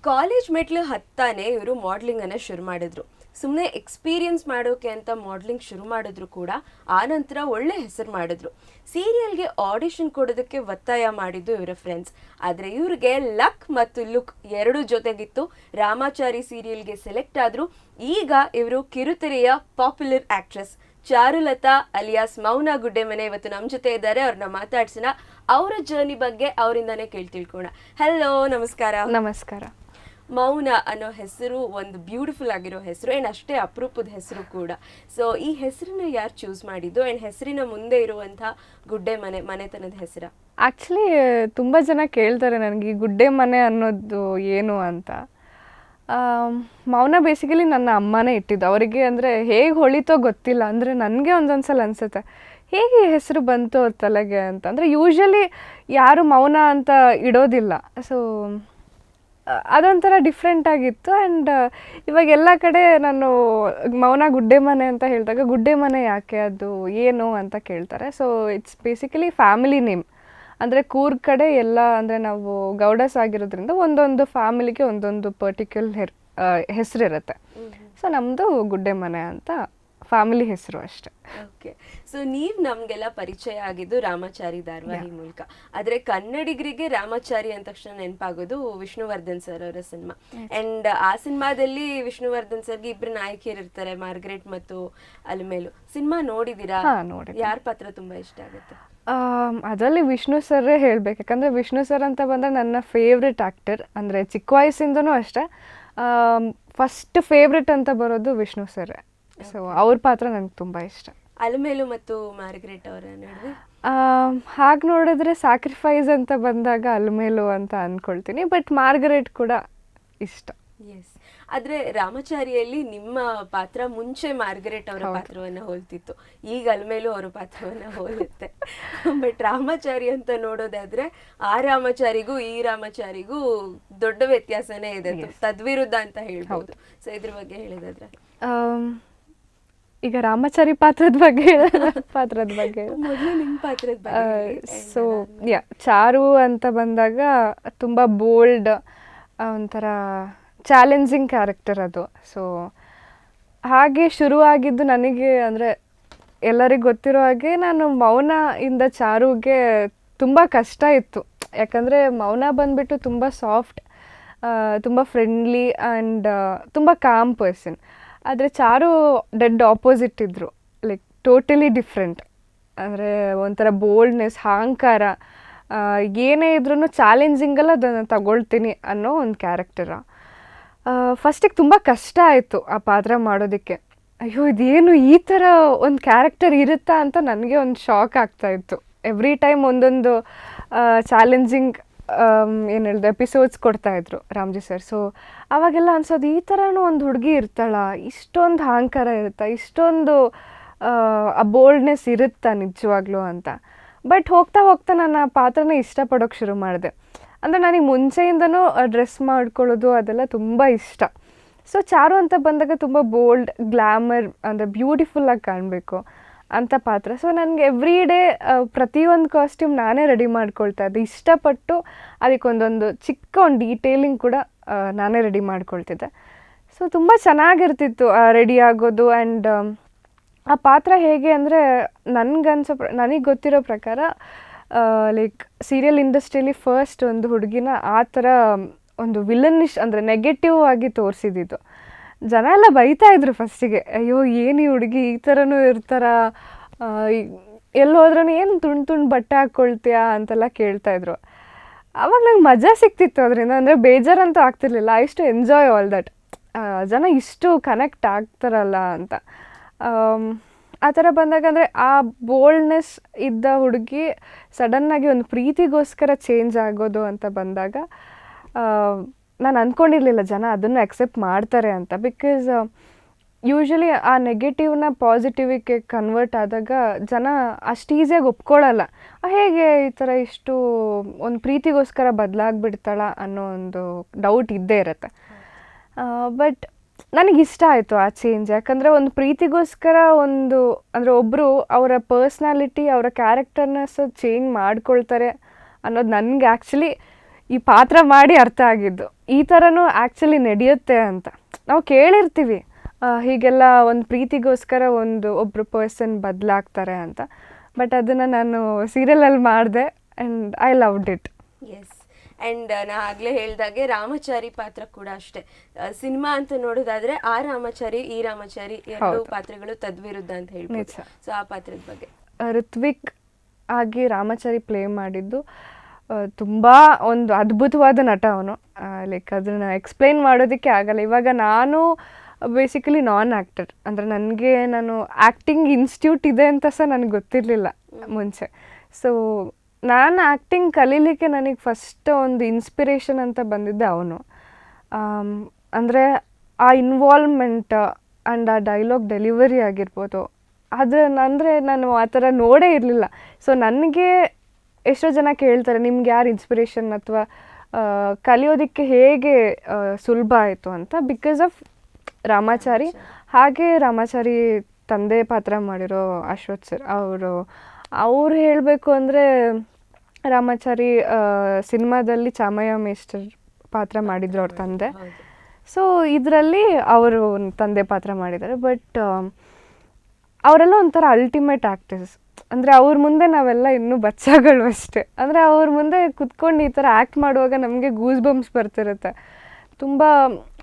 College ಮೆಟ್ಲು ಹತ್ತಾನೆ ಇವರು ಮಾಡ್ಲಿಂಗನ್ನು ಶುರು ಮಾಡಿದ್ರು. ಸುಮ್ಮನೆ ಎಕ್ಸ್ಪೀರಿಯನ್ಸ್ ಮಾಡೋಕೆ ಅಂತ ಮಾಡ್ಲಿಂಗ್ ಶುರು ಮಾಡಿದ್ರು ಕೂಡ ಆನಂತರ ಒಳ್ಳೆ ಹೆಸರು ಮಾಡಿದ್ರು. ಸೀರಿಯಲ್ಗೆ ಆಡಿಷನ್ ಕೊಡೋದಕ್ಕೆ ಒತ್ತಾಯ ಮಾಡಿದ್ದು ಇವರ ಫ್ರೆಂಡ್ಸ್. ಆದರೆ ಇವ್ರಿಗೆ ಲಕ್ ಮತ್ತು ಲುಕ್ ಎರಡೂ ಜೊತೆಗಿತ್ತು. ರಾಮಾಚಾರಿ ಸೀರಿಯಲ್ಗೆ ಸೆಲೆಕ್ಟ್ ಆದ್ರು. ಈಗ ಇವರು ಕಿರುತೆರೆಯ ಪಾಪ್ಯುಲರ್ ಆಕ್ಟ್ರೆಸ್ ಚಾರುಲತಾ ಅಲಿಯಾಸ್ ಮೌನ ಗುಡ್ಡೆಮನೆ ಇವತ್ತು ನಮ್ಮ ಜೊತೆ ಇದ್ದಾರೆ. ಅವ್ರನ್ನ ಮಾತಾಡ್ಸೋಣ, ಅವರ ಜರ್ನಿ ಬಗ್ಗೆ ಅವರಿಂದಾನೇ ತಿಳ್ಕೋಣ. ಹಲೋ, ನಮಸ್ಕಾರ. ನಮಸ್ಕಾರ. ಮೌನ ಅನ್ನೋ ಹೆಸರು ಒಂದು ಬ್ಯೂಟಿಫುಲ್ ಆಗಿರೋ ಹೆಸರು ಆ್ಯಂಡ್ ಅಷ್ಟೇ ಅಪರೂಪದ ಹೆಸರು ಕೂಡ. ಸೊ ಈ ಹೆಸರನ್ನ ಯಾರು ಚೂಸ್ ಮಾಡಿದ್ದು ಆ್ಯಂಡ್ ಹೆಸರಿನ ಮುಂದೆ ಇರುವಂಥ ಗುಡ್ಡೆ ಮನೆತನದ ಹೆಸರ? ಆ್ಯಕ್ಚುಲಿ ತುಂಬ ಜನ ಕೇಳ್ತಾರೆ ನನಗೆ ಈ ಗುಡ್ಡೆ ಮನೆ ಅನ್ನೋದು ಏನು ಅಂತ. ಮೌನ ಬೇಸಿಕಲಿ ನನ್ನ ಅಮ್ಮನೇ ಇಟ್ಟಿದ್ದು. ಅವರಿಗೆ ಅಂದರೆ ಹೇಗೆ ಹೊಳಿತೋ ಗೊತ್ತಿಲ್ಲ, ಅಂದರೆ ನನಗೆ ಒಂದೊಂದ್ಸಲ ಅನಿಸುತ್ತೆ ಹೇಗೆ ಹೆಸರು ಬಂತು ಅವ್ರ ತಲೆಗೆ ಅಂತ. ಅಂದರೆ ಯೂಶ್ವಲಿ ಯಾರು ಮೌನ ಅಂತ ಇಡೋದಿಲ್ಲ. ಸೊ ಅದೊಂಥರ ಡಿಫ್ರೆಂಟ್ ಆಗಿತ್ತು. ಆ್ಯಂಡ್ ಇವಾಗ ಎಲ್ಲ ಕಡೆ ನಾನು ಮೌನ ಗುಡ್ಡೆ ಮನೆ ಅಂತ ಹೇಳಿದಾಗ ಗುಡ್ಡೆ ಮನೆ ಯಾಕೆ, ಅದು ಏನು ಅಂತ ಕೇಳ್ತಾರೆ. So it's basically family name. ಅಂದರೆ ಕೂರ್ಗ್ ಕಡೆ ಎಲ್ಲ ಅಂದರೆ ನಾವು ಗೌಡಸ್ ಆಗಿರೋದ್ರಿಂದ ಒಂದೊಂದು ಫ್ಯಾಮಿಲಿಗೆ ಒಂದೊಂದು ಪರ್ಟಿಕ್ಯುಲರ್ ಹೆಸರಿರುತ್ತೆ. ಸೊ ನಮ್ಮದು ಗುಡ್ಡೆ ಮನೆ ಅಂತ ಫ್ಯಾಮಿಲಿ ಹೆಸರು ಅಷ್ಟೆ. ಓಕೆ. ಸೊ ನೀವು ನಮಗೆಲ್ಲ ಪರಿಚಯ ಆಗಿದ್ದು ರಾಮಾಚಾರಿ ಧಾರಾವಾಹಿ ಮೂಲಕ. ಆದರೆ ಕನ್ನಡಿಗರಿಗೆ ರಾಮಾಚಾರಿ ಅಂದ ತಕ್ಷಣ ನೆನಪಾಗೋದು ವಿಷ್ಣುವರ್ಧನ್ ಸರ್ ಅವರ ಸಿನಿಮಾ. ಆ್ಯಂಡ್ ಆ ಸಿನಿಮಾದಲ್ಲಿ ವಿಷ್ಣುವರ್ಧನ್ ಸರ್ಗೆ ಇಬ್ಬರು ನಾಯಕಿಯರು ಇರ್ತಾರೆ, ಮಾರ್ಗರೇಟ್ ಮತ್ತು ಅಲಮೇಲು. ಸಿನಿಮಾ ನೋಡಿದ್ದೀರಾ? ನೋಡಿ. ಯಾರ ಪಾತ್ರ ತುಂಬ ಇಷ್ಟ ಆಗುತ್ತೆ? ಅದರಲ್ಲಿ ವಿಷ್ಣು ಸರ್ರೇ ಹೇಳಬೇಕು. ಯಾಕಂದರೆ ವಿಷ್ಣು ಸರ್ ಅಂತ ಬಂದರೆ ನನ್ನ ಫೇವ್ರೆಟ್ ಆ್ಯಕ್ಟರ್. ಅಂದರೆ ಚಿಕ್ಕ ವಯಸ್ಸಿಂದನೂ ಅಷ್ಟೇ ಫಸ್ಟ್ ಫೇವ್ರೆಟ್ ಅಂತ ಬರೋದು ವಿಷ್ಣು ಸರ್ರೇ. ಸೊ ಅವ್ರ ಪಾತ್ರ ನನಗೆ ತುಂಬ ಇಷ್ಟ. ಅಲಮೇಲು ಮತ್ತು ಮಾರ್ಗರೇಟ್ ಅವರ ನಡುವೆ ಹಾಗೆ ನೋಡಿದ್ರೆ ಸ್ಯಾಕ್ರಿಫೈಸ್ ಅಂತ ಬಂದಾಗ ಅಲಮೇಲು ಅಂತ ಅಂದ್ಕೊಳ್ತೀನಿ. ಬಟ್ ಮಾರ್ಗರೇಟ್ ಕೂಡ ಇಷ್ಟ. ಎಸ್. ಆದರೆ ರಾಮಾಚಾರಿಯಲ್ಲಿ ನಿಮ್ಮ ಪಾತ್ರ ಮುಂಚೆ ಮಾರ್ಗರೇಟ್ ಅವರ ಪಾತ್ರವನ್ನು ಹೋಲ್ತಿತ್ತು, ಈಗ ಅಲಮೇಲು ಅವರ ಪಾತ್ರವನ್ನು ಹೋಲುತ್ತೆ. ಬಟ್ ರಾಮಾಚಾರಿ ಅಂತ ನೋಡೋದಾದ್ರೆ ಆ ರಾಮಾಚಾರಿಗೂ ಈ ರಾಮಾಚಾರಿಗೂ ದೊಡ್ಡ ವ್ಯತ್ಯಾಸನೇ ಇದೆ, ತದ್ವಿರುದ್ಧ ಅಂತ ಹೇಳ್ಬೋದು. ಸೊ ಇದ್ರ ಬಗ್ಗೆ ಹೇಳಿದಾದ್ರೆ ಈಗ ರಾಮಾಚಾರಿ ಪಾತ್ರದ ಬಗ್ಗೆ ಮೊದಲು ನಿಮ್ಮ ಪಾತ್ರದ ಬಗ್ಗೆ. ಸೊ ಚಾರು ಅಂತ ಬಂದಾಗ ತುಂಬ ಬೋಲ್ಡ್, ಒಂಥರ ಚಾಲೆಂಜಿಂಗ್ ಕ್ಯಾರೆಕ್ಟರ್ ಅದು. ಸೊ ಹಾಗೆ ಶುರುವಾಗಿದ್ದು ನನಗೆ ಅಂದರೆ ಎಲ್ಲರಿಗೂ ಗೊತ್ತಿರೋ ಹಾಗೆ ನಾನು ಮೌನ ಇಂದ ಚಾರುಗೆ ತುಂಬ ಕಷ್ಟ ಇತ್ತು. ಯಾಕಂದರೆ ಮೌನ ಬಂದುಬಿಟ್ಟು ತುಂಬ ಸಾಫ್ಟ್, ತುಂಬ ಫ್ರೆಂಡ್ಲಿ ಆ್ಯಂಡ್ ತುಂಬ ಕಾಮ್ ಪರ್ಸನ್. ಆದರೆ ಚಾರು ಡೆಡ್ ಆಪೋಸಿಟ್ ಇದ್ದರು, ಲೈಕ್ ಟೋಟಲಿ ಡಿಫ್ರೆಂಟ್. ಅಂದರೆ ಒಂಥರ ಬೋಲ್ಡ್ನೆಸ್, ಅಹಂಕಾರ, ಏನೇ ಇದ್ರೂ ಚಾಲೆಂಜಿಂಗಲ್ಲ ಅದನ್ನು ತಗೊಳ್ತೀನಿ ಅನ್ನೋ ಒಂದು ಕ್ಯಾರೆಕ್ಟರ. ಫಸ್ಟಿಗೆ ತುಂಬ ಕಷ್ಟ ಆಯಿತು ಆ ಪಾತ್ರ ಮಾಡೋದಕ್ಕೆ. ಅಯ್ಯೋ ಇದೇನು ಈ ಥರ ಒಂದು ಕ್ಯಾರೆಕ್ಟರ್ ಇರುತ್ತಾ ಅಂತ ನನಗೆ ಒಂದು ಶಾಕ್ ಆಗ್ತಾಯಿತ್ತು. ಎವ್ರಿ ಟೈಮ್ ಒಂದೊಂದು ಚಾಲೆಂಜಿಂಗ್ ಏನು ಹೇಳಿದೆ ಎಪಿಸೋಡ್ಸ್ ಕೊಡ್ತಾಯಿದ್ರು ರಾಮ್ಜಿ ಸರ್. ಸೊ ಅವಾಗೆಲ್ಲ ಅನ್ಸೋದು ಈ ಥರನೂ ಒಂದು ಹುಡುಗಿ ಇರ್ತಾಳ, ಇಷ್ಟೊಂದು ಅಹಂಕಾರ ಇರುತ್ತಾ, ಇಷ್ಟೊಂದು ಆ ಬೋಲ್ಡ್ನೆಸ್ ಇರುತ್ತಾ ನಿಜವಾಗ್ಲೂ ಅಂತ. ಬಟ್ ಹೋಗ್ತಾ ಹೋಗ್ತಾ ನಾನು ಆ ಪಾತ್ರನ ಇಷ್ಟಪಡೋಕ್ಕೆ ಶುರು ಮಾಡಿದೆ. ಅಂದರೆ ನನಗೆ ಮುಂಚೆಯಿಂದನೂ ಡ್ರೆಸ್ ಮಾಡ್ಕೊಳ್ಳೋದು ಅದೆಲ್ಲ ತುಂಬ ಇಷ್ಟ. ಸೊ ಚಾರು ಅಂತ ಬಂದಾಗ ತುಂಬ ಬೋಲ್ಡ್, ಗ್ಲ್ಯಾಮರ್, ಅಂದರೆ ಬ್ಯೂಟಿಫುಲ್ಲಾಗಿ ಕಾಣಬೇಕು ಅಂಥ ಪಾತ್ರ. ಸೊ ನನಗೆ ಎವ್ರಿ ಡೇ ಪ್ರತಿಯೊಂದು ಕಾಸ್ಟ್ಯೂಮ್ ನಾನೇ ರೆಡಿ ಮಾಡ್ಕೊಳ್ತಾ ಇದ್ದೆ. ಇಷ್ಟಪಟ್ಟು ಅದಕ್ಕೊಂದೊಂದು ಚಿಕ್ಕ ಒಂದು ಡೀಟೇಲಿಂಗ್ ಕೂಡ ನಾನೇ ರೆಡಿ ಮಾಡ್ಕೊಳ್ತಿದ್ದೆ. ಸೊ ತುಂಬ ಚೆನ್ನಾಗಿರ್ತಿತ್ತು ರೆಡಿ ಆಗೋದು. ಆ್ಯಂಡ್ ಆ ಪಾತ್ರ ಹೇಗೆ ಅಂದರೆ ನನಗೆ ಗೊತ್ತಿರೋ ಪ್ರಕಾರ ಲೈಕ್ ಸೀರಿಯಲ್ ಇಂಡಸ್ಟ್ರಿಯಲ್ಲಿ ಫಸ್ಟ್ ಒಂದು ಹುಡುಗಿನ ಆ ಥರ ಒಂದು ವಿಲನಿಶ್ ಅಂದರೆ ನೆಗೆಟಿವ್ ಆಗಿ ತೋರಿಸಿದ್ದು. ಜನ ಎಲ್ಲ ಬೈತಾಯಿದ್ರು ಫಸ್ಟಿಗೆ, ಅಯ್ಯೋ ಏನು ಈ ಹುಡುಗಿ ಈ ಥರನೂ ಇರ್ತಾರ, ಎಲ್ಲೋದ್ರೂ ಏನು ತುಂಡು ಬಟ್ಟೆ ಹಾಕ್ಕೊಳ್ತೀಯಾ ಅಂತೆಲ್ಲ ಕೇಳ್ತಾಯಿದ್ರು. ಆವಾಗ ನಂಗೆ ಮಜಾ ಸಿಕ್ತಿತ್ತು ಅದರಿಂದ, ಅಂದರೆ ಬೇಜಾರಂತೂ ಆಗ್ತಿರ್ಲಿಲ್ಲ. ಐ ಇಷ್ಟು ಎಂಜಾಯ್ ಆಲ್ ದಟ್. ಜನ ಇಷ್ಟು ಕನೆಕ್ಟ್ ಆಗ್ತಾರಲ್ಲ ಅಂತ. ಆ ಥರ ಬಂದಾಗ ಅಂದರೆ ಆ ಬೋಲ್ಡ್ನೆಸ್ ಇದ್ದ ಹುಡುಗಿ ಸಡನ್ನಾಗಿ ಒಂದು ಪ್ರೀತಿಗೋಸ್ಕರ ಚೇಂಜ್ ಆಗೋದು ಅಂತ ಬಂದಾಗ ನಾನು ಅಂದ್ಕೊಂಡಿರಲಿಲ್ಲ ಜನ ಅದನ್ನು ಅಕ್ಸೆಪ್ಟ್ ಮಾಡ್ತಾರೆ ಅಂತ. ಬಿಕಾಸ್ ಯೂಶ್ವಲಿ ಆ ನೆಗೆಟಿವ್ನ ಪಾಸಿಟಿವಿಗೆ ಕನ್ವರ್ಟ್ ಆದಾಗ ಜನ ಅಷ್ಟು ಈಸಿಯಾಗಿ ಒಪ್ಕೊಳ್ಳಲ್ಲ. ಹೇಗೆ ಈ ಥರ ಇಷ್ಟು ಒಂದು ಪ್ರೀತಿಗೋಸ್ಕರ ಬದಲಾಗ್ಬಿಡ್ತಾಳ ಅನ್ನೋ ಒಂದು ಡೌಟ್ ಇದ್ದೇ ಇರುತ್ತೆ. ಬಟ್ ನನಗಿಷ್ಟ ಆಯಿತು ಆ ಚೇಂಜ್. ಯಾಕಂದರೆ ಒಂದು ಪ್ರೀತಿಗೋಸ್ಕರ ಒಂದು ಅಂದರೆ ಒಬ್ಬರು ಅವರ ಪರ್ಸ್ನಾಲಿಟಿ, ಅವರ ಕ್ಯಾರೆಕ್ಟರ್ನ ಚೇಂಜ್ ಮಾಡ್ಕೊಳ್ತಾರೆ ಅನ್ನೋದು ನನಗೆ ಆ್ಯಕ್ಚುಲಿ ಈ ಪಾತ್ರ ಮಾಡಿ ಅರ್ಥ ಆಗಿದ್ದು ಈ ಥರನೂ ಆ್ಯಕ್ಚುಲಿ ನಡೆಯುತ್ತೆ ಅಂತ. ನಾವು ಕೇಳಿರ್ತೀವಿ ಹೀಗೆಲ್ಲ ಒಂದು ಪ್ರೀತಿಗೋಸ್ಕರ ಒಬ್ಬರು ಪರ್ಸನ್ ಬದಲಾಗ್ತಾರೆ ಅಂತ, ಬಟ್ ಅದನ್ನು ನಾನು ಸೀರಿಯಲಲ್ಲಿ ಮಾಡಿದೆ and I loved it. Yes, and ನಾ ಆಗಲೇ ಹೇಳ್ದಾಗೆ ರಾಮಚಾರಿ ಪಾತ್ರ ಕೂಡ ಅಷ್ಟೇ. ಸಿನಿಮಾ ಅಂತ ನೋಡೋದಾದ್ರೆ ಆ ರಾಮಚಾರಿ ಈ ರಾಮಚಾರಿ ಎರಡು ಪಾತ್ರಗಳು ತದ್ವಿರುದ್ಧ ಅಂತ ಹೇಳ್ಬೋದು. ಸೊ ಆ ಪಾತ್ರದ ಬಗ್ಗೆ ಋತ್ವಿಕ್ ಆಗಿ ರಾಮಚಾರಿ ಪ್ಲೇ ಮಾಡಿದ್ದು ತುಂಬ ಒಂದು ಅದ್ಭುತವಾದ ನಟ ಅವನು. ಲೈಕ್ ಅದನ್ನು ಎಕ್ಸ್ಪ್ಲೈನ್ ಮಾಡೋದಕ್ಕೆ ಆಗಲ್ಲ. ಇವಾಗ ನಾನು ಬೇಸಿಕಲಿ ನಾನ್ ಆ್ಯಕ್ಟರ್, ಅಂದರೆ ನಾನು ಆ್ಯಕ್ಟಿಂಗ್ ಇನ್ಸ್ಟಿಟ್ಯೂಟ್ ಇದೆ ಅಂತ ಸಹ ನನಗೆ ಗೊತ್ತಿರಲಿಲ್ಲ ಮುಂಚೆ. ಸೊ ನಾನು ಆ್ಯಕ್ಟಿಂಗ್ ಕಲೀಲಿಕ್ಕೆ ನನಗೆ ಫಸ್ಟ್ ಒಂದು ಇನ್ಸ್ಪಿರೇಷನ್ ಅಂತ ಬಂದಿದ್ದೆ ಅವನು. ಅಂದರೆ ಆ ಇನ್ವಾಲ್ವ್ಮೆಂಟ್ ಆ್ಯಂಡ್ ಆ ಡೈಲಾಗ್ ಡೆಲಿವರಿ ಆಗಿರ್ಬೋದು, ಅಂದರೆ ನಾನು ಆ ಥರ ನೋಡೇ ಇರಲಿಲ್ಲ. ಸೊ ನನಗೆ ಎಷ್ಟೋ ಜನ ಕೇಳ್ತಾರೆ ನಿಮ್ಗೆ ಯಾರು ಇನ್ಸ್ಪಿರೇಷನ್ ಅಥವಾ ಕಲಿಯೋದಕ್ಕೆ ಹೇಗೆ ಸುಲಭ ಆಯಿತು ಅಂತ. Because of Ramachari. ಹಾಗೆ ರಾಮಾಚಾರಿ ತಂದೆ ಪಾತ್ರ ಮಾಡಿರೋ ಅಶ್ವಥ್ ಸರ್ ಅವ್ರು ಹೇಳಬೇಕು ಅಂದರೆ ರಾಮಾಚಾರಿ ಸಿನಿಮಾದಲ್ಲಿ ಚಾಮಯ್ಯ ಮೇಸ್ಟರ್ ಪಾತ್ರ ಮಾಡಿದ್ರು ಅವ್ರ ತಂದೆ. ಸೊ ಇದರಲ್ಲಿ ಅವರು ತಂದೆ ಪಾತ್ರ ಮಾಡಿದ್ದಾರೆ. ಬಟ್ ಅವರೆಲ್ಲ ಒಂಥರ ಅಲ್ಟಿಮೇಟ್ ಆ್ಯಕ್ಟರ್ಸ್. ಅಂದರೆ ಅವ್ರ ಮುಂದೆ ನಾವೆಲ್ಲ ಇನ್ನೂ ಬಚ್ಚಾಗಳು ಅಷ್ಟೇ. ಅಂದರೆ ಅವ್ರ ಮುಂದೆ ಕುತ್ಕೊಂಡು ಈ ಥರ ಆ್ಯಕ್ಟ್ ಮಾಡುವಾಗ ನಮಗೆ ಗೂಸ್ ಬಂಪ್ಸ್ ಬರ್ತಿರುತ್ತೆ. ತುಂಬ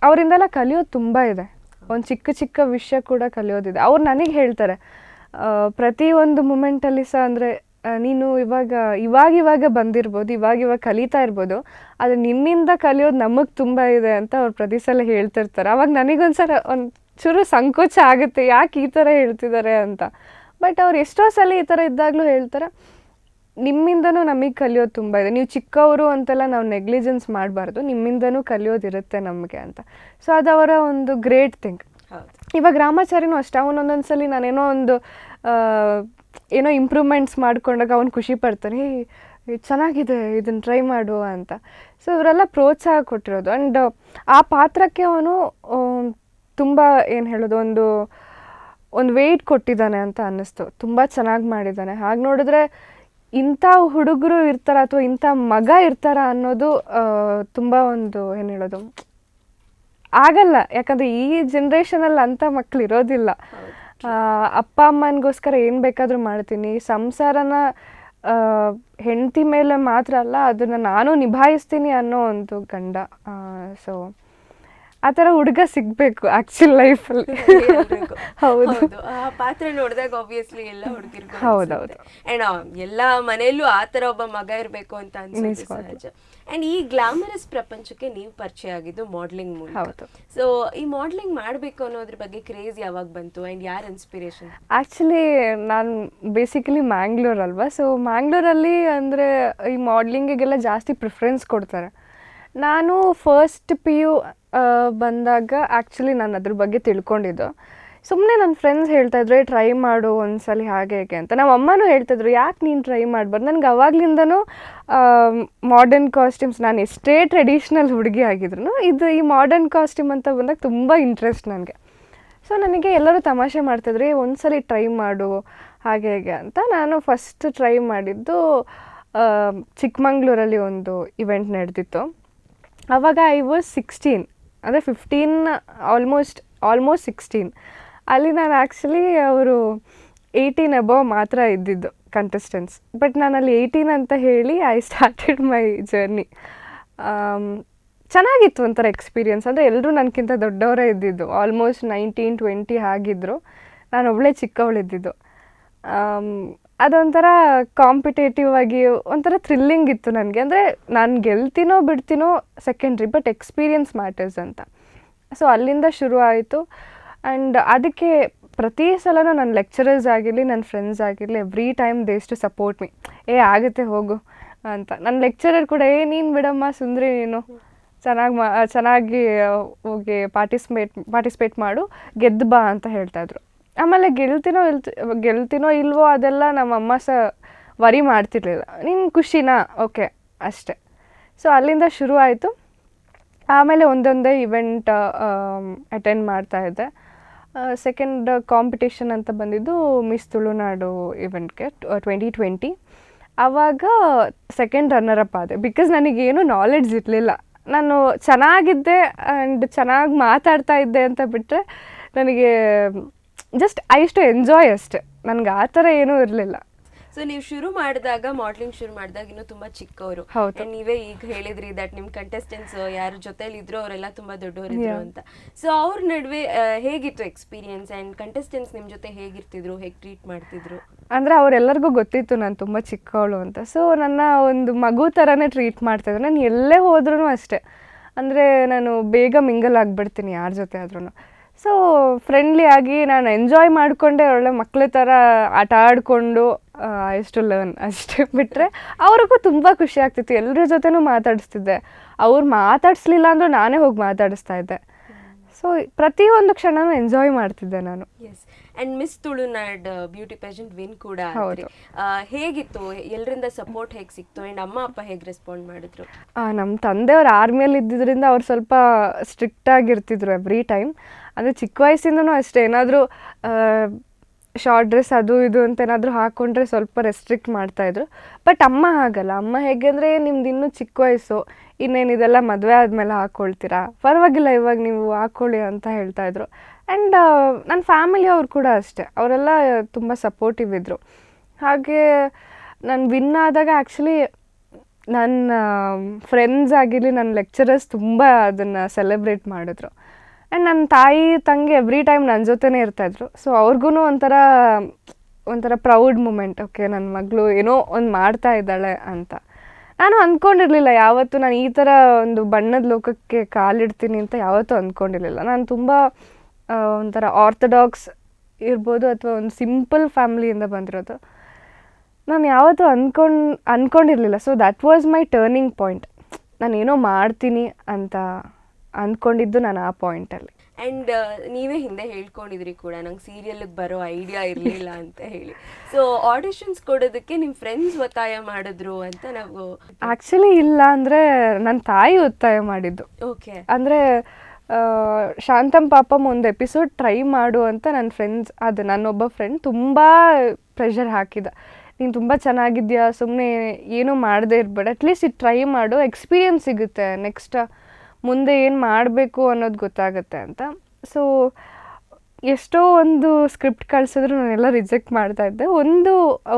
ಅವರಿಂದೆಲ್ಲ ಕಲಿಯೋದು ತುಂಬ ಇದೆ. ಒಂದು ಚಿಕ್ಕ ಚಿಕ್ಕ ವಿಷಯ ಕೂಡ ಕಲಿಯೋದಿದೆ. ಅವ್ರು ನನಗೆ ಹೇಳ್ತಾರೆ ಪ್ರತಿಯೊಂದು ಮೂಮೆಂಟಲ್ಲಿ ಸಹ, ಅಂದರೆ ನೀನು ಇವಾಗ ಬಂದಿರ್ಬೋದು, ಇವಾಗ ಕಲಿತಾ ಇರ್ಬೋದು, ಆದರೆ ನಿನ್ನಿಂದ ಕಲಿಯೋದು ನಮಗೆ ತುಂಬ ಇದೆ ಅಂತ ಅವ್ರು ಪ್ರತಿ ಸಲ ಹೇಳ್ತಿರ್ತಾರೆ. ಅವಾಗ ನನಗೊಂದ್ಸಲ ಚೂರು ಸಂಕೋಚ ಆಗುತ್ತೆ, ಯಾಕೆ ಈ ಥರ ಹೇಳ್ತಿದ್ದಾರೆ ಅಂತ. ಬಟ್ ಅವ್ರು ಎಷ್ಟೋ ಸಲ ಈ ಥರ ಇದ್ದಾಗಲೂ ಹೇಳ್ತಾರೆ ನಿಮ್ಮಿಂದನೂ ನಮಗೆ ಕಲಿಯೋದು ತುಂಬ ಇದೆ, ನೀವು ಚಿಕ್ಕವರು ಅಂತೆಲ್ಲ ನಾವು ನೆಗ್ಲಿಜೆನ್ಸ್ ಮಾಡಬಾರ್ದು, ನಿಮ್ಮಿಂದನೂ ಕಲಿಯೋದಿರುತ್ತೆ ನಮಗೆ ಅಂತ. ಸೊ ಅದು ಅವರ ಒಂದು ಗ್ರೇಟ್ ಥಿಂಗ್. ಇವಾಗ ರಾಮಾಚಾರಿನೂ ಅಷ್ಟೇ, ಅವನೊಂದೊಂದು ಸಲ ನಾನೇನೋ ಏನೋ ಇಂಪ್ರೂವ್ಮೆಂಟ್ಸ್ ಮಾಡ್ಕೊಂಡಾಗ ಅವ್ನು ಖುಷಿ ಪಡ್ತಾನೆ, ಚೆನ್ನಾಗಿದೆ ಇದನ್ನು ಟ್ರೈ ಮಾಡು ಅಂತ. ಸೊ ಇವರೆಲ್ಲ ಪ್ರೋತ್ಸಾಹ ಕೊಟ್ಟಿರೋದು. ಆ್ಯಂಡ್ ಆ ಪಾತ್ರಕ್ಕೆ ಅವನು ತುಂಬ ಏನು ಹೇಳೋದು, ಒಂದು ವೆಯ್ಟ್ ಕೊಟ್ಟಿದ್ದಾನೆ ಅಂತ ಅನ್ನಿಸ್ತು. ತುಂಬ ಚೆನ್ನಾಗಿ ಮಾಡಿದ್ದಾನೆ. ಹಾಗೆ ನೋಡಿದ್ರೆ ಇಂಥ ಹುಡುಗರು ಇರ್ತಾರ ಅಥವಾ ಇಂಥ ಮಗ ಇರ್ತಾರ ಅನ್ನೋದು ತುಂಬ ಏನು ಹೇಳೋದು ಆಗಲ್ಲ. ಯಾಕಂದರೆ ಈ ಜನ್ರೇಷನಲ್ಲಿ ಅಂಥ ಮಕ್ಳು ಇರೋದಿಲ್ಲ. ಅಪ್ಪ ಅಮ್ಮನಿಗೋಸ್ಕರ ಏನು ಬೇಕಾದರೂ ಮಾಡ್ತೀನಿ, ಸಂಸಾರನ ಹೆಂಡತಿ ಮೇಲೆ ಮಾತ್ರ ಅಲ್ಲ ಅದನ್ನು ನಾನು ನಿಭಾಯಿಸ್ತೀನಿ ಅನ್ನೋ ಒಂದು ಗಂಡ. ಸೊ ಆ ಥರ ಹುಡುಗ ಸಿಗಬೇಕು ಆ್ಯಕ್ಚುಲ್ ಲೈಫಲ್ಲಿ. ಹೌದು, ಆ ಪಾತ್ರ ನೋಡಿದಾಗ ಆಬ್ವಿಯಸ್ಲಿ ಎಲ್ಲ ಹುಡುಗಿರ್ಗೂ ಹೌದೌದು. ಆ್ಯಂಡ್ ಎಲ್ಲ ಮನೆಯಲ್ಲೂ ಆ ಥರ ಒಬ್ಬ ಮಗ ಇರಬೇಕು ಅಂತ ಅನ್ಸುತ್ತೆ ಸಹಜ. ಆ್ಯಂಡ್ ಈ ಗ್ಲಾಮರಸ್ ಪ್ರಪಂಚಕ್ಕೆ ನೀವು ಪರಿಚಯ ಆಗಿದ್ದು ಮಾಡ್ಲಿಂಗ್ ಮೂಲಕ. ಹೌದು. ಸೊ ಈ ಮಾಡ್ಲಿಂಗ್ ಮಾಡಬೇಕು ಅನ್ನೋದ್ರ ಬಗ್ಗೆ ಕ್ರೇಜ್ ಯಾವಾಗ ಬಂತು ಆ್ಯಂಡ್ ಯಾರು ಇನ್ಸ್ಪಿರೇಷನ್? ಆ್ಯಕ್ಚುಲಿ ನಾನು ಬೇಸಿಕಲಿ ಮ್ಯಾಂಗ್ಳೂರ್ ಅಲ್ವಾ. ಸೊ ಮ್ಯಾಂಗ್ಳೂರಲ್ಲಿ ಅಂದರೆ ಈ ಮಾಡ್ಲಿಂಗಿಗೆಲ್ಲ ಜಾಸ್ತಿ ಪ್ರಿಫರೆನ್ಸ್ ಕೊಡ್ತಾರೆ. ನಾನು ಫಸ್ಟ್ PU ಬಂದಾಗ ಆ್ಯಕ್ಚುಲಿ ನಾನು ಅದ್ರ ಬಗ್ಗೆ ತಿಳ್ಕೊಂಡಿದ್ದು. ಸುಮ್ಮನೆ ನನ್ನ ಫ್ರೆಂಡ್ಸ್ ಹೇಳ್ತಾಯಿದ್ರು ಟ್ರೈ ಮಾಡು ಒಂದ್ಸಲ ಹಾಗೆ ಹೇಗೆ ಅಂತ. ನಮ್ಮ ಅಮ್ಮನೂ ಹೇಳ್ತಾಯಿದ್ರು ಯಾಕೆ ನೀನು ಟ್ರೈ ಮಾಡ್ಬಾರ್ದು. ನನಗೆ ಅವಾಗ್ಲಿಂದನೂ ಮಾಡರ್ನ್ ಕಾಸ್ಟ್ಯೂಮ್ಸ್, ನಾನು ಎಷ್ಟೇ ಟ್ರೆಡಿಷ್ನಲ್ ಹುಡುಗಿ ಆಗಿದ್ರು ಈ ಮಾಡರ್ನ್ ಕಾಸ್ಟ್ಯೂಮ್ ಅಂತ ಬಂದಾಗ ತುಂಬ ಇಂಟ್ರೆಸ್ಟ್ ನನಗೆ. ಸೊ ನನಗೆ ಎಲ್ಲರೂ ತಮಾಷೆ ಮಾಡ್ತಾಯಿದ್ರು ಒಂದ್ಸಲ ಟ್ರೈ ಮಾಡು ಹಾಗೆ ಹೇಗೆ ಅಂತ. ನಾನು ಫಸ್ಟ್ ಟ್ರೈ ಮಾಡಿದ್ದು ಚಿಕ್ಕಮಂಗ್ಳೂರಲ್ಲಿ ಒಂದು ಇವೆಂಟ್ ನಡೆದಿತ್ತು. ಆವಾಗ ಐ ವಾಸ್ 16, ಅಂದರೆ 15 ಆಲ್ಮೋಸ್ಟ್ 16. ಅಲ್ಲಿ ನಾನು ಆ್ಯಕ್ಚುಲಿ ಅವರು 18 ಅಬವ್ ಮಾತ್ರ ಇದ್ದಿದ್ದು ಕಂಟೆಸ್ಟೆಂಟ್ಸ್. ಬಟ್ ನಾನಲ್ಲಿ 18 ಅಂತ ಹೇಳಿ ಐ ಸ್ಟಾರ್ಟೆಡ್ ಮೈ ಜರ್ನಿ. ಚೆನ್ನಾಗಿತ್ತು ಒಂಥರ ಎಕ್ಸ್ಪೀರಿಯನ್ಸ್. ಅಂದರೆ ಎಲ್ಲರೂ ನನಗಿಂತ ದೊಡ್ಡವರೇ ಇದ್ದಿದ್ದು, ಆಲ್ಮೋಸ್ಟ್ 19, 20 ಆಗಿದ್ದರು. ನಾನು ಒಬ್ಬಳೇ ಚಿಕ್ಕವಳಿದ್ದಿದ್ದು. ಅದೊಂಥರ ಕಾಂಪಿಟೇಟಿವ್ ಆಗಿ ಒಂಥರ ಥ್ರಿಲ್ಲಿಂಗ್ ಇತ್ತು ನನಗೆ. ಅಂದರೆ ನಾನು ಗೆಲ್ತೀನೋ ಬಿಡ್ತೀನೋ ಸೆಕೆಂಡ್ರಿ, ಬಟ್ ಎಕ್ಸ್ಪೀರಿಯನ್ಸ್ ಮ್ಯಾಟರ್ಸ್ ಅಂತ. ಸೊ ಅಲ್ಲಿಂದ ಶುರು ಆಯಿತು. ಆ್ಯಂಡ್ ಅದಕ್ಕೆ ಪ್ರತಿ ಸಲನೂ ನನ್ನ ಲೆಕ್ಚರರ್ಸ್ ಆಗಿರಲಿ, ನನ್ನ ಫ್ರೆಂಡ್ಸ್ ಆಗಿರಲಿ, every time they to support me. ಆಗುತ್ತೆ ಹೋಗು ಅಂತ. ನನ್ನ ಲೆಕ್ಚರರ್ ಕೂಡ ನೀನು ಬಿಡಮ್ಮ ಸುಂದ್ರಿ, ನೀನು ಚೆನ್ನಾಗಿ ಹೋಗಿ ಪಾರ್ಟಿಸಿಪೇಟ್ ಮಾಡು, ಗೆದ್ದು ಬಾ ಅಂತ ಹೇಳ್ತಾಯಿದ್ರು. ಆಮೇಲೆ ಗೆಲ್ತೀನೋ ಇಲ್ವೋ ಅದೆಲ್ಲ ನಮ್ಮಮ್ಮ ಸಹ ವರಿ ಮಾಡ್ತಿರ್ಲಿಲ್ಲ. ನಿನ್ನ ಖುಷಿನಾ ಓಕೆ ಅಷ್ಟೇ. ಸೊ ಅಲ್ಲಿಂದ ಶುರು ಆಯಿತು. ಆಮೇಲೆ ಒಂದೊಂದೇ ಇವೆಂಟ್ ಅಟೆಂಡ್ ಮಾಡ್ತಾಯಿದ್ದೆ. ಸೆಕೆಂಡ್ ಕಾಂಪಿಟೇಷನ್ ಅಂತ ಬಂದಿದ್ದು ಮಿಸ್ ತುಳುನಾಡು ಇವೆಂಟ್ಗೆ 2020. ಆವಾಗ ಸೆಕೆಂಡ್ ರನ್ನರ್ ಅಪ್ ಆದೆ. ಬಿಕಾಸ್ ನನಗೇನು ನಾಲೆಡ್ಜ್ ಇರಲಿಲ್ಲ. ನಾನು ಚೆನ್ನಾಗಿದ್ದೆ ಆ್ಯಂಡ್ ಚೆನ್ನಾಗಿ ಮಾತಾಡ್ತಾ ಇದ್ದೆ ಅಂತ ಬಿಟ್ಟರೆ ನನಗೆ ಜಸ್ಟ್ ಐ ಟು ಎಂಜಾಯ್ ಅಷ್ಟೆ. ನನಗೆ ಆ ಥರ ಏನೂ ಇರಲಿಲ್ಲ. ಸೊ ನೀವು ಶುರು ಮಾಡಿದಾಗ ಮಾಡೆಲಿಂಗ್ ಶುರು ಮಾಡಿದಾಗ ಇನ್ನೂ ತುಂಬ ಚಿಕ್ಕವರು, ನೀವೇ ಈಗ ಹೇಳಿದ್ರಿ ದಟ್ ನಿಮ್ಮ ಕಂಟೆಸ್ಟೆಂಟ್ಸ್ ಯಾರ ಜೊತೆಲಿ ಇದ್ರು ಅವರೆಲ್ಲ ತುಂಬ ದೊಡ್ಡವರಿದ್ರು ಅಂತ. ಸೊ ಅವ್ರ ನಡುವೆ ಹೇಗಿತ್ತು ಎಕ್ಸ್ಪೀರಿಯನ್ಸ್ ಆ್ಯಂಡ್ ಕಂಟೆಸ್ಟೆಂಟ್ಸ್ ನಿಮ್ಮ ಜೊತೆ ಹೇಗಿರ್ತಿದ್ರು, ಹೇಗೆ ಟ್ರೀಟ್ ಮಾಡ್ತಿದ್ರು? ಅಂದರೆ ಅವರೆಲ್ಲರಿಗೂ ಗೊತ್ತಿತ್ತು ನಾನು ತುಂಬ ಚಿಕ್ಕವಳು ಅಂತ. ಸೊ ನನ್ನ ಒಂದು ಮಗು ಥರನೇ ಟ್ರೀಟ್ ಮಾಡ್ತಾಯಿದ್ರು. ನಾನು ಎಲ್ಲೇ ಹೋದ್ರೂ ಅಷ್ಟೇ, ಅಂದರೆ ನಾನು ಬೇಗ ಮಿಂಗಲ್ ಆಗಿಬಿಡ್ತೀನಿ ಯಾರ ಜೊತೆ ಆದ್ರೂ. ಸೊ ಫ್ರೆಂಡ್ಲಿ ಆಗಿ ನಾನು ಎಂಜಾಯ್ ಮಾಡಿಕೊಂಡೆ, ಒಳ್ಳೆ ಮಕ್ಕಳ ಥರ ಆಟ ಆಡಿಕೊಂಡು ಎಷ್ಟು ಲರ್ನ್ ಅಷ್ಟೇ. ಬಿಟ್ಟರೆ ಅವ್ರಿಗೂ ತುಂಬ ಖುಷಿ ಆಗ್ತಿತ್ತು, ಎಲ್ಲರ ಜೊತೆನೂ ಮಾತಾಡಿಸ್ತಿದ್ದೆ. ಅವ್ರು ಮಾತಾಡಿಸ್ಲಿಲ್ಲ ಅಂದರೂ ನಾನೇ ಹೋಗಿ ಮಾತಾಡಿಸ್ತಾ ಇದ್ದೆ. ಸೊ ಪ್ರತಿಯೊಂದು ಕ್ಷಣನೂ ಎಂಜಾಯ್ ಮಾಡ್ತಿದ್ದೆ ನಾನು. Yes. And miss Tulunad beauty pageant win ಕೂಡ ಆದ್ರಿ. ಹೇಗಿತ್ತು, ಎಲ್ಲರಿಂದ ಸಪೋರ್ಟ್ ಹೇಗೆ ಸಿಕ್ತು ಆ್ಯಂಡ್ ಅಮ್ಮ ಅಪ್ಪ ಹೇಗೆ ರೆಸ್ಪಾಂಡ್ ಮಾಡಿದ್ರು? ನಮ್ಮ ತಂದೆಯವ್ರು ಆರ್ಮಿಯಲ್ಲಿ ಇದ್ದಿದ್ದರಿಂದ ಅವ್ರು ಸ್ವಲ್ಪ ಸ್ಟ್ರಿಕ್ಟ್ ಆಗಿರ್ತಿದ್ರು ಎವ್ರಿ ಟೈಮ್. ಅಂದರೆ ಚಿಕ್ಕ ವಯಸ್ಸಿಂದನೂ ಅಷ್ಟೇ, ಏನಾದರೂ ಶಾರ್ಟ್ ಡ್ರೆಸ್ ಅದು ಇದು ಅಂತ ಏನಾದರೂ ಹಾಕ್ಕೊಂಡ್ರೆ ಸ್ವಲ್ಪ ರೆಸ್ಟ್ರಿಕ್ಟ್ ಮಾಡ್ತಾಯಿದ್ರು. ಬಟ್ ಅಮ್ಮ ಹಾಗಲ್ಲ. ಅಮ್ಮ ಹೇಗೆ ಅಂದರೆ ನಿಮ್ದು ಇನ್ನೂ ಚಿಕ್ಕ ವಯಸ್ಸು, ಇನ್ನೇನು ಇದೆಲ್ಲ ಮದುವೆ ಆದಮೇಲೆ ಹಾಕ್ಕೊಳ್ತೀರಾ, ಪರವಾಗಿಲ್ಲ ಇವಾಗ ನೀವು ಹಾಕ್ಕೊಳ್ಳಿ ಅಂತ ಹೇಳ್ತಾಯಿದ್ರು. ಆ್ಯಂಡ್ ನನ್ನ ಫ್ಯಾಮಿಲಿಯವ್ರು ಕೂಡ ಅಷ್ಟೇ, ಅವರೆಲ್ಲ ತುಂಬ ಸಪೋರ್ಟಿವ್ ಇದ್ದರು. ಹಾಗೆ ನಾನು ವಿನ್ ಆದಾಗ ಆ್ಯಕ್ಚುಲಿ ನನ್ನ ಫ್ರೆಂಡ್ಸ್ ಆಗಿರಲಿ, ನನ್ನ ಲೆಕ್ಚರರ್ಸ್ ತುಂಬ ಅದನ್ನು ಸೆಲೆಬ್ರೇಟ್ ಮಾಡಿದ್ರು. ಆ್ಯಂಡ್ ನನ್ನ ತಾಯಿ ತಂಗಿ ಎವ್ರಿ ಟೈಮ್ ನನ್ನ ಜೊತೆನೇ ಇರ್ತಾಯಿದ್ರು. ಸೊ ಅವ್ರಿಗೂ ಒಂಥರ ಪ್ರೌಡ್ ಮೂಮೆಂಟ್, ಓಕೆ ನನ್ನ ಮಗಳು ಏನೋ ಒಂದು ಮಾಡ್ತಾ ಇದ್ದಾಳೆ ಅಂತ. ನಾನು ಅಂದ್ಕೊಂಡಿರಲಿಲ್ಲ ಯಾವತ್ತೂ ನಾನು ಈ ಥರ ಒಂದು ಬಣ್ಣದ ಲೋಕಕ್ಕೆ ಕಾಲಿಡ್ತೀನಿ ಅಂತ ಯಾವತ್ತೂ ಅಂದ್ಕೊಂಡಿರಲಿಲ್ಲ. ನಾನು ತುಂಬ ಒಂಥರ ಆರ್ಥೋಡಾಕ್ಸ್ ಇರ್ಬೋದು ಅಥವಾ ಒಂದು ಸಿಂಪಲ್ ಫ್ಯಾಮ್ಲಿಯಿಂದ ಬಂದಿರೋದು. ನಾನು ಯಾವತ್ತೂ ಅಂದ್ಕೊಂಡಿರಲಿಲ್ಲ. So that was my turning point. ನಾನೇನೋ ಮಾಡ್ತೀನಿ ಅಂತ ಅಂದ್ಕೊಂಡಿದ್ದು ನಾನು ಆ ಪಾಯಿಂಟಲ್ಲಿ. ಆ್ಯಂಡ್ ನೀವೇ ಹಿಂದೆ ಹೇಳ್ಕೊಂಡಿದ್ರಿ ಕೂಡ, ನಂಗೆ ಸೀರಿಯಲ್ಗೆ ಬರೋ ಐಡಿಯಾ ಇರಲಿಲ್ಲ ಅಂತ ಹೇಳಿ. ಸೊ ಆಡಿಷನ್ಸ್ ಕೊಡೋದಕ್ಕೆ ನಿಮ್ಮ ಫ್ರೆಂಡ್ಸ್ ಒತ್ತಾಯ ಮಾಡಿದ್ರು ಅಂತ ನಾವು ಆ್ಯಕ್ಚುಲಿ ಇಲ್ಲ, ಅಂದರೆ ನನ್ನ ತಾಯಿ ಒತ್ತಾಯ ಮಾಡಿದ್ದು. ಓಕೆ. ಅಂದರೆ ಶಾಂತಮ್ ಪಾಪಮ್ ಒಂದು ಎಪಿಸೋಡ್ ಟ್ರೈ ಮಾಡು ಅಂತ ನನ್ನ ಫ್ರೆಂಡ್ಸ್, ಅದು ನನ್ನೊಬ್ಬ ಫ್ರೆಂಡ್ ತುಂಬ ಪ್ರೆಷರ್ ಹಾಕಿದ. ನೀನು ತುಂಬ ಚೆನ್ನಾಗಿದ್ಯಾ, ಸುಮ್ಮನೆ ಏನೂ ಮಾಡದೇ ಇರಬೇಡ, ಅಟ್ಲೀಸ್ಟ್ ಇದು ಟ್ರೈ ಮಾಡು, ಎಕ್ಸ್ಪೀರಿಯನ್ಸ್ ಸಿಗುತ್ತೆ, ನೆಕ್ಸ್ಟ್ ಮುಂದೆ ಏನು ಮಾಡಬೇಕು ಅನ್ನೋದು ಗೊತ್ತಾಗುತ್ತೆ ಅಂತ. ಸೊ ಎಷ್ಟೋ ಒಂದು ಸ್ಕ್ರಿಪ್ಟ್ ಕಳಿಸಿದ್ರು ನಾನೆಲ್ಲ ರಿಜೆಕ್ಟ್ ಮಾಡ್ತಾಯಿದ್ದೆ. ಒಂದು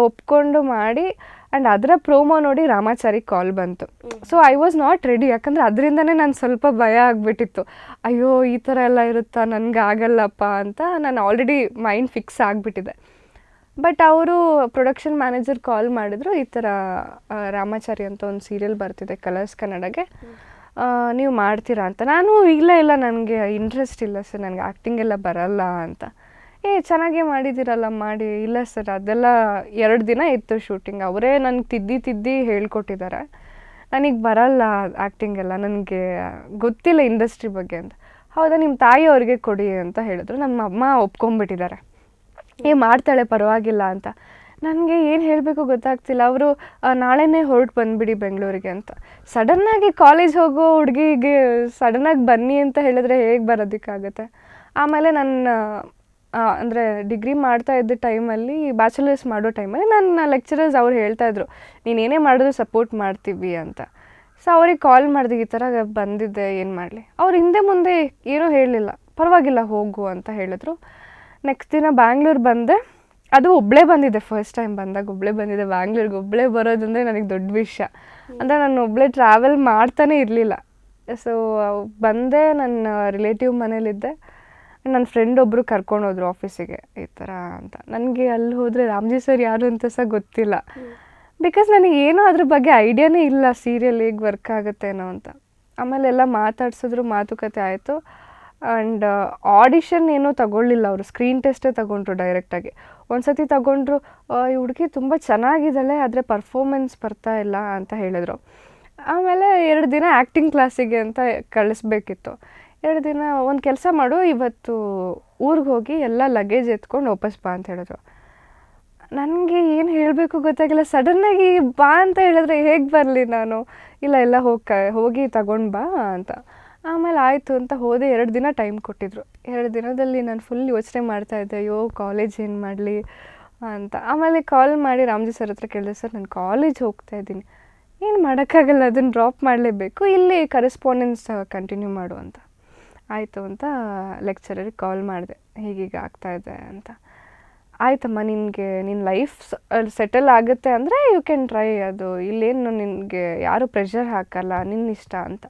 ಒಪ್ಕೊಂಡು ಮಾಡಿ ಆ್ಯಂಡ್ ಅದರ ಪ್ರೋಮೋ ನೋಡಿ ರಾಮಾಚಾರಿ ಕಾಲ್ ಬಂತು. So I was not ready, ಯಾಕಂದರೆ ಅದರಿಂದನೇ ನಾನು ಸ್ವಲ್ಪ ಭಯ ಆಗಿಬಿಟ್ಟಿತ್ತು. ಅಯ್ಯೋ ಈ ಥರ ಎಲ್ಲ ಇರುತ್ತಾ, ನನಗೆ ಆಗಲ್ಲಪ್ಪ ಅಂತ ನಾನು ಆಲ್ರೆಡಿ ಮೈಂಡ್ ಫಿಕ್ಸ್ ಆಗಿಬಿಟ್ಟಿದೆ. ಬಟ್ ಅವರು ಪ್ರೊಡಕ್ಷನ್ ಮ್ಯಾನೇಜರ್ ಕಾಲ್ ಮಾಡಿದ್ರು, ಈ ಥರ ರಾಮಾಚಾರಿ ಅಂತ ಒಂದು ಸೀರಿಯಲ್ ಬರ್ತಿದೆ ಕಲರ್ಸ್ ಕನ್ನಡಗೆ, ನೀವು ಮಾಡ್ತೀರಾ ಅಂತ. ನಾನು ಇಲ್ಲ ನನಗೆ ಇಂಟ್ರೆಸ್ಟ್ ಇಲ್ಲ ಸರ್, ನನಗೆ ಆ್ಯಕ್ಟಿಂಗ್ ಎಲ್ಲ ಬರಲ್ಲ ಅಂತ. ಚೆನ್ನಾಗೇ ಮಾಡಿದ್ದೀರಲ್ಲ ಮಾಡಿ. ಇಲ್ಲ ಸರ್, ಅದೆಲ್ಲ 2 ದಿನ ಇತ್ತು ಶೂಟಿಂಗ್, ಅವರೇ ನನಗೆ ತಿದ್ದಿ ಹೇಳ್ಕೊಟ್ಟಿದ್ದಾರೆ, ನನಗೆ ಬರಲ್ಲ ಆ್ಯಕ್ಟಿಂಗ್ ಎಲ್ಲ, ನನಗೆ ಗೊತ್ತಿಲ್ಲ ಇಂಡಸ್ಟ್ರಿ ಬಗ್ಗೆ ಅಂತ. ಹೌದಾ, ನಿಮ್ಮ ತಾಯಿ ಅವ್ರಿಗೆ ಕೊಡಿ ಅಂತ ಹೇಳಿದ್ರು. ನಮ್ಮ ಅಮ್ಮ ಒಪ್ಕೊಂಡ್ಬಿಟ್ಟಿದ್ದಾರೆ, ಮಾಡ್ತಾಳೆ ಪರವಾಗಿಲ್ಲ ಅಂತ. ನನಗೆ ಏನು ಹೇಳಬೇಕು ಗೊತ್ತಾಗ್ತಿಲ್ಲ. ಅವರು ನಾಳೆನೇ ಹೊರಟು ಬಂದುಬಿಡಿ ಬೆಂಗಳೂರಿಗೆ ಅಂತ. ಸಡನ್ನಾಗಿ ಕಾಲೇಜ್ ಹೋಗೋ ಹುಡುಗಿಗೆ ಸಡನ್ನಾಗಿ ಬನ್ನಿ ಅಂತ ಹೇಳಿದ್ರೆ ಹೇಗೆ ಬರೋದಕ್ಕಾಗತ್ತೆ. ಆಮೇಲೆ ನನ್ನ ಅಂದರೆ ಡಿಗ್ರಿ ಮಾಡ್ತಾ ಇದ್ದ ಟೈಮಲ್ಲಿ, ಬ್ಯಾಚುಲರ್ಸ್ ಮಾಡೋ ಟೈಮಲ್ಲಿ ನನ್ನ ಲೆಕ್ಚರರ್ಸ್ ಅವ್ರು ಹೇಳ್ತಾಯಿದ್ರು, ನೀನೇನೇ ಮಾಡಿದ್ರು ಸಪೋರ್ಟ್ ಮಾಡ್ತೀವಿ ಅಂತ. ಸೊ ಅವ್ರಿಗೆ ಕಾಲ್ ಮಾಡಿದೆ, ಈ ಥರ ಬಂದಿದ್ದೆ, ಏನು ಮಾಡಲಿ. ಅವ್ರು ಹಿಂದೆ ಮುಂದೆ ಏನೂ ಹೇಳಲಿಲ್ಲ, ಪರವಾಗಿಲ್ಲ ಹೋಗು ಅಂತ ಹೇಳಿದ್ರು. ನೆಕ್ಸ್ಟ್ ದಿನ ಬ್ಯಾಂಗ್ಳೂರು ಬಂದೆ. ಅದು ಒಬ್ಬಳೇ ಬಂದಿದ್ದೆ, ಫಸ್ಟ್ ಟೈಮ್ ಬಂದಾಗ ಒಬ್ಬಳೇ ಬಂದಿದ್ದೆ ಬ್ಯಾಂಗ್ಳೂರಿಗೆ. ಒಬ್ಬಳೇ ಬರೋದಂದರೆ ನನಗೆ ದೊಡ್ಡ ವಿಷಯ. ಅಂದರೆ ನಾನು ಒಬ್ಬಳೇ ಟ್ರಾವೆಲ್ ಮಾಡ್ತಾನೇ ಇರಲಿಲ್ಲ. ಸೊ ಬಂದೆ, ನನ್ನ ರಿಲೇಟಿವ್ ಮನೇಲಿದ್ದೆ. ನನ್ನ ಫ್ರೆಂಡ್ ಒಬ್ಬರು ಕರ್ಕೊಂಡೋದ್ರು ಆಫೀಸಿಗೆ ಈ ಥರ ಅಂತ. ನನಗೆ ಅಲ್ಲಿ ಹೋದರೆ ರಾಮ್ಜಿ ಸರ್ ಯಾರು ಅಂತ ಸಹ ಗೊತ್ತಿಲ್ಲ. ಬಿಕಾಸ್ ನನಗೆ ಏನೋ ಅದ್ರ ಬಗ್ಗೆ ಐಡಿಯಾನೇ ಇಲ್ಲ, ಸೀರಿಯಲ್ ಹೇಗೆ ವರ್ಕ್ ಆಗುತ್ತೇನೋ ಅಂತ. ಆಮೇಲೆ ಎಲ್ಲ ಮಾತಾಡ್ಸಿದ್ರು, ಮಾತುಕತೆ ಆಯಿತು. ಆ್ಯಂಡ್ ಆಡಿಷನ್ ಏನೂ ತಗೊಳ್ಳಿಲ್ಲ ಅವರು, ಸ್ಕ್ರೀನ್ ಟೆಸ್ಟೇ ತಗೊಂಡ್ರು ಡೈರೆಕ್ಟಾಗಿ. ಒಂದು ಸತಿ ತಗೊಂಡ್ರು, ಈ ಹುಡುಗಿ ತುಂಬ ಚೆನ್ನಾಗಿದ್ದಾಳೆ, ಆದರೆ ಪರ್ಫಾರ್ಮೆನ್ಸ್ ಬರ್ತಾ ಇಲ್ಲ ಅಂತ ಹೇಳಿದರು. ಆಮೇಲೆ 2 ದಿನ ಆ್ಯಕ್ಟಿಂಗ್ ಕ್ಲಾಸಿಗೆ ಅಂತ ಕಳಿಸ್ಬೇಕಿತ್ತು. 2 ದಿನ ಒಂದು ಕೆಲಸ ಮಾಡು, ಇವತ್ತು ಊರಿಗೆ ಹೋಗಿ ಎಲ್ಲ ಲಗೇಜ್ ಎತ್ಕೊಂಡು ವಾಪಸ್ ಬಾ ಅಂತ ಹೇಳಿದ್ರು. ನನಗೆ ಏನು ಹೇಳಬೇಕು ಗೊತ್ತಾಗಿಲ್ಲ. ಸಡನ್ನಾಗಿ ಬಾ ಅಂತ ಹೇಳಿದ್ರೆ ಹೇಗೆ ಬರಲಿ ನಾನು? ಇಲ್ಲ ಹೋಗಿ ತಗೊಂಡು ಬಾ ಅಂತ. ಆಮೇಲೆ ಆಯಿತು ಅಂತ ಹೋದೆ. 2 ದಿನ ಟೈಮ್ ಕೊಟ್ಟಿದ್ರು. 2 ದಿನದಲ್ಲಿ ನಾನು ಫುಲ್ ಯೋಚನೆ ಮಾಡ್ತಾಯಿದ್ದೆ, ಅಯ್ಯೋ ಕಾಲೇಜ್ ಏನು ಮಾಡಲಿ, ಅಂತ. ಆಮೇಲೆ ಕಾಲ್ ಮಾಡಿ ರಾಮ್ಜಿ ಸರ್ ಹತ್ರ ಕೇಳಿದೆ, ಸರ್ ನಾನು ಕಾಲೇಜ್ ಹೋಗ್ತಾ ಇದ್ದೀನಿ, ಏನು ಮಾಡೋಕ್ಕಾಗಲ್ಲ, ಅದನ್ನು ಡ್ರಾಪ್ ಮಾಡಲೇಬೇಕು, ಇಲ್ಲಿ ಕರೆಸ್ಪಾಂಡೆನ್ಸ್ ಕಂಟಿನ್ಯೂ ಮಾಡು ಅಂತ. ಆಯಿತು ಅಂತ ಲೆಕ್ಚರರಿಗೆ ಕಾಲ್ ಮಾಡಿದೆ, ಹೀಗೀಗ ಆಗ್ತಾಯಿದೆ ಅಂತ. ಆಯ್ತಮ್ಮ, ನಿನಗೆ ನಿನ್ನ ಲೈಫ್ ಸೆಟಲ್ ಆಗುತ್ತೆ ಅಂದರೆ ಯು ಕ್ಯಾನ್ ಟ್ರೈ, ಅದು ಇಲ್ಲೇನು ನಿನಗೆ ಯಾರೂ ಪ್ರೆಷರ್ ಹಾಕಲ್ಲ, ನಿನ್ನ ಇಷ್ಟ ಅಂತ.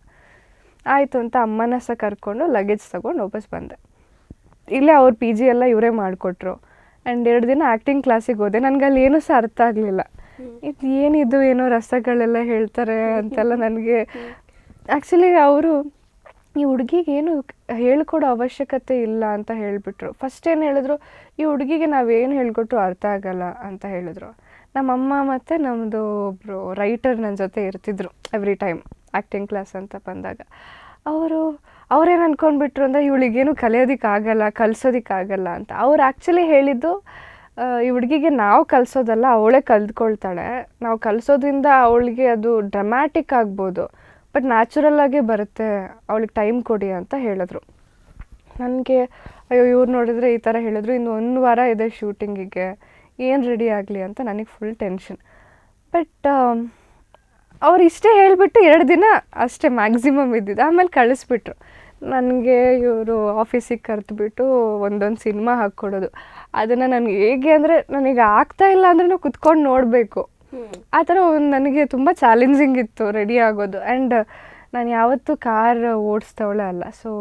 ಆಯಿತು ಅಂತ ಅಮ್ಮನ ಸಹ ಕರ್ಕೊಂಡು ಲಗೇಜ್ ತೊಗೊಂಡು ವಾಪಸ್ ಬಂದೆ. ಇಲ್ಲೇ ಅವ್ರ ಪಿ ಜಿ ಎಲ್ಲ ಇವರೇ ಮಾಡಿಕೊಟ್ರು. ಆ್ಯಂಡ್ 2 ದಿನ ಆ್ಯಕ್ಟಿಂಗ್ ಕ್ಲಾಸಿಗೆ ಹೋದೆ. ನನಗೆ ಅಲ್ಲಿ ಏನೂ ಸಹ ಅರ್ಥ ಆಗಲಿಲ್ಲ. ಇದು ಏನಿದು, ಏನೋ ರಸಗಳೆಲ್ಲ ಹೇಳ್ತಾರೆ ಅಂತೆಲ್ಲ ನನಗೆ. ಆ್ಯಕ್ಚುಲಿ ಅವರು ಈ ಹುಡುಗಿಗೆ ಏನು ಹೇಳ್ಕೊಡೋ ಅವಶ್ಯಕತೆ ಇಲ್ಲ ಅಂತ ಹೇಳಿಬಿಟ್ರು. ಫಸ್ಟ್ ಏನು ಹೇಳಿದ್ರು, ಈ ಹುಡುಗಿಗೆ ನಾವೇನು ಹೇಳ್ಕೊಟ್ರು ಅರ್ಥ ಆಗಲ್ಲ ಅಂತ ಹೇಳಿದ್ರು. ನಮ್ಮಮ್ಮ ಮತ್ತು ನಮ್ಮದು ಒಬ್ಬರು ರೈಟರ್ ನನ್ನ ಜೊತೆ ಇರ್ತಿದ್ರು ಎವ್ರಿ ಟೈಮ್ ಆ್ಯಕ್ಟಿಂಗ್ ಕ್ಲಾಸ್ ಅಂತ ಬಂದಾಗ. ಅವ್ರೇನು ಅಂದ್ಕೊಂಡ್ಬಿಟ್ರು ಅಂದರೆ ಇವಳಿಗೇನು ಕಲಿಯೋದಕ್ಕಾಗಲ್ಲ, ಕಲಿಸೋದಕ್ಕಾಗಲ್ಲ ಅಂತ. ಅವ್ರು ಆ್ಯಕ್ಚುಲಿ ಹೇಳಿದ್ದು, ಈ ಹುಡುಗಿಗೆ ನಾವು ಕಲಿಸೋದಲ್ಲ, ಅವಳೇ ಕಲ್ತ್ಕೊಳ್ತಾಳೆ, ನಾವು ಕಲಿಸೋದ್ರಿಂದ ಅವಳಿಗೆ ಅದು ಡ್ರಮ್ಯಾಟಿಕ್ ಆಗ್ಬೋದು, ಬಟ್ ನ್ಯಾಚುರಲ್ಲಾಗೇ ಬರುತ್ತೆ, ಅವಳಿಗೆ ಟೈಮ್ ಕೊಡಿ ಅಂತ ಹೇಳಿದ್ರು. ನನಗೆ ಅಯ್ಯೋ ಇವ್ರು ನೋಡಿದ್ರೆ ಈ ಥರ ಹೇಳಿದ್ರು, ಇನ್ನು 1 ವಾರ ಇದೆ ಶೂಟಿಂಗಿಗೆ, ಏನು ರೆಡಿ ಆಗಲಿ ಅಂತ ನನಗೆ ಫುಲ್ ಟೆನ್ಷನ್. ಬಟ್ ಅವ್ರು ಇಷ್ಟೇ ಹೇಳಿಬಿಟ್ಟು 2 ದಿನ ಅಷ್ಟೇ ಮ್ಯಾಕ್ಸಿಮಮ್ ಇದ್ದಿದ್ದು, ಆಮೇಲೆ ಕಳಿಸ್ಬಿಟ್ರು. ನನಗೆ ಇವರು ಆಫೀಸಿಗೆ ಕರೆದುಬಿಟ್ಟು ಒಂದೊಂದು ಸಿನಿಮಾ ಹಾಕ್ಕೊಡೋದು. ಅದನ್ನು ನನಗೆ ಹೇಗೆ ಅಂದರೆ, ನನಗೆ ಆಗ್ತಾಯಿಲ್ಲ ಅಂದ್ರೂ ಕುತ್ಕೊಂಡು ನೋಡಬೇಕು, ಆ ಥರ ಒಂದು ನನಗೆ ತುಂಬ ಚಾಲೆಂಜಿಂಗ್ ಇತ್ತು ರೆಡಿ ಆಗೋದು. ಆ್ಯಂಡ್ ನಾನು ಯಾವತ್ತೂ ಕಾರ್ ಓಡಿಸ್ತವಳೆ ಅಲ್ಲ, ಸೊ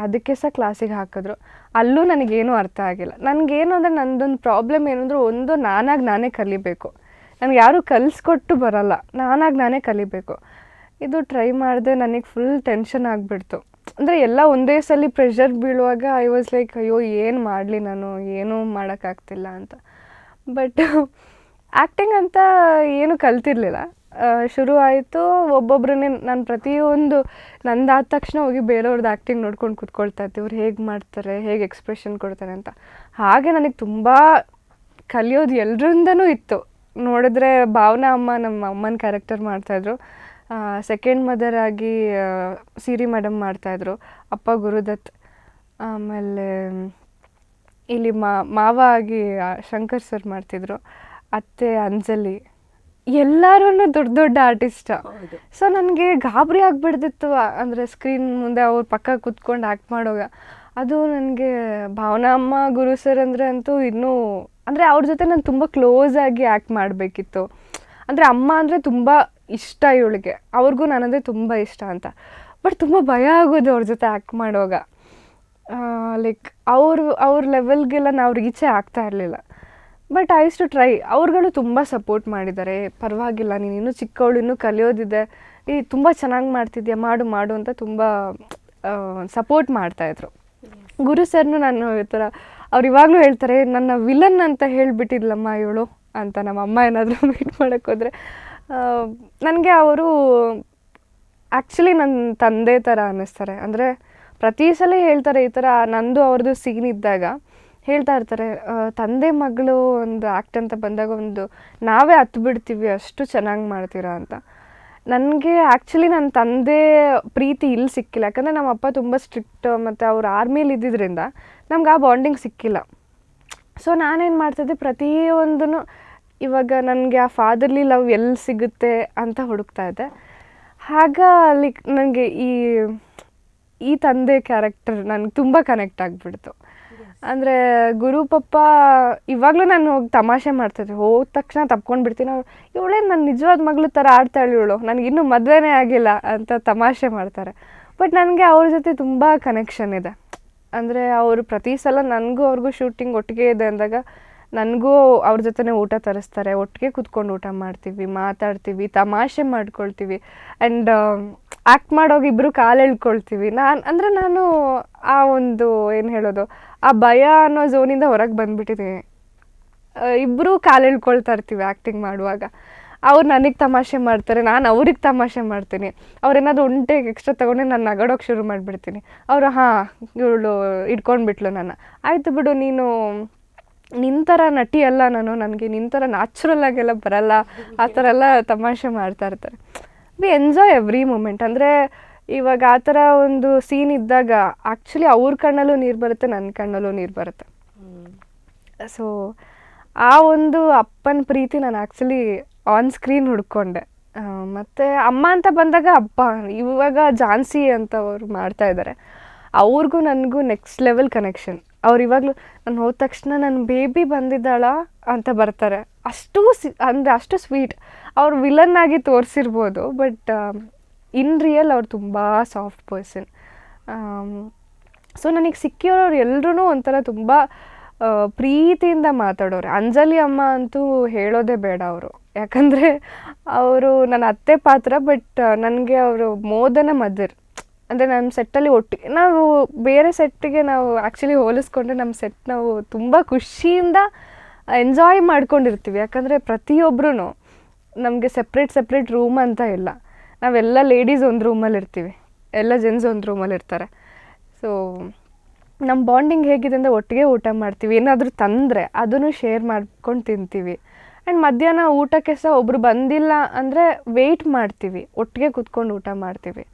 ಅದಕ್ಕೆ ಸಹ ಕ್ಲಾಸಿಗೆ ಹಾಕಿದ್ರು. ಅಲ್ಲೂ ನನಗೇನೂ ಅರ್ಥ ಆಗಿಲ್ಲ. ನನಗೇನು ಅಂದರೆ, ನನ್ನದೊಂದು ಪ್ರಾಬ್ಲಮ್ ಏನಂದ್ರೆ, ಒಂದು ನಾನಾಗಿ ನಾನೇ ಕಲಿಬೇಕು, ನನಗೆ ಯಾರೂ ಕಲಿಸ್ಕೊಟ್ಟು ಬರಲ್ಲ, ನಾನೇ ಕಲಿಬೇಕು. ಇದು ಟ್ರೈ ಮಾಡಿದೆ, ನನಗೆ ಫುಲ್ ಟೆನ್ಷನ್ ಆಗಿಬಿಡ್ತು. ಅಂದರೆ ಎಲ್ಲ ಒಂದೇ ಸಲ ಪ್ರೆಷರ್ ಬೀಳುವಾಗ ಐ ವಾಸ್ ಲೈಕ್, ಅಯ್ಯೋ ಏನು ಮಾಡಲಿ, ನಾನು ಏನೂ ಮಾಡೋಕ್ಕಾಗ್ತಿಲ್ಲ ಅಂತ. ಬಟ್ ಆ್ಯಕ್ಟಿಂಗ್ ಅಂತ ಏನು ಕಲ್ತಿರ್ಲಿಲ್ಲ. ಶುರು ಆಯಿತು, ಒಬ್ಬೊಬ್ಬರನ್ನೇ ನಾನು ಪ್ರತಿಯೊಂದು ನಂದಾದ ತಕ್ಷಣ ಹೋಗಿ ಬೇರೆಯವ್ರದ್ದು ಆ್ಯಕ್ಟಿಂಗ್ ನೋಡ್ಕೊಂಡು ಕೂತ್ಕೊಳ್ತಾ ಇರ್ತೀವಿ, ಇವ್ರು ಹೇಗೆ ಮಾಡ್ತಾರೆ, ಹೇಗೆ ಎಕ್ಸ್ಪ್ರೆಷನ್ ಕೊಡ್ತಾರೆ ಅಂತ. ಹಾಗೆ ನನಗೆ ತುಂಬ ಕಲಿಯೋದು ಎಲ್ಲರಿಂದನೂ ಇತ್ತು. ನೋಡಿದ್ರೆ ಭಾವನಾ ಅಮ್ಮ ನಮ್ಮ ಅಮ್ಮನ ಕ್ಯಾರೆಕ್ಟರ್ ಮಾಡ್ತಾಯಿದ್ರು, ಸೆಕೆಂಡ್ ಮದರ್ ಆಗಿ ಸಿರಿ ಮೇಡಮ್ ಮಾಡ್ತಾಯಿದ್ರು, ಅಪ್ಪ ಗುರುದತ್, ಆಮೇಲೆ ಇಲ್ಲಿ ಮಾವ ಆಗಿ ಶಂಕರ್ ಸರ್ ಮಾಡ್ತಿದ್ರು, ಅತ್ತೆ ಅಂಜಲಿ, ಎಲ್ಲರೂ ದೊಡ್ಡ ದೊಡ್ಡ ಆರ್ಟಿಸ್ಟ್. ಸೊ ನನಗೆ ಗಾಬರಿ ಆಗಿಬಿಡ್ತಿತ್ತು, ಅಂದರೆ ಸ್ಕ್ರೀನ್ ಮುಂದೆ ಅವ್ರ ಪಕ್ಕ ಕೂತ್ಕೊಂಡು ಆ್ಯಕ್ಟ್ ಮಾಡೋವಾಗ. ಅದು ನನಗೆ ಭಾವನಾ ಅಮ್ಮ ಗುರು ಸರ್ ಅಂದರೆ ಅಂತೂ ಇನ್ನೂ, ಅಂದರೆ ಅವ್ರ ಜೊತೆ ನಾನು ತುಂಬ ಕ್ಲೋಸ್ ಆಗಿ ಆ್ಯಕ್ಟ್ ಮಾಡಬೇಕಿತ್ತು. ಅಂದರೆ ಅಮ್ಮ ಅಂದರೆ ತುಂಬ ಇಷ್ಟ ಇವಳಿಗೆ, ಅವ್ರಿಗೂ ನಾನಂದರೆ ತುಂಬ ಇಷ್ಟ ಅಂತ. ಬಟ್ ತುಂಬ ಭಯ ಆಗೋದು ಅವ್ರ ಜೊತೆ ಆ್ಯಕ್ಟ್ ಮಾಡುವಾಗ. ಲೈಕ್ ಅವ್ರ ಲೆವೆಲ್ಗೆಲ್ಲ ನಾವು ರೀಚೇ ಆಗ್ತಾ ಇರಲಿಲ್ಲ. But I use to try. ಅವ್ರುಗಳು ತುಂಬ ಸಪೋರ್ಟ್ ಮಾಡಿದ್ದಾರೆ, ಪರವಾಗಿಲ್ಲ, ನೀನು ಇನ್ನೂ ಚಿಕ್ಕವಳು, ಇನ್ನೂ ಕಲಿಯೋದಿದೆ, ತುಂಬ ಚೆನ್ನಾಗಿ ಮಾಡ್ತಿದ್ಯಾ, ಮಾಡು ಅಂತ ತುಂಬ ಸಪೋರ್ಟ್ ಮಾಡ್ತಾಯಿದ್ರು. ಗುರು ಸರ್ನು ನಾನು ಈ ಥರ ಅವ್ರು ಇವಾಗಲೂ ಹೇಳ್ತಾರೆ, ನನ್ನ ವಿಲನ್ ಅಂತ ಹೇಳಿಬಿಟ್ಟಿದ್ಲಮ್ಮ ಇವಳು ಅಂತ. ನಮ್ಮ ಅಮ್ಮ ಏನಾದರೂ ಮೀಟ್ ಮಾಡೋಕ್ಕೆ ಹೋದರೆ ನನಗೆ ಅವರು ಆ್ಯಕ್ಚುಲಿ ನನ್ನ ತಂದೆ ಥರ ಅನ್ನಿಸ್ತಾರೆ. ಅಂದರೆ ಪ್ರತಿ ಸಲ ಹೇಳ್ತಾರೆ ಈ ಥರ, ನಂದು ಅವ್ರದ್ದು ಸೀನ್ ಇದ್ದಾಗ ಹೇಳ್ತಾ ಇರ್ತಾರೆ, ತಂದೆ ಮಗಳು ಒಂದು ಆ್ಯಕ್ಟ್ ಅಂತ ಬಂದಾಗ ಒಂದು ನಾವೇ ಹತ್ತು ಬಿಡ್ತೀವಿ, ಅಷ್ಟು ಚೆನ್ನಾಗಿ ಮಾಡ್ತೀರಾ ಅಂತ. ನನಗೆ ಆ್ಯಕ್ಚುಲಿ ನನ್ನ ತಂದೆ ಪ್ರೀತಿ ಇಲ್ಲಿ ಸಿಕ್ಕಿಲ್ಲ, ಯಾಕಂದರೆ ನಮ್ಮ ಅಪ್ಪ ತುಂಬ ಸ್ಟ್ರಿಕ್ಟ್ ಮತ್ತು ಅವ್ರು ಆರ್ಮಿಲಿ ಇದ್ದಿದ್ದರಿಂದ ನಮ್ಗೆ ಆ ಬಾಂಡಿಂಗ್ ಸಿಕ್ಕಿಲ್ಲ. ಸೊ ನಾನೇನು ಮಾಡ್ತಿದ್ದೆ, ಪ್ರತಿಯೊಂದೂ ಇವಾಗ ನನಗೆ ಆ ಫಾದರ್ಲಿ ಲವ್ ಎಲ್ಲಿ ಸಿಗುತ್ತೆ ಅಂತ ಹುಡುಕ್ತಾ ಇದ್ದೆ. ಆಗ ಅಲ್ಲಿ ನನಗೆ ಈ ತಂದೆ ಕ್ಯಾರೆಕ್ಟರ್ ನನಗೆ ತುಂಬ ಕನೆಕ್ಟ್ ಆಗಿಬಿಡ್ತು. ಅಂದರೆ ಗುರು ಪಪ್ಪ ಇವಾಗಲೂ ನಾನು ಹೋಗಿ ತಮಾಷೆ ಮಾಡ್ತಿದ್ದೆ, ಹೋದ ತಕ್ಷಣ ತಪ್ಕೊಂಡು ಬಿಡ್ತೀನಿ. ಇವಳೇ ನನ್ನ ನಿಜವಾದ ಮಗಳು ಥರ ಆಡ್ತಾಳೆ ಇವಳು, ನನಗಿನ್ನೂ ಮದುವೆನೇ ಆಗಿಲ್ಲ ಅಂತ ತಮಾಷೆ ಮಾಡ್ತಾರೆ. ಬಟ್ ನನಗೆ ಅವ್ರ ಜೊತೆ ತುಂಬ ಕನೆಕ್ಷನ್ ಇದೆ. ಅಂದರೆ ಅವರು ಪ್ರತಿ ಸಲ ನನಗೂ ಅವ್ರಿಗೂ ಶೂಟಿಂಗ್ ಒಟ್ಟಿಗೆ ಇದೆ ಅಂದಾಗ ನನಗೂ ಅವ್ರ ಜೊತೆನೇ ಊಟ ತರಿಸ್ತಾರೆ, ಒಟ್ಟಿಗೆ ಕೂತ್ಕೊಂಡು ಊಟ ಮಾಡ್ತೀವಿ, ಮಾತಾಡ್ತೀವಿ, ತಮಾಷೆ ಮಾಡ್ಕೊಳ್ತೀವಿ. ಆ್ಯಂಡ್ ಆ್ಯಕ್ಟ್ ಮಾಡೋಗಿ ಇಬ್ಬರು ಕಾಲು ಎಳ್ಕೊಳ್ತೀವಿ. ನಾನು ಆ ಒಂದು ಏನು ಹೇಳೋದು, ಆ ಭಯ ಅನ್ನೋ ಝೋನಿಂದ ಹೊರಗೆ ಬಂದುಬಿಟ್ಟಿದ್ದೀನಿ. ಇಬ್ಬರೂ ಕಾಲು ಎಳ್ಕೊಳ್ತಾ ಇರ್ತೀವಿ ಆ್ಯಕ್ಟಿಂಗ್ ಮಾಡುವಾಗ. ಅವ್ರು ನನಗೆ ತಮಾಷೆ ಮಾಡ್ತಾರೆ, ನಾನು ಅವ್ರಿಗೆ ತಮಾಷೆ ಮಾಡ್ತೀನಿ. ಅವ್ರೇನಾದ್ರು ಒಂಟೆಗೆ ಎಕ್ಸ್ಟ್ರಾ ತೊಗೊಂಡೆ ನಾನು ನಗಾಡೋಕೆ ಶುರು ಮಾಡಿಬಿಡ್ತೀನಿ. ಅವರು ಇವಳು ಇಟ್ಕೊಂಡ್ಬಿಟ್ಲು ನನ್ನ, ಆಯಿತು ಬಿಡು, ನಿನ್ನ ಥರ ನಟಿ ಅಲ್ಲ ನಾನು, ನನಗೆ ನಿನ್ನ ಥರ ನ್ಯಾಚುರಲ್ಲಾಗೆಲ್ಲ ಬರಲ್ಲ, ಆ ಥರ ಎಲ್ಲ ತಮಾಷೆ ಮಾಡ್ತಾ ಇರ್ತಾರೆ. We enjoy every moment. ಅಂದರೆ ಇವಾಗ ಆ ಥರ ಒಂದು ಸೀನ್ ಇದ್ದಾಗ ಆ್ಯಕ್ಚುಲಿ ಅವ್ರ ಕಣ್ಣಲ್ಲೂ ನೀರು ಬರುತ್ತೆ, ನನ್ನ ಕಣ್ಣಲ್ಲೂ ನೀರು ಬರುತ್ತೆ. ಸೊ ಆ ಒಂದು ಅಪ್ಪನ ಪ್ರೀತಿ ನಾನು ಆ್ಯಕ್ಚುಲಿ ಆನ್ ಸ್ಕ್ರೀನ್ ಹುಡ್ಕೊಂಡೆ. ಮತ್ತು ಅಮ್ಮ ಅಂತ ಬಂದಾಗ ಅಪ್ಪ ಇವಾಗ ಝಾನ್ಸಿ ಅಂತ ಅವ್ರು ಮಾಡ್ತಾ ಇದ್ದಾರೆ, ಅವ್ರಿಗೂ ನನಗೂ ನೆಕ್ಸ್ಟ್ ಲೆವೆಲ್ ಕನೆಕ್ಷನ್. ಅವ್ರು ಇವಾಗಲೂ ನಾನು ಹೋದ ತಕ್ಷಣ ನನ್ನ ಬೇಬಿ ಬಂದಿದ್ದಾಳ ಅಂತ ಬರ್ತಾರೆ. ಅಂದರೆ ಅಷ್ಟು ಸ್ವೀಟ್. ಅವ್ರು ವಿಲನ್ ಆಗಿ ತೋರಿಸಿರ್ಬೋದು, ಬಟ್ ಇನ್ ರಿಯಲ್ ಅವ್ರು ತುಂಬ ಸಾಫ್ಟ್ ಪರ್ಸನ್. ಸೊ ನನಗೆ ಸಿಕ್ಕಿರೋರು ಎಲ್ಲರೂ ಒಂಥರ ತುಂಬ ಪ್ರೀತಿಯಿಂದ ಮಾತಾಡೋರು. ಅಂಜಲಿ ಅಮ್ಮ ಅಂತೂ ಹೇಳೋದೇ ಬೇಡ ಅವರು, ಯಾಕಂದರೆ ಅವರು ನನ್ನ ಅತ್ತೆ ಪಾತ್ರ, ಬಟ್ ನನಗೆ ಅವರು ಮೋದನ ಮದರ್. ಅಂದರೆ ನಮ್ಮ ಸೆಟ್ಟಲ್ಲಿ ಒಟ್ಟಿಗೆ ನಾವು ಬೇರೆ ಸೆಟ್ಟಿಗೆ ನಾವು ಆ್ಯಕ್ಚುಲಿ ಹೋಲಿಸ್ಕೊಂಡ್ರೆ ನಮ್ಮ ಸೆಟ್ ನಾವು ತುಂಬ ಖುಷಿಯಿಂದ ಎಂಜಾಯ್ ಮಾಡ್ಕೊಂಡಿರ್ತೀವಿ. ಯಾಕಂದರೆ ಪ್ರತಿಯೊಬ್ಬರೂ ನಮಗೆ ಸೆಪ್ರೇಟ್ ರೂಮ್ ಅಂತ ಇಲ್ಲ, ನಾವೆಲ್ಲ ಲೇಡೀಸ್ ಒಂದು ರೂಮಲ್ಲಿ ಇರ್ತೀವಿ, ಎಲ್ಲ ಜೆಂಟ್ಸ್ ಒಂದು ರೂಮಲ್ಲಿ ಇರ್ತಾರೆ. ಸೊ ನಮ್ಮ ಬಾಂಡಿಂಗ್ ಹೇಗಿದೆ ಅಂದರೆ ಒಟ್ಟಿಗೆ ಊಟ ಮಾಡ್ತೀವಿ, ಏನಾದರೂ ತಂದರೆ ಅದನ್ನು ಶೇರ್ ಮಾಡ್ಕೊಂಡು ತಿಂತೀವಿ. ಆ್ಯಂಡ್ ಮಧ್ಯಾಹ್ನ ಊಟಕ್ಕೆ ಸಹ ಒಬ್ಬರು ಬಂದಿಲ್ಲ ಅಂದರೆ ವೆಯ್ಟ್ ಮಾಡ್ತೀವಿ, ಒಟ್ಟಿಗೆ ಕೂತ್ಕೊಂಡು ಊಟ ಮಾಡ್ತೀವಿ.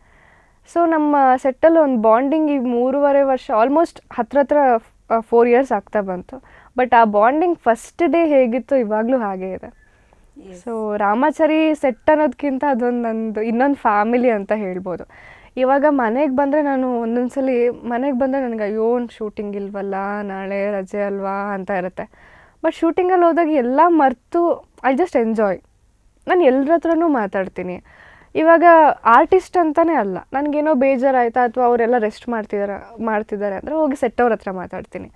ಸೊ ನಮ್ಮ ಸೆಟ್ಟಲ್ಲಿ ಒಂದು ಬಾಂಡಿಂಗ್ ಈಗ 3.5 ವರ್ಷ ಆಲ್ಮೋಸ್ಟ್ ಹತ್ರ 4 years ಆಗ್ತಾ ಬಂತು. ಬಟ್ ಆ ಬಾಂಡಿಂಗ್ ಫಸ್ಟ್ ಡೇ ಹೇಗಿತ್ತು ಇವಾಗಲೂ ಹಾಗೇ ಇದೆ. ಸೊ ರಾಮಾಚಾರಿ ಸೆಟ್ ಅನ್ನೋದಕ್ಕಿಂತ ಅದೊಂದು ನಂದು ಇನ್ನೊಂದು ಫ್ಯಾಮಿಲಿ ಅಂತ ಹೇಳ್ಬೋದು. ಇವಾಗ ಮನೆಗೆ ಬಂದರೆ ನಾನು ಒಂದೊಂದ್ಸಲಿ ಮನೆಗೆ ಬಂದರೆ ನನಗೆ ಅಯ್ಯೋ ಶೂಟಿಂಗ್ ಇಲ್ವಲ್ಲ, ನಾಳೆ ರಜೆ ಅಲ್ವಾ ಅಂತ ಇರುತ್ತೆ. ಬಟ್ ಶೂಟಿಂಗಲ್ಲಿ ಹೋದಾಗ ಎಲ್ಲ ಮರೆತು ಐ ಜಸ್ಟ್ ಎಂಜಾಯ್. ನಾನು ಎಲ್ಲರ ಹತ್ರನೂ ಮಾತಾಡ್ತೀನಿ. ಇವಾಗ ಆರ್ಟಿಸ್ಟ್ ಅಂತಲೇ ಅಲ್ಲ, ನನಗೇನೋ ಬೇಜಾರಾಯ್ತಾ ಅಥವಾ ಅವರೆಲ್ಲ ರೆಸ್ಟ್ ಮಾಡ್ತಿದ್ದಾರೆ ಅಂದರೆ ಹೋಗಿ ಸೆಟ್ ಅವ್ರ ಹತ್ರ ಮಾತಾಡ್ತೀನಿ.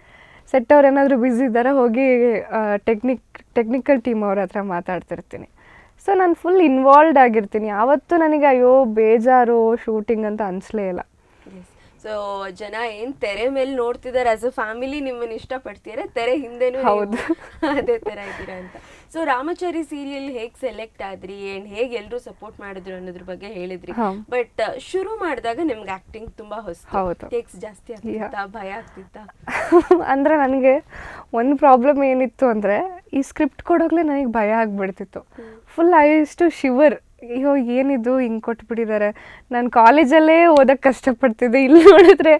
ಸೆಟ್ ಅವ್ರು ಏನಾದರೂ ಬ್ಯುಸಿ ಇದ್ದಾರೆ ಹೋಗಿ ಟೆಕ್ನಿಕಲ್ ಟೀಮ್ ಅವ್ರ ಹತ್ರ ಮಾತಾಡ್ತಿರ್ತೀನಿ. ಸೊ ನಾನು ಫುಲ್ ಇನ್ವಾಲ್ವ್ಡ್ ಆಗಿರ್ತೀನಿ. ಆವತ್ತು ನನಗೆ ಅಯ್ಯೋ ಬೇಜಾರು ಶೂಟಿಂಗ್ ಅಂತ ಅನಿಸ್ಲೇ ಇಲ್ಲ. ಸೊ ಜನ ಏನ್ ತೆರೆ ಮೇಲೆ ನೋಡ್ತಿದ್ದಾರೆ ಆಸ್ ಅ ಫ್ಯಾಮಿಲಿ ನಿಮ್ಮನ್ನ ಇಷ್ಟಪಡ್ತೀರಾ, ತೆರೆ ಹಿಂದೆನೂ ಹೌದು ಅದೇ ತರ ಇದ್ದೀರಾ ಅಂತ. ಸೊ ರಾಮಾಚಾರಿ ಸೀರಿಯಲ್ ಹೇಗ್ ಸೆಲೆಕ್ಟ್ ಆದ್ರಿ ಅಂಡ್ ಹೇಗೆ ಎಲ್ಲರೂ ಸಪೋರ್ಟ್ ಮಾಡಿದ್ರು ಅನ್ನೋದ್ರ ಬಗ್ಗೆ ಹೇಳಿದ್ರಿ. ಬಟ್ ಶುರು ಮಾಡಿದಾಗ ನಿಮ್ಗೆ ಆಕ್ಟಿಂಗ್ ತುಂಬಾ ಹೊಸ ಟೇಕ್ಸ್ ಜಾಸ್ತಿ ಆಗ್ತಿತ್ತಾ, ಭಯ ಆಗ್ತಿತ್ತಾ? ಅಂದ್ರೆ ನನಗೆ ಒಂದು ಪ್ರಾಬ್ಲಮ್ ಏನಿತ್ತು ಅಂದ್ರೆ ಈ ಸ್ಕ್ರಿಪ್ಟ್ ಕೊಡೋಗ್ಲೇ ನನಗೆ ಭಯ ಆಗ್ಬಿಡ್ತಿತ್ತು. Full I use to shiver. ಅಯ್ಯೋ ಏನಿದು ಹಿಂಗೆ ಕೊಟ್ಬಿಟ್ಟಿದ್ದಾರೆ, ನಾನು ಕಾಲೇಜಲ್ಲೇ ಓದೋಕ್ಕೆ ಕಷ್ಟಪಡ್ತಿದ್ದೆ, ಇಲ್ಲಿ ನೋಡಿದ್ರೆ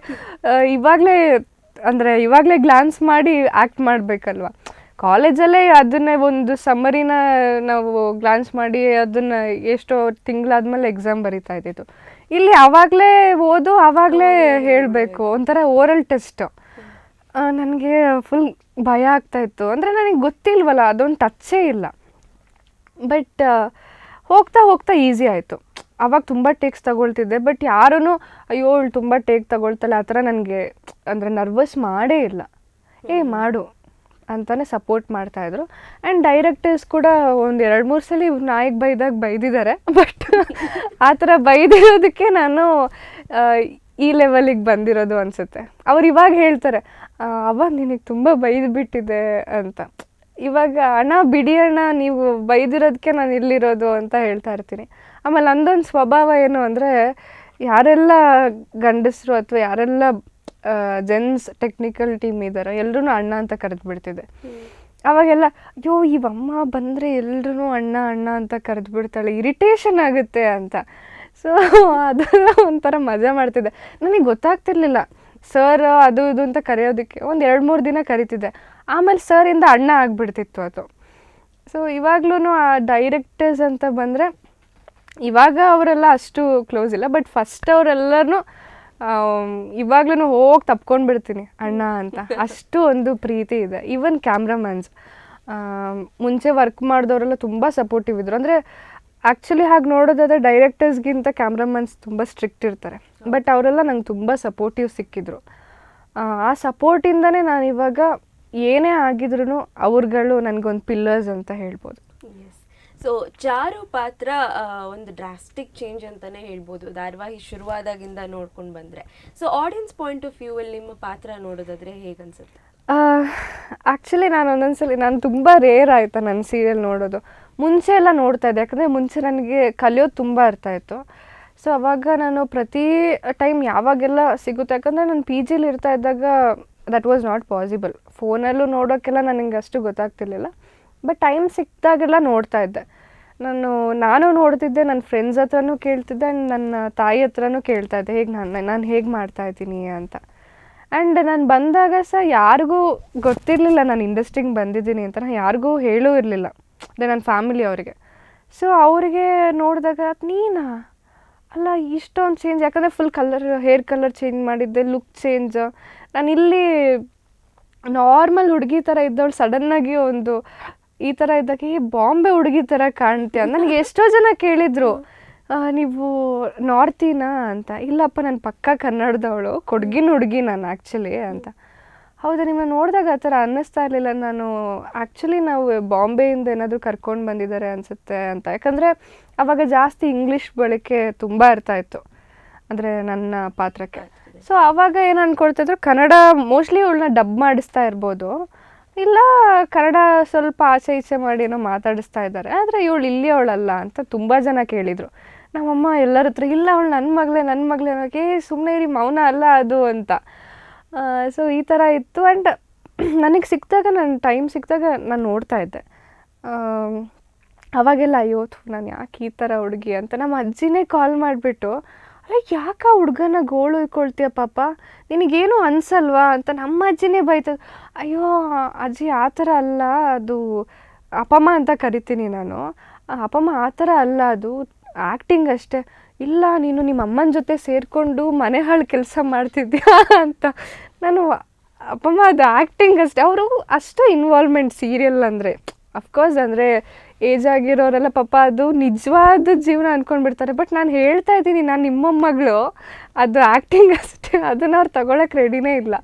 ಇವಾಗಲೇ ಗ್ಲಾನ್ಸ್ ಮಾಡಿ ಆ್ಯಕ್ಟ್ ಮಾಡಬೇಕಲ್ವ. ಕಾಲೇಜಲ್ಲೇ ಅದನ್ನೇ ಒಂದು ಸಮ್ಮರಿನ ನಾವು ಗ್ಲಾನ್ಸ್ ಮಾಡಿ ಅದನ್ನು ಎಷ್ಟೋ ತಿಂಗಳಾದ್ಮೇಲೆ ಎಕ್ಸಾಮ್ ಬರಿತಾ ಇದ್ದಿದ್ದು. ಇಲ್ಲಿ ಆವಾಗಲೇ ಓದು ಆವಾಗಲೇ ಹೇಳಬೇಕು, ಒಂಥರ ಓರಲ್ ಟೆಸ್ಟ್. ನನಗೆ ಫುಲ್ ಭಯ ಆಗ್ತಾಯಿತ್ತು. ಅಂದರೆ ನನಗೆ ಗೊತ್ತಿಲ್ವಲ್ಲ, ಅದೊಂದು ಟಚ್ಚೇ ಇಲ್ಲ. ಬಟ್ ಹೋಗ್ತಾ ಈಸಿ ಆಯಿತು. ಆವಾಗ ತುಂಬ ಟೇಕ್ಸ್ ತಗೊಳ್ತಿದ್ದೆ, ಬಟ್ ಯಾರೂ ಅಯ್ಯೋ ಅವಳು ತುಂಬ ಟೇಕ್ ತಗೊಳ್ತಾಳೆ ಆ ಥರ ನನಗೆ ಅಂದರೆ ನರ್ವಸ್ ಮಾಡೇ ಇಲ್ಲ. ಮಾಡು ಅಂತಲೇ ಸಪೋರ್ಟ್ ಮಾಡ್ತಾಯಿದ್ರು. ಆ್ಯಂಡ್ ಡೈರೆಕ್ಟರ್ಸ್ ಕೂಡ ಒಂದು 2-3 ಸಲ ನಾಯಿಗೆ ಬೈದಿದ್ದಾರೆ. ಬಟ್ ಆ ಥರ ಬೈದಿರೋದಕ್ಕೆ ನಾನು ಈ ಲೆವೆಲಿಗೆ ಬಂದಿರೋದು ಅನಿಸುತ್ತೆ. ಅವ್ರು ಇವಾಗ ಹೇಳ್ತಾರೆ ಅವಾಗ ನಿನಗೆ ತುಂಬ ಬೈದ್ಬಿಟ್ಟಿದೆ ಅಂತ. ಇವಾಗ ಅಣ್ಣ ಬಿಡಿ ಅಣ್ಣ, ನೀವು ಬೈದಿರೋದಕ್ಕೆ ನಾನು ಇಲ್ಲಿರೋದು ಅಂತ ಹೇಳ್ತಾ ಇರ್ತೀನಿ. ಆಮೇಲೆ ನಂದೊಂದು ಸ್ವಭಾವ ಏನು ಅಂದರೆ, ಯಾರೆಲ್ಲ ಗಂಡಸರು ಅಥವಾ ಯಾರೆಲ್ಲ ಜೆಂಟ್ಸ್ ಟೆಕ್ನಿಕಲ್ ಟೀಮ್ ಇದ್ದಾರೋ ಎಲ್ಲರೂ ಅಣ್ಣ ಅಂತ ಕರೆದು ಬಿಡ್ತಿದ್ದೆ. ಅವಾಗೆಲ್ಲ ಅಯ್ಯೋ ಇವಮ್ಮ ಬಂದರೆ ಎಲ್ಲರೂ ಅಣ್ಣ ಅಂತ ಕರೆದು ಬಿಡ್ತಾಳೆ, ಇರಿಟೇಷನ್ ಆಗುತ್ತೆ ಅಂತ. ಸೊ ಅದೆಲ್ಲ ಒಂಥರ ಮಜಾ ಮಾಡ್ತಿದ್ದೆ. ನನಗೆ ಗೊತ್ತಾಗ್ತಿರ್ಲಿಲ್ಲ ಸರ್ ಅದು ಇದು ಅಂತ ಕರೆಯೋದಕ್ಕೆ. ಒಂದು 2-3 ದಿನ ಕರಿತಿದ್ದೆ, ಆಮೇಲೆ ಸರಿಂದ ಅಣ್ಣ ಆಗಿಬಿಡ್ತಿತ್ತು ಅದು. ಸೊ ಇವಾಗ್ಲೂ ಆ ಡೈರೆಕ್ಟರ್ಸ್ ಅಂತ ಬಂದರೆ ಇವಾಗ ಅವರೆಲ್ಲ ಅಷ್ಟು ಕ್ಲೋಸ್ ಇಲ್ಲ, ಬಟ್ ಫಸ್ಟ್ ಅವರೆಲ್ಲರೂ ಇವಾಗ್ಲೂ ಹೋಗಿ ತಪ್ಕೊಂಡ್ಬಿಡ್ತೀನಿ ಅಣ್ಣ ಅಂತ, ಅಷ್ಟು ಒಂದು ಪ್ರೀತಿ ಇದೆ. ಈವನ್ ಕ್ಯಾಮ್ರಾಮನ್ಸ್ ಮುಂಚೆ ವರ್ಕ್ ಮಾಡಿದವರೆಲ್ಲ ತುಂಬ ಸಪೋರ್ಟಿವ್ ಇದ್ರು. ಅಂದರೆ ಆ್ಯಕ್ಚುಲಿ ಹಾಗೆ ನೋಡೋದಾದರೆ ಡೈರೆಕ್ಟರ್ಸ್ಗಿಂತ ಕ್ಯಾಮ್ರಾಮನ್ಸ್ ತುಂಬ ಸ್ಟ್ರಿಕ್ಟ್ ಇರ್ತಾರೆ, ಬಟ್ ಅವರೆಲ್ಲ ನಂಗೆ ತುಂಬ ಸಪೋರ್ಟಿವ್ ಸಿಕ್ಕಿದ್ರು. ಆ ಸಪೋರ್ಟಿಂದನೇ ನಾನು ಇವಾಗ ಏನೇ ಆಗಿದ್ರು ಅವ್ರುಗಳು ನನಗೊಂದು ಪಿಲ್ಲರ್ಸ್ ಅಂತ ಹೇಳ್ಬೋದು. ಸೊ ಚಾರು ಪಾತ್ರ ಒಂದು ಡ್ರಾಸ್ಟಿಕ್ ಚೇಂಜ್ ಅಂತಲೇ ಹೇಳ್ಬೋದು ಧಾರಾವಾಹಿ ಶುರುವಾದಾಗಿಂದ ನೋಡ್ಕೊಂಡು ಬಂದರೆ. So audience point of view ಅಲ್ಲಿ ನಿಮ್ಮ ಪಾತ್ರ ನೋಡೋದಾದರೆ ಹೇಗನ್ಸುತ್ತೆ? ಆ್ಯಕ್ಚುಲಿ ನಾನು ಒಂದೊಂದ್ಸಲಿ ನಾನು ತುಂಬ ರೇರ್ ಆಯಿತಾ ನನ್ನ ಸೀರಿಯಲ್ ನೋಡೋದು. ಮುಂಚೆ ಎಲ್ಲ ನೋಡ್ತಾ ಇದ್ದೆ, ಯಾಕಂದರೆ ಮುಂಚೆ ನನಗೆ ಕಲಿಯೋದು ತುಂಬ ಇರ್ತಾಯಿತ್ತು. ಸೊ ಅವಾಗ ನಾನು ಪ್ರತಿ ಟೈಮ್ ಯಾವಾಗೆಲ್ಲ ಸಿಗುತ್ತೆ, ಯಾಕಂದರೆ ನಾನು ಪಿ ಜಿಲಿ ಇರ್ತಾ ಇದ್ದಾಗ ದಟ್ ವಾಸ್ ನಾಟ್ ಪಾಸಿಬಲ್. ಫೋನಲ್ಲೂ ನೋಡೋಕ್ಕೆಲ್ಲ ನನಗೆ ಅಷ್ಟು ಗೊತ್ತಾಗ್ತಿರ್ಲಿಲ್ಲ, ಬಟ್ ಟೈಮ್ ಸಿಕ್ಕಿದಾಗೆಲ್ಲ ನೋಡ್ತಾ ಇದ್ದೆ. ನಾನು ನೋಡ್ತಿದ್ದೆ, ನನ್ನ ಫ್ರೆಂಡ್ಸ್ ಹತ್ರನೂ ಕೇಳ್ತಿದ್ದೆ, ಆ್ಯಂಡ್ ನನ್ನ ತಾಯಿ ಹತ್ರನೂ ಕೇಳ್ತಾ ಇದ್ದೆ ನಾನು ಹೇಗೆ ಮಾಡ್ತಾಯಿದ್ದೀನಿ ಅಂತ. ಆ್ಯಂಡ್ ನಾನು ಬಂದಾಗ ಸಹ ಯಾರಿಗೂ ಗೊತ್ತಿರಲಿಲ್ಲ ನಾನು ಇಂಡಸ್ಟ್ರಿಗೆ ಬಂದಿದ್ದೀನಿ ಅಂತ, ನಾನು ಯಾರಿಗೂ ಹೇಳೂ ಇರಲಿಲ್ಲ, ಅದೇ ನನ್ನ ಫ್ಯಾಮಿಲಿ ಅವರಿಗೆ. ಸೊ ಅವರಿಗೆ ನೋಡಿದಾಗ ನೀನಾ ಅಲ್ಲ ಇಷ್ಟೊಂದು ಚೇಂಜ್, ಯಾಕಂದರೆ ಫುಲ್ ಹೇರ್ ಕಲರ್ ಚೇಂಜ್ ಮಾಡಿದ್ದೆ, ಲುಕ್ ಚೇಂಜ್. ನಾನು ಇಲ್ಲಿ ನಾರ್ಮಲ್ ಹುಡುಗಿ ಥರ ಇದ್ದವಳು ಸಡನ್ನಾಗಿ ಒಂದು ಈ ಥರ ಇದ್ದಾಗ ಬಾಂಬೆ ಹುಡುಗಿ ಥರ ಕಾಣ್ತೀಯ. ನನಗೆ ಎಷ್ಟೋ ಜನ ಕೇಳಿದರು, ನೀವು ನಾರ್ತಿನಾ ಅಂತ. ಇಲ್ಲಪ್ಪ ನಾನು ಪಕ್ಕ ಕನ್ನಡದವಳು, ಕೊಡಗಿನ ಹುಡುಗಿ ನಾನು ಆ್ಯಕ್ಚುಲಿ ಅಂತ. ಹೌದಾ, ನಿಮ್ಮನ್ನ ನೋಡಿದಾಗ ಆ ಥರ ಅನ್ನಿಸ್ತಾ ಇರಲಿಲ್ಲ. ನಾನು ಆ್ಯಕ್ಚುಲಿ ನಾವು ಬಾಂಬೆಯಿಂದ ಏನಾದರೂ ಕರ್ಕೊಂಡು ಬಂದಿದ್ದಾರೆ ಅನಿಸುತ್ತೆ ಅಂತ. ಯಾಕಂದರೆ ಆವಾಗ ಜಾಸ್ತಿ ಇಂಗ್ಲೀಷ್ ಬಳಕೆ ತುಂಬ ಇರ್ತಾಯಿತ್ತು, ಅಂದರೆ ನನ್ನ ಪಾತ್ರಕ್ಕೆ. ಸೊ ಆವಾಗ ಏನು ಅಂದ್ಕೊಳ್ತಿದ್ರು, ಕನ್ನಡ ಮೋಸ್ಟ್ಲಿ ಇವಳನ್ನ ಡಬ್ ಮಾಡಿಸ್ತಾ ಇರ್ಬೋದು, ಇಲ್ಲ ಕನ್ನಡ ಸ್ವಲ್ಪ ಆಚೆ ಈಚೆ ಮಾಡಿ ಏನೋ ಮಾತಾಡಿಸ್ತಾ ಇದ್ದಾರೆ, ಆದರೆ ಇವಳು ಇಲ್ಲಿ ಅವಳಲ್ಲ ಅಂತ ತುಂಬ ಜನ ಕೇಳಿದರು. ನಮ್ಮಮ್ಮ ಎಲ್ಲರ ಹತ್ರ ಇಲ್ಲ ಅವಳು ನನ್ನ ಮಗಳೇ ಅನ್ನೋಕ್ಕೆ ಸುಮ್ಮನೆ ಇರಿ, ಮೌನ ಅಲ್ಲ ಅದು ಅಂತ. ಸೊ ಈ ಥರ ಇತ್ತು. ಆ್ಯಂಡ್ ನನಗೆ ಸಿಕ್ಕಿದಾಗ, ನನ್ನ ಟೈಮ್ ಸಿಕ್ಕಿದಾಗ ನಾನು ನೋಡ್ತಾ ಇದ್ದೆ. ಅವಾಗೆಲ್ಲ ಅಯ್ಯೋ ನಾನು ಯಾಕೆ ಈ ಥರ ಹುಡುಗಿ ಅಂತ ನಮ್ಮ ಅಜ್ಜಿನೇ ಕಾಲ್ ಮಾಡಿಬಿಟ್ಟು, ಅಲ್ಲ ಯಾಕೆ ಆ ಹುಡುಗನ ಗೋಳು ಇಟ್ಕೊಳ್ತೀಯ ಪಾಪ, ನಿನಗೇನು ಅನ್ಸಲ್ವಾ ಅಂತ ನಮ್ಮ ಅಜ್ಜಿನೇ ಬೈತದೆ. ಅಯ್ಯೋ ಅಜ್ಜಿ ಆ ಥರ ಅಲ್ಲ, ಅದು ಅಪ್ಪಮ್ಮ ಅಂತ ಕರಿತೀನಿ ನಾನು, ಅಪ್ಪಮ್ಮ ಆ ಥರ ಅಲ್ಲ, ಅದು ಆ್ಯಕ್ಟಿಂಗ್ ಅಷ್ಟೇ. ಇಲ್ಲ ನೀನು ನಿಮ್ಮ ಅಮ್ಮನ ಜೊತೆ ಸೇರಿಕೊಂಡು ಮನೆ ಹಾಳು ಕೆಲಸ ಮಾಡ್ತಿದ್ಯಾ ಅಂತ. ನಾನು ಅಪ್ಪಮ್ಮ ಅದು ಆ್ಯಕ್ಟಿಂಗ್ ಅಷ್ಟೇ, ಅವರು ಅಷ್ಟು ಇನ್ವಾಲ್ವ್ಮೆಂಟ್ ಸೀರಿಯಲ್ ಅಂದರೆ. ಅಫ್ಕೋರ್ಸ್ ಅಂದರೆ ಏಜ್ ಆಗಿರೋರೆಲ್ಲ ಪಾಪ ಅದು ನಿಜವಾದ ಜೀವನ ಅಂದ್ಕೊಂಡ್ಬಿಡ್ತಾರೆ. ಬಟ್ ನಾನು ಹೇಳ್ತಾ ಇದ್ದೀನಿ, ನಾನು ನಿಮ್ಮ ಮಗಳು, ಅದು ಆ್ಯಕ್ಟಿಂಗ್ ಅಷ್ಟೇ, ಅದನ್ನು ಅವ್ರು ತಗೊಳಕ್ಕೆ ರೆಡಿನೇ ಇಲ್ಲ.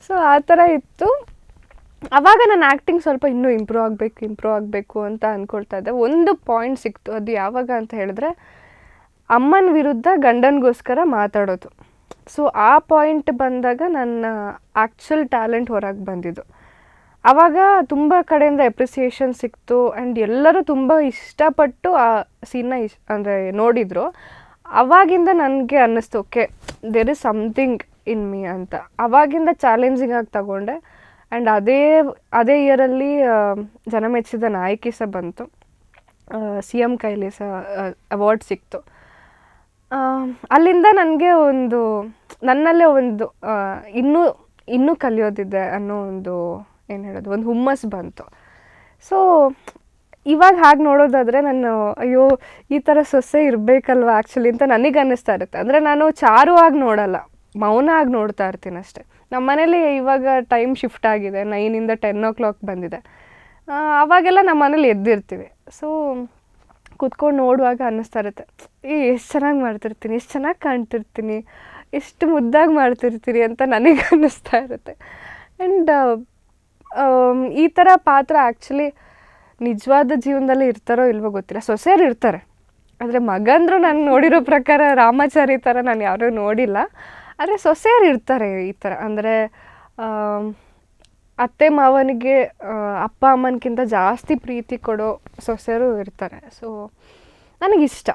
ಸೊ ಆ ಥರ ಇತ್ತು. ಆವಾಗ ನಾನು ಆ್ಯಕ್ಟಿಂಗ್ ಸ್ವಲ್ಪ ಇನ್ನೂ ಇಂಪ್ರೂವ್ ಆಗಬೇಕು ಅಂತ ಅಂದ್ಕೊಳ್ತಾ ಇದ್ದೆ. ಒಂದು ಪಾಯಿಂಟ್ ಸಿಕ್ತು, ಅದು ಯಾವಾಗ ಅಂತ ಹೇಳಿದ್ರೆ ಅಮ್ಮನ ವಿರುದ್ಧ ಗಂಡನಿಗೋಸ್ಕರ ಮಾತಾಡೋದು. ಸೊ ಆ ಪಾಯಿಂಟ್ ಬಂದಾಗ ನನ್ನ ಆ್ಯಕ್ಚುಲ್ ಟ್ಯಾಲೆಂಟ್ ಹೊರಗೆ ಬಂದಿದ್ದು. ಆವಾಗ ತುಂಬ ಕಡೆಯಿಂದ ಎಪ್ರಿಸಿಯೇಷನ್ ಸಿಕ್ತು. ಆ್ಯಂಡ್ ಎಲ್ಲರೂ ತುಂಬ ಇಷ್ಟಪಟ್ಟು ಆ ಸೀನ್ನ ಅಂದರೆ ನೋಡಿದರು. ಆವಾಗಿಂದ ನನಗೆ ಅನ್ನಿಸ್ತು, okay there is something in me ಅಂತ. ಆವಾಗಿಂದ ಚಾಲೆಂಜಿಂಗ್ ಆಗಿ ತಗೊಂಡೆ. ಆ್ಯಂಡ್ ಅದೇ ಇಯರಲ್ಲಿ ಜನ ಮೆಚ್ಚಿದ ನಾಯಕಿ ಸಹ ಬಂತು, CM ಕೈಲಿ ಸಹ ಅವಾರ್ಡ್ ಸಿಕ್ತು. ಅಲ್ಲಿಂದ ನನಗೆ ನನ್ನಲ್ಲೇ ಒಂದು ಇನ್ನೂ ಕಲಿಯೋದಿದೆ ಅನ್ನೋ ಒಂದು ಏನು ಹೇಳೋದು, ಒಂದು ಹುಮ್ಮಸ್ಸು ಬಂತು. ಸೊ ಇವಾಗ ಹಾಗೆ ನೋಡೋದಾದರೆ ನಾನು ಅಯ್ಯೋ ಈ ಥರ ಸೊಸೆ ಇರಬೇಕಲ್ವ ಆ್ಯಕ್ಚುಲಿ ಅಂತ ನನಗೆ ಅನ್ನಿಸ್ತಾ ಇರುತ್ತೆ. ಅಂದರೆ ನಾನು ಚಾರು ಆಗಿ ನೋಡಲ್ಲ, ಮೌನ ಆಗಿ ನೋಡ್ತಾ ಇರ್ತೀನಿ ಅಷ್ಟೇ. ನಮ್ಮ ಮನೇಲಿ ಇವಾಗ ಟೈಮ್ ಶಿಫ್ಟ್ ಆಗಿದೆ, 9ಇಂದ 10 o'clock ಬಂದಿದೆ. ಆವಾಗೆಲ್ಲ ನಮ್ಮ ಮನೇಲಿ ಎದ್ದಿರ್ತೀವಿ. ಸೊ ಕೂತ್ಕೊಂಡು ನೋಡುವಾಗ ಅನ್ನಿಸ್ತಾ ಇರುತ್ತೆ, ಎಷ್ಟು ಚೆನ್ನಾಗಿ ಮಾಡ್ತಿರ್ತೀನಿ, ಎಷ್ಟು ಚೆನ್ನಾಗಿ ಕಾಣ್ತಿರ್ತೀನಿ, ಎಷ್ಟು ಮುದ್ದಾಗಿ ಮಾಡ್ತಿರ್ತೀರಿ ಅಂತ ನನಗೆ ಅನ್ನಿಸ್ತಾ ಇರುತ್ತೆ. ಆ್ಯಂಡ್ ಈ ಥರ ಪಾತ್ರ ಆ್ಯಕ್ಚುಲಿ ನಿಜವಾದ ಜೀವನದಲ್ಲಿ ಇರ್ತಾರೋ ಇಲ್ವೋ ಗೊತ್ತಿಲ್ಲ. ಸೊಸೆಯರು ಇರ್ತಾರೆ, ಆದರೆ ಮಗಂದ್ರು ನಾನು ನೋಡಿರೋ ಪ್ರಕಾರ ರಾಮಾಚಾರಿ ಥರ ನಾನು ಯಾರೂ ನೋಡಿಲ್ಲ. ಆದರೆ ಸೊಸೆಯರು ಇರ್ತಾರೆ ಈ ಥರ, ಅಂದರೆ ಅತ್ತೆ ಮಾವನಿಗೆ ಅಪ್ಪ ಅಮ್ಮನಕ್ಕಿಂತ ಜಾಸ್ತಿ ಪ್ರೀತಿ ಕೊಡೋ ಸೊಸೆಯರು ಇರ್ತಾರೆ. ಸೊ ನನಗಿಷ್ಟ,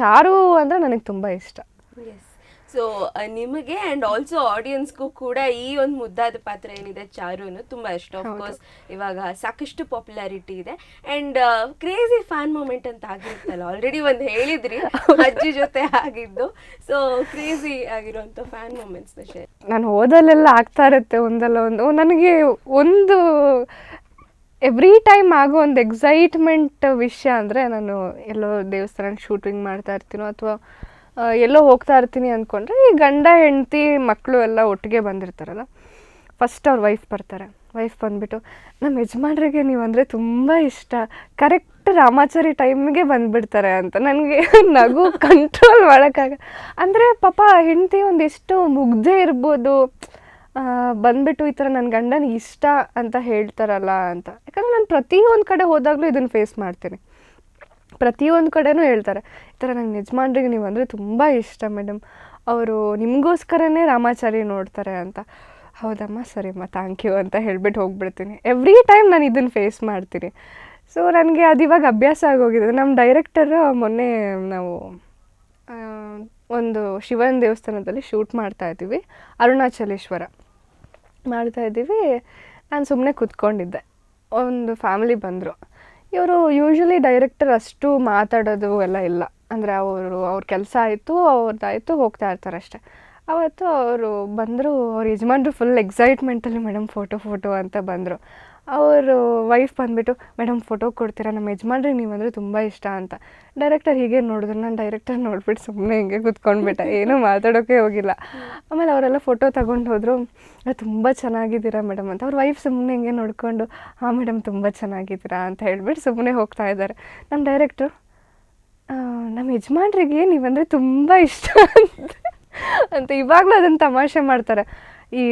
ಚಾರು ಅಂದರೆ ನನಗೆ ತುಂಬ ಇಷ್ಟ. ಎಸ್. ಸೊ ನಿಮಗೆ ಆ್ಯಂಡ್ ಆಲ್ಸೋ ಆಡಿಯನ್ಸ್ಗೂ ಕೂಡ ಈ ಒಂದು ಮುದ್ದಾದ ಪಾತ್ರ ಏನಿದೆ ಚಾರುನು ತುಂಬ ಇಷ್ಟ. ಆಫ್ಕೋರ್ಸ್ ಇವಾಗ ಸಾಕಷ್ಟು ಪಾಪ್ಯುಲಾರಿಟಿ ಇದೆ. ಆ್ಯಂಡ್ ಕ್ರೇಜಿ ಫ್ಯಾನ್ ಮೂಮೆಂಟ್ ಅಂತ ಆಗಿರುತ್ತಲ್ಲ, ಆಲ್ರೆಡಿ ಒಂದು ಹೇಳಿದ್ರಿ ಅಜ್ಜಿ ಜೊತೆ ಆಗಿದ್ದು. ಸೊ ಕ್ರೇಜಿ ಆಗಿರುವಂಥ ಫ್ಯಾನ್ ಮೂಮೆಂಟ್ಸ್ನ ಶೇರ್. ನಾನು ಓದಲ್ಲೆಲ್ಲ ಆಗ್ತಾ ಇರುತ್ತೆ ಒಂದಲ್ಲ ಒಂದು. ನನಗೆ ಒಂದು ಎವ್ರಿ ಟೈಮ್ ಆಗೋ ಒಂದು ಎಕ್ಸೈಟ್ಮೆಂಟ್ ವಿಷಯ ಅಂದರೆ, ನಾನು ಎಲ್ಲೋ ದೇವಸ್ಥಾನ ಶೂಟಿಂಗ್ ಮಾಡ್ತಾ ಇರ್ತೀನೋ ಅಥವಾ ಎಲ್ಲೋ ಹೋಗ್ತಾ ಇರ್ತೀನಿ ಅಂದ್ಕೊಂಡ್ರೆ, ಈ ಗಂಡ ಹೆಂಡತಿ ಮಕ್ಕಳು ಎಲ್ಲ ಒಟ್ಟಿಗೆ ಬಂದಿರ್ತಾರಲ್ಲ, ಫಸ್ಟ್ ಅವ್ರ ವೈಫ್ ಬರ್ತಾರೆ. ವೈಫ್ ಬಂದುಬಿಟ್ಟು, ನಮ್ಮ ಯಜಮಾನ್ರಿಗೆ ನೀವು ಅಂದರೆ ತುಂಬ ಇಷ್ಟ, ಕರೆಕ್ಟ್ ರಾಮಾಚಾರಿ ಟೈಮಿಗೆ ಬಂದುಬಿಡ್ತಾರೆ ಅಂತ. ನನಗೆ ನಗು ಕಂಟ್ರೋಲ್ ಮಾಡೋಕ್ಕಾಗ. ಅಂದರೆ ಪಾಪ ಹೆಂಡತಿ ಒಂದೆಷ್ಟು ಮುಗ್ಧೆ ಇರ್ಬೋದು, ಬಂದುಬಿಟ್ಟು ಈ ಥರ ನನ್ನ ಗಂಡನಿಗೆ ಇಷ್ಟ ಅಂತ ಹೇಳ್ತಾರಲ್ಲ ಅಂತ. ಯಾಕಂದರೆ ನಾನು ಪ್ರತಿಯೊಂದು ಕಡೆ ಹೋದಾಗಲೂ ಇದನ್ನು ಫೇಸ್ ಮಾಡ್ತೀನಿ. ಪ್ರತಿಯೊಂದು ಕಡೆನೂ ಹೇಳ್ತಾರೆ, ಈ ಥರ ನಂಗೆ ಯಜಮಾನ್ರಿಗೆ ನೀವು ಅಂದರೆ ತುಂಬ ಇಷ್ಟ ಮೇಡಮ್, ಅವರು ನಿಮಗೋಸ್ಕರನೇ ರಾಮಾಚಾರಿ ನೋಡ್ತಾರೆ ಅಂತ. ಹೌದಮ್ಮ, ಸರಿಮ್ಮ, ಥ್ಯಾಂಕ್ ಯು ಅಂತ ಹೇಳ್ಬಿಟ್ಟು ಹೋಗ್ಬಿಡ್ತೀನಿ. ಎವ್ರಿ ಟೈಮ್ ನಾನು ಇದನ್ನು ಫೇಸ್ ಮಾಡ್ತೀನಿ. ಸೊ ನನಗೆ ಅದು ಇವಾಗ ಅಭ್ಯಾಸ ಆಗೋಗಿದೆ. ನಮ್ಮ ಡೈರೆಕ್ಟರ್ ಮೊನ್ನೆ ನಾವು ಒಂದು ಶಿವನ ದೇವಸ್ಥಾನದಲ್ಲಿ ಶೂಟ್ ಮಾಡ್ತಾಯಿದ್ದೀವಿ, ಅರುಣಾಚಲೇಶ್ವರ ಮಾಡ್ತಾಯಿದ್ದೀವಿ. ನಾನು ಸುಮ್ಮನೆ ಕೂತ್ಕೊಂಡಿದ್ದೆ, ಒಂದು ಫ್ಯಾಮಿಲಿ ಬಂದರು. ಇವರು ಯೂಶ್ವಲಿ ಡೈರೆಕ್ಟರ್ ಅಷ್ಟು ಮಾತಾಡೋದು ಎಲ್ಲ ಇಲ್ಲ, ಅಂದರೆ ಅವ್ರ ಕೆಲಸ ಆಯಿತು, ಅವ್ರದ್ದಾಯಿತು, ಹೋಗ್ತಾ ಇರ್ತಾರೆ ಅಷ್ಟೆ. ಅವತ್ತು ಅವರು ಬಂದರು, ಅವ್ರ ಯಜಮಾನ್ರು ಫುಲ್ ಎಕ್ಸೈಟ್ಮೆಂಟಲ್ಲಿ ಮೇಡಮ್ ಫೋಟೋ ಅಂತ ಬಂದರು. ಅವರು ವೈಫ್ ಬಂದುಬಿಟ್ಟು ಮೇಡಮ್ ಫೋಟೋ ಕೊಡ್ತೀರಾ, ನಮ್ಮ ಯಜಮಾನ್ರಿಗೆ ನೀವಂದರೆ ತುಂಬ ಇಷ್ಟ ಅಂತ. ಡೈರೆಕ್ಟರ್ ಹೀಗೆ ನೋಡಿದ್ರು, ನಾನು ಡೈರೆಕ್ಟರ್ ನೋಡ್ಬಿಟ್ಟು ಸುಮ್ಮನೆ ಹಿಂಗೆ ಕೂತ್ಕೊಂಡ್ಬಿಟ್ಟೆ, ಏನೂ ಮಾತಾಡೋಕ್ಕೆ ಹೋಗಿಲ್ಲ. ಆಮೇಲೆ ಅವರೆಲ್ಲ ಫೋಟೋ ತಗೊಂಡು ಹೋದರು. ತುಂಬ ಚೆನ್ನಾಗಿದ್ದೀರಾ ಮೇಡಮ್ ಅಂತ. ಅವ್ರ ವೈಫ್ ಸುಮ್ಮನೆ ಹಿಂಗೆ ನೋಡಿಕೊಂಡು ಹಾಂ ಮೇಡಮ್ ತುಂಬ ಚೆನ್ನಾಗಿದ್ದೀರಾ ಅಂತ ಹೇಳ್ಬಿಟ್ಟು ಸುಮ್ಮನೆ ಹೋಗ್ತಾ ಇದ್ದಾರೆ. ನಮ್ಮ ಡೈರೆಕ್ಟ್ರು ನಮ್ಮ ಯಜಮಾನ್ರಿಗೆ ನೀವಂದರೆ ತುಂಬ ಇಷ್ಟ ಅಂತ ಇವಾಗಲೂ ಅದನ್ನು ತಮಾಷೆ ಮಾಡ್ತಾರೆ. ಈ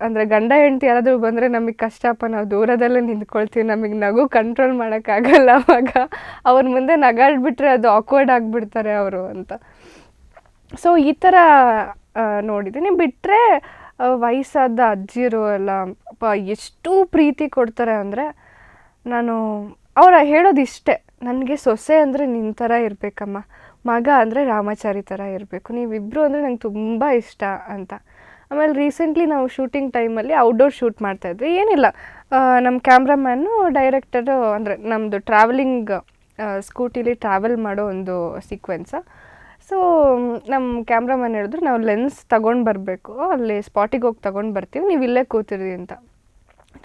ಅಂದರೆ ಗಂಡ ಹೆಂಡತಿ ಯಾರಾದರೂ ಬಂದರೆ ನಮಗೆ ಕಷ್ಟಪ್ಪ, ನಾವು ದೂರದಲ್ಲೇ ನಿಂತ್ಕೊಳ್ತೀವಿ, ನಮಗೆ ನಗು ಕಂಟ್ರೋಲ್ ಮಾಡೋಕ್ಕಾಗಲ್ಲ. ಅವಾಗ ಅವ್ರ ಮುಂದೆ ನಗಾಡ್ಬಿಟ್ರೆ ಅದು ಆಕ್ವರ್ಡ್ ಆಗಿಬಿಡ್ತಾರೆ ಅವರು ಅಂತ. ಸೊ ಈ ಥರ ನೋಡಿದ್ದೀನಿ. ಬಿಟ್ಟರೆ ವಯಸ್ಸಾದ ಅಜ್ಜಿರು ಎಲ್ಲ ಎಷ್ಟು ಪ್ರೀತಿ ಕೊಡ್ತಾರೆ ಅಂದರೆ, ನಾನು ಅವರ ಹೇಳೋದು ಇಷ್ಟೇ, ನನಗೆ ಸೊಸೆ ಅಂದರೆ ನಿನ್ನ ಥರ ಇರಬೇಕಮ್ಮ, ಮಗ ಅಂದರೆ ರಾಮಾಚಾರಿ ಥರ ಇರಬೇಕು, ನೀವಿಬ್ಬರು ಅಂದರೆ ನಂಗೆ ತುಂಬ ಇಷ್ಟ ಅಂತ. ಆಮೇಲೆ ರೀಸೆಂಟ್ಲಿ ನಾವು ಶೂಟಿಂಗ್ ಟೈಮಲ್ಲಿ ಔಟ್ಡೋರ್ ಶೂಟ್ ಮಾಡ್ತಾಯಿದ್ವಿ. ಏನಿಲ್ಲ, ನಮ್ಮ ಕ್ಯಾಮ್ರಾಮ್ಯಾನು ಡೈರೆಕ್ಟರು ಅಂದರೆ ನಮ್ಮದು ಟ್ರಾವೆಲಿಂಗ್ ಸ್ಕೂಟಿಲಿ ಟ್ರಾವೆಲ್ ಮಾಡೋ ಒಂದು ಸೀಕ್ವೆನ್ಸ. ಸೊ ನಮ್ಮ ಕ್ಯಾಮ್ರಾಮನ್ ಹೇಳಿದ್ರು ನಾವು ಲೆನ್ಸ್ ತೊಗೊಂಡು ಬರಬೇಕು, ಅಲ್ಲಿ ಸ್ಪಾಟಿಗೆ ಹೋಗಿ ತೊಗೊಂಡು ಬರ್ತೀವಿ, ನೀವು ಇಲ್ಲೇ ಕೂತಿರಿ ಅಂತ.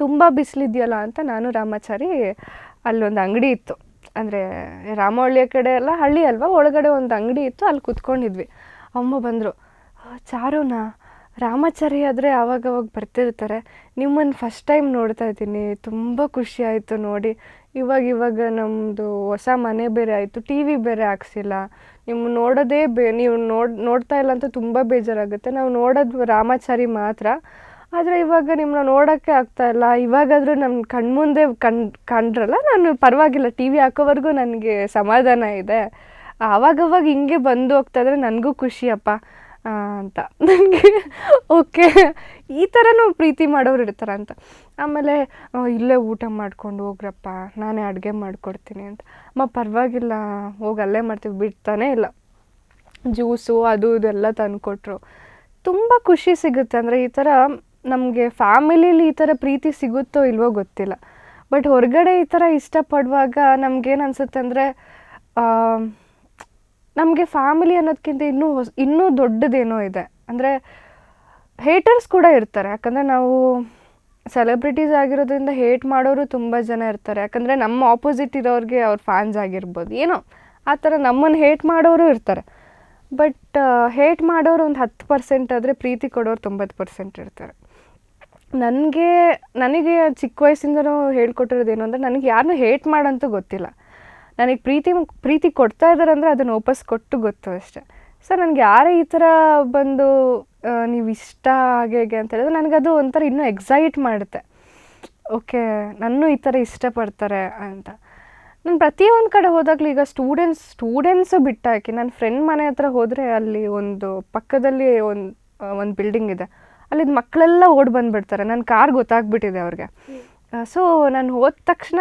ತುಂಬ ಬಿಸಿಲಿದೆಯಲ್ಲ ಅಂತ ನಾನು ರಾಮಾಚಾರಿ ಅಲ್ಲೊಂದು ಅಂಗಡಿ ಇತ್ತು, ಅಂದರೆ ರಾಮವಳ್ಳಿಯ ಕಡೆ ಎಲ್ಲ ಹಳ್ಳಿ ಅಲ್ವಾ, ಒಳಗಡೆ ಒಂದು ಅಂಗಡಿ ಇತ್ತು, ಅಲ್ಲಿ ಕೂತ್ಕೊಂಡಿದ್ವಿ. ಅಮ್ಮ ಬಂದರು, ಚಾರುನಾ ರಾಮಾಚಾರಿ ಆದರೆ ಆವಾಗವಾಗ ಬರ್ತಿರ್ತಾರೆ, ನಿಮ್ಮನ್ನು ಫಸ್ಟ್ ಟೈಮ್ ನೋಡ್ತಾ ಇದ್ದೀನಿ, ತುಂಬ ಖುಷಿ ಆಯಿತು ನೋಡಿ, ಇವಾಗ ನಮ್ಮದು ಹೊಸ ಮನೆ ಬೇರೆ ಆಯಿತು, ಟಿ ವಿ ಬೇರೆ ಹಾಕ್ಸಿಲ್ಲ, ನಿಮ್ಮ ನೋಡೋದೇ ನೀವು ನೋಡ್ತಾ ಇಲ್ಲ ಅಂತ ತುಂಬ ಬೇಜಾರಾಗುತ್ತೆ, ನಾವು ನೋಡೋದು ರಾಮಾಚಾರಿ ಮಾತ್ರ, ಆದರೆ ಇವಾಗ ನಿಮ್ಮನ್ನ ನೋಡೋಕ್ಕೆ ಆಗ್ತಾಯಿಲ್ಲ, ಇವಾಗಾದರೂ ನಮ್ಮ ಕಣ್ಮುಂದೆ ಕಂಡ್ರಲ್ಲ, ನಾನು ಪರವಾಗಿಲ್ಲ, ಟಿ ವಿ ಹಾಕೋವರೆಗೂ ನನಗೆ ಸಮಾಧಾನ ಇದೆ, ಆವಾಗವಾಗ ಹಿಂಗೆ ಬಂದು ಹೋಗ್ತಾಯಿದ್ರೆ ನನಗೂ ಖುಷಿಯಪ್ಪ ಅಂತ. ನನಗೆ ಓಕೆ, ಈ ಥರನೂ ಪ್ರೀತಿ ಮಾಡೋರು ಇರ್ತಾರಂತ. ಆಮೇಲೆ ಇಲ್ಲೇ ಊಟ ಮಾಡ್ಕೊಂಡು ಹೋಗ್ರಪ್ಪ, ನಾನೇ ಅಡುಗೆ ಮಾಡಿಕೊಡ್ತೀನಿ ಅಂತ. ಅಮ್ಮ ಪರವಾಗಿಲ್ಲ, ಹೋಗಿ ಅಲ್ಲೇ ಮಾಡ್ತೀವಿ, ಬಿಡ್ತಾನೇ ಇಲ್ಲ. ಜ್ಯೂಸು ಅದು ಇದೆಲ್ಲ ತಂದುಕೊಟ್ರು. ತುಂಬ ಖುಷಿ ಸಿಗುತ್ತೆ. ಅಂದರೆ ಈ ಥರ ನಮಗೆ ಫ್ಯಾಮಿಲೀಲಿ ಈ ಥರ ಪ್ರೀತಿ ಸಿಗುತ್ತೋ ಇಲ್ವೋ ಗೊತ್ತಿಲ್ಲ, ಬಟ್ ಹೊರಗಡೆ ಈ ಥರ ಇಷ್ಟಪಡುವಾಗ ನಮಗೇನು ಅನಿಸುತ್ತೆ ಅಂದರೆ, ನಮಗೆ ಫ್ಯಾಮಿಲಿ ಅನ್ನೋದಕ್ಕಿಂತ ಇನ್ನೂ ದೊಡ್ಡದೇನೋ ಇದೆ. ಅಂದರೆ ಹೇಟರ್ಸ್ ಕೂಡ ಇರ್ತಾರೆ, ಯಾಕಂದರೆ ನಾವು ಸೆಲೆಬ್ರಿಟೀಸ್ ಆಗಿರೋದ್ರಿಂದ ಹೇಟ್ ಮಾಡೋರು ತುಂಬ ಜನ ಇರ್ತಾರೆ. ಯಾಕಂದರೆ ನಮ್ಮ ಆಪೋಸಿಟ್ ಇರೋರಿಗೆ ಅವ್ರ ಫ್ಯಾನ್ಸ್ ಆಗಿರ್ಬೋದು, ಏನೋ ಆ ಥರ ನಮ್ಮನ್ನು ಹೇಟ್ ಮಾಡೋರು ಇರ್ತಾರೆ. ಬಟ್ ಹೇಟ್ ಮಾಡೋರು ಒಂದು 10% ಆದರೆ ಪ್ರೀತಿ ಕೊಡೋರು 90% ಇರ್ತಾರೆ. ನನಗೆ ಚಿಕ್ಕ ವಯಸ್ಸಿಂದನೂ ಹೇಳ್ಕೊಟ್ಟಿರೋದೇನು ಅಂದರೆ, ನನಗೆ ಯಾರನ್ನೂ ಹೇಟ್ ಮಾಡೋಂತೂ ಗೊತ್ತಿಲ್ಲ, ನನಗೆ ಪ್ರೀತಿ ಕೊಡ್ತಾ ಇದ್ದಾರೆ ಅಂದರೆ ಅದನ್ನು ವಾಪಸ್ ಕೊಟ್ಟು ಗೊತ್ತು ಅಷ್ಟೆ. ಸೊ ನನಗೆ ಯಾರೇ ಈ ಥರ ಬಂದು ನೀವು ಇಷ್ಟ ಹಾಗೆ ಅಂತ ಹೇಳಿದ್ರೆ ನನಗದು ಒಂಥರ ಇನ್ನೂ ಎಕ್ಸೈಟ್ ಮಾಡುತ್ತೆ. ಓಕೆ, ನನ್ನೂ ಈ ಥರ ಇಷ್ಟಪಡ್ತಾರೆ ಅಂತ. ನಾನು ಪ್ರತಿಯೊಂದು ಕಡೆ ಹೋದಾಗಲೂ ಈಗ ಸ್ಟೂಡೆಂಟ್ಸು ಬಿಟ್ಟಾಕಿ, ನನ್ನ ಫ್ರೆಂಡ್ ಮನೆ ಹತ್ರ ಹೋದರೆ ಅಲ್ಲಿ ಒಂದು ಪಕ್ಕದಲ್ಲಿ ಒಂದು ಬಿಲ್ಡಿಂಗ್ ಇದೆ, ಅಲ್ಲಿದ್ದು ಮಕ್ಕಳೆಲ್ಲ ಓಡಿ ಬಂದುಬಿಡ್ತಾರೆ. ನನ್ನ ಕಾರ್ ಗೊತ್ತಾಗ್ಬಿಟ್ಟಿದೆ ಅವ್ರಿಗೆ. ಸೊ ನಾನು ಹೋದ ತಕ್ಷಣ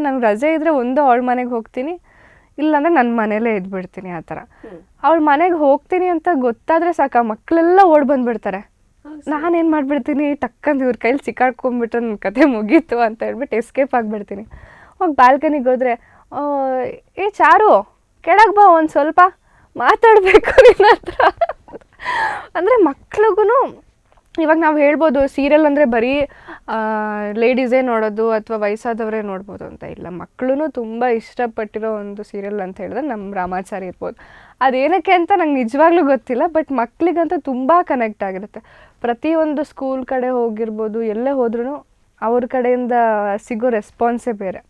ನಂಗೆ ರಜೆ ಇದ್ದರೆ ಅವಳ ಮನೆಗೆ ಹೋಗ್ತೀನಿ, ಇಲ್ಲಾಂದರೆ ನನ್ನ ಮನೇಲೇ ಇದ್ಬಿಡ್ತೀನಿ. ಆ ಥರ ಅವಳ ಮನೆಗೆ ಹೋಗ್ತೀನಿ ಅಂತ ಗೊತ್ತಾದರೆ ಸಾಕು, ಮಕ್ಕಳೆಲ್ಲ ಓಡಿ ಬಂದುಬಿಡ್ತಾರೆ. ನಾನೇನು ಮಾಡಿಬಿಡ್ತೀನಿ, ಟಕ್ಕಂದು ಇವ್ರ ಕೈಲಿ ಸಿಕ್ಕಾಡ್ಕೊಂಡ್ಬಿಟ್ರೆ ನನ್ನ ಕತೆ ಮುಗೀತು ಅಂತ ಹೇಳ್ಬಿಟ್ಟು ಎಸ್ಕೇಪ್ ಆಗಿಬಿಡ್ತೀನಿ. ಹೋಗಿ ಬಾಲ್ಕನಿಗೆ ಹೋದರೆ, ಏ ಚಾರು ಕೆಳಗೆ ಬಾ, ಒಂದು ಸ್ವಲ್ಪ ಮಾತಾಡಬೇಕು ನಿನ್ನ ಹತ್ರ. ಅಂದರೆ ಮಕ್ಳಿಗೂ ಇವಾಗ ನಾವು ಹೇಳ್ಬೋದು ಸೀರಿಯಲ್ ಅಂದರೆ ಬರೀ ಲೇಡೀಸೇ ನೋಡೋದು ಅಥವಾ ವಯಸ್ಸಾದವರೇ ನೋಡ್ಬೋದು ಅಂತ ಇಲ್ಲ, ಮಕ್ಕಳು ತುಂಬ ಇಷ್ಟಪಟ್ಟಿರೋ ಒಂದು ಸೀರಿಯಲ್ ಅಂತ ಹೇಳಿದ್ರೆ ನಮ್ಮ ರಾಮಾಚಾರಿ ಇರ್ಬೋದು. ಅದೇನಕ್ಕೆ ಅಂತ ನಂಗೆ ನಿಜವಾಗ್ಲೂ ಗೊತ್ತಿಲ್ಲ, ಬಟ್ ಮಕ್ಕಳಿಗಂತೂ ತುಂಬ ಕನೆಕ್ಟ್ ಆಗಿರುತ್ತೆ. ಪ್ರತಿಯೊಂದು ಸ್ಕೂಲ್ ಕಡೆ ಹೋಗಿರ್ಬೋದು, ಎಲ್ಲೇ ಹೋದ್ರೂ ಅವ್ರ ಕಡೆಯಿಂದ ಸಿಗೋ ರೆಸ್ಪಾನ್ಸೇ ಬೇರೆ.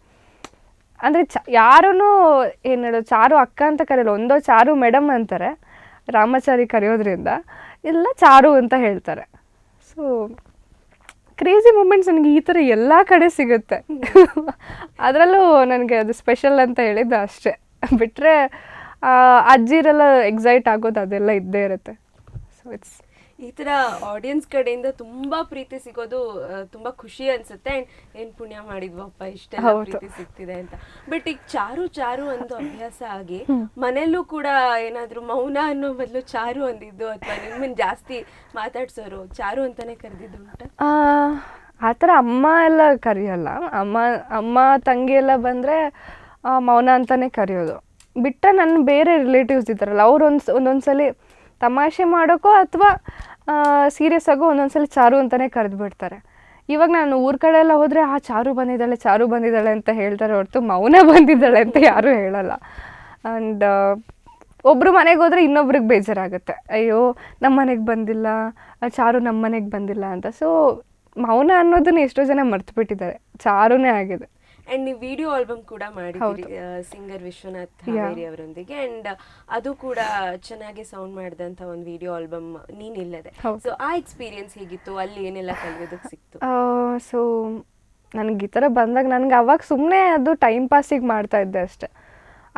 ಅಂದರೆ ಯಾರೂ ಏನು ಹೇಳೋದು, ಚಾರು ಅಕ್ಕ ಅಂತ ಕರೆಯಲ್ಲ, ಒಂದೋ ಚಾರು ಮೇಡಮ್ ಅಂತಾರೆ ರಾಮಾಚಾರಿ ಕರೆಯೋದ್ರಿಂದ, ಇಲ್ಲ ಚಾರು ಅಂತ ಹೇಳ್ತಾರೆ. ಸೊ ಕ್ರೇಜಿ ಮೂಮೆಂಟ್ಸ್ ನನಗೆ ಈ ಥರ ಎಲ್ಲ ಕಡೆ ಸಿಗುತ್ತೆ. ಅದರಲ್ಲೂ ನನಗೆ ಅದು ಸ್ಪೆಷಲ್ ಅಂತ ಹೇಳಿದ್ದು ಅಷ್ಟೇ. ಬಿಟ್ಟರೆ ಅಜ್ಜಿರೆಲ್ಲ ಎಕ್ಸೈಟ್ ಆಗೋದು ಅದೆಲ್ಲ ಇದ್ದೇ ಇರುತ್ತೆ. ಸೊ ಈ ಥರ ಆಡಿಯನ್ಸ್ ಕಡೆಯಿಂದ ತುಂಬ ಪ್ರೀತಿ ಸಿಗೋದು ತುಂಬ ಖುಷಿ ಅನಿಸುತ್ತೆ. ಆ್ಯಂಡ್ ಏನು ಪುಣ್ಯ ಮಾಡಿದ್ವಪ್ಪ ಇಷ್ಟೆಲ್ಲ ಪ್ರೀತಿ ಸಿಗ್ತಿದೆ ಅಂತ. ಬಟ್ ಈಗ ಚಾರು ಒಂದು ಅಭ್ಯಾಸ ಆಗಿ ಮನೆಯಲ್ಲೂ ಕೂಡ ಏನಾದರೂ ಮೌನ ಅನ್ನೋ ಬದಲು ಚಾರು ಅಂದಿದ್ದು ಅಥವಾ ನಿಮ್ಮನ್ನು ಜಾಸ್ತಿ ಮಾತಾಡ್ಸೋರು ಚಾರು ಅಂತಾನೆ ಕರೆದಿದ್ದು ಉಂಟ? ಆ ಥರ ಅಮ್ಮ ಎಲ್ಲ ಕರೆಯೋಲ್ಲ. ಅಮ್ಮ ತಂಗಿ ಎಲ್ಲ ಬಂದರೆ ಮೌನ ಅಂತಲೇ ಕರೆಯೋದು. ಬಿಟ್ಟರೆ ನನ್ನ ಬೇರೆ ರಿಲೇಟಿವ್ಸ್ ಇದ್ದಾರಲ್ಲ, ಅವ್ರು ಒಂದೊಂದ್ಸಲಿ ತಮಾಷೆ ಮಾಡೋಕ್ಕೋ ಅಥವಾ ಸೀರಿಯಸ್ ಆಗೋ ಒಂದೊಂದ್ಸಲ ಚಾರು ಅಂತಲೇ ಕರೆದುಬಿಡ್ತಾರೆ. ಇವಾಗ ನಾನು ಊರ ಕಡೆ ಎಲ್ಲ ಹೋದರೆ ಚಾರು ಬಂದಿದ್ದಾಳೆ ಅಂತ ಹೇಳ್ತಾರೆ ಹೊರತು ಮೌನ ಬಂದಿದ್ದಾಳೆ ಅಂತ ಯಾರೂ ಹೇಳಲ್ಲ. ಆ್ಯಂಡ್ ಒಬ್ಬರು ಮನೆಗೆ ಹೋದರೆ ಇನ್ನೊಬ್ರಿಗೆ ಬೇಜಾರಾಗುತ್ತೆ, ಅಯ್ಯೋ ನಮ್ಮ ಮನೆಗೆ ಬಂದಿಲ್ಲ, ಚಾರು ನಮ್ಮ ಮನೆಗೆ ಬಂದಿಲ್ಲ ಅಂತ. ಸೊ ಮೌನ ಅನ್ನೋದನ್ನ ಎಷ್ಟೋ ಜನ ಮರ್ತು ಬಿಟ್ಟಿದ್ದಾರೆ, ಚಾರುನೇ ಆಗಿದೆ. ಅಂಡ್ ನೀವು ವಿಡಿಯೋ ಆಲ್ಬಮ್ ಕೂಡ ಮಾಡಿದ್ದೀರಿ ಸಿಂಗರ್ ವಿಶ್ವನಾಥ್ ಹಾವೇರಿ ಅವರೊಂದಿಗೆ, ಅಂಡ್ ಅದು ಕೂಡ ಚೆನ್ನಾಗಿ ಸೌಂಡ್ ಮಾಡಿದಂಥ ಒಂದು ವಿಡಿಯೋ ಆಲ್ಬಮ್ ನೀನಿಲ್ಲದೆ. ಸೊ ಆ ಎಕ್ಸ್ಪೀರಿಯನ್ಸ್ ಹೇಗಿತ್ತು, ಅಲ್ಲಿ ಏನೆಲ್ಲ ಕಲಿಯೋದಕ್ಕೆ ಸಿಕ್ತು? ಸೊ ನನಗೆ ಈ ಥರ ಬಂದಾಗ ನನಗೆ ಅವಾಗ ಸುಮ್ಮನೆ ಅದು ಟೈಮ್ ಪಾಸಿಗೆ ಮಾಡ್ತಾ ಇದ್ದೆ ಅಷ್ಟೆ.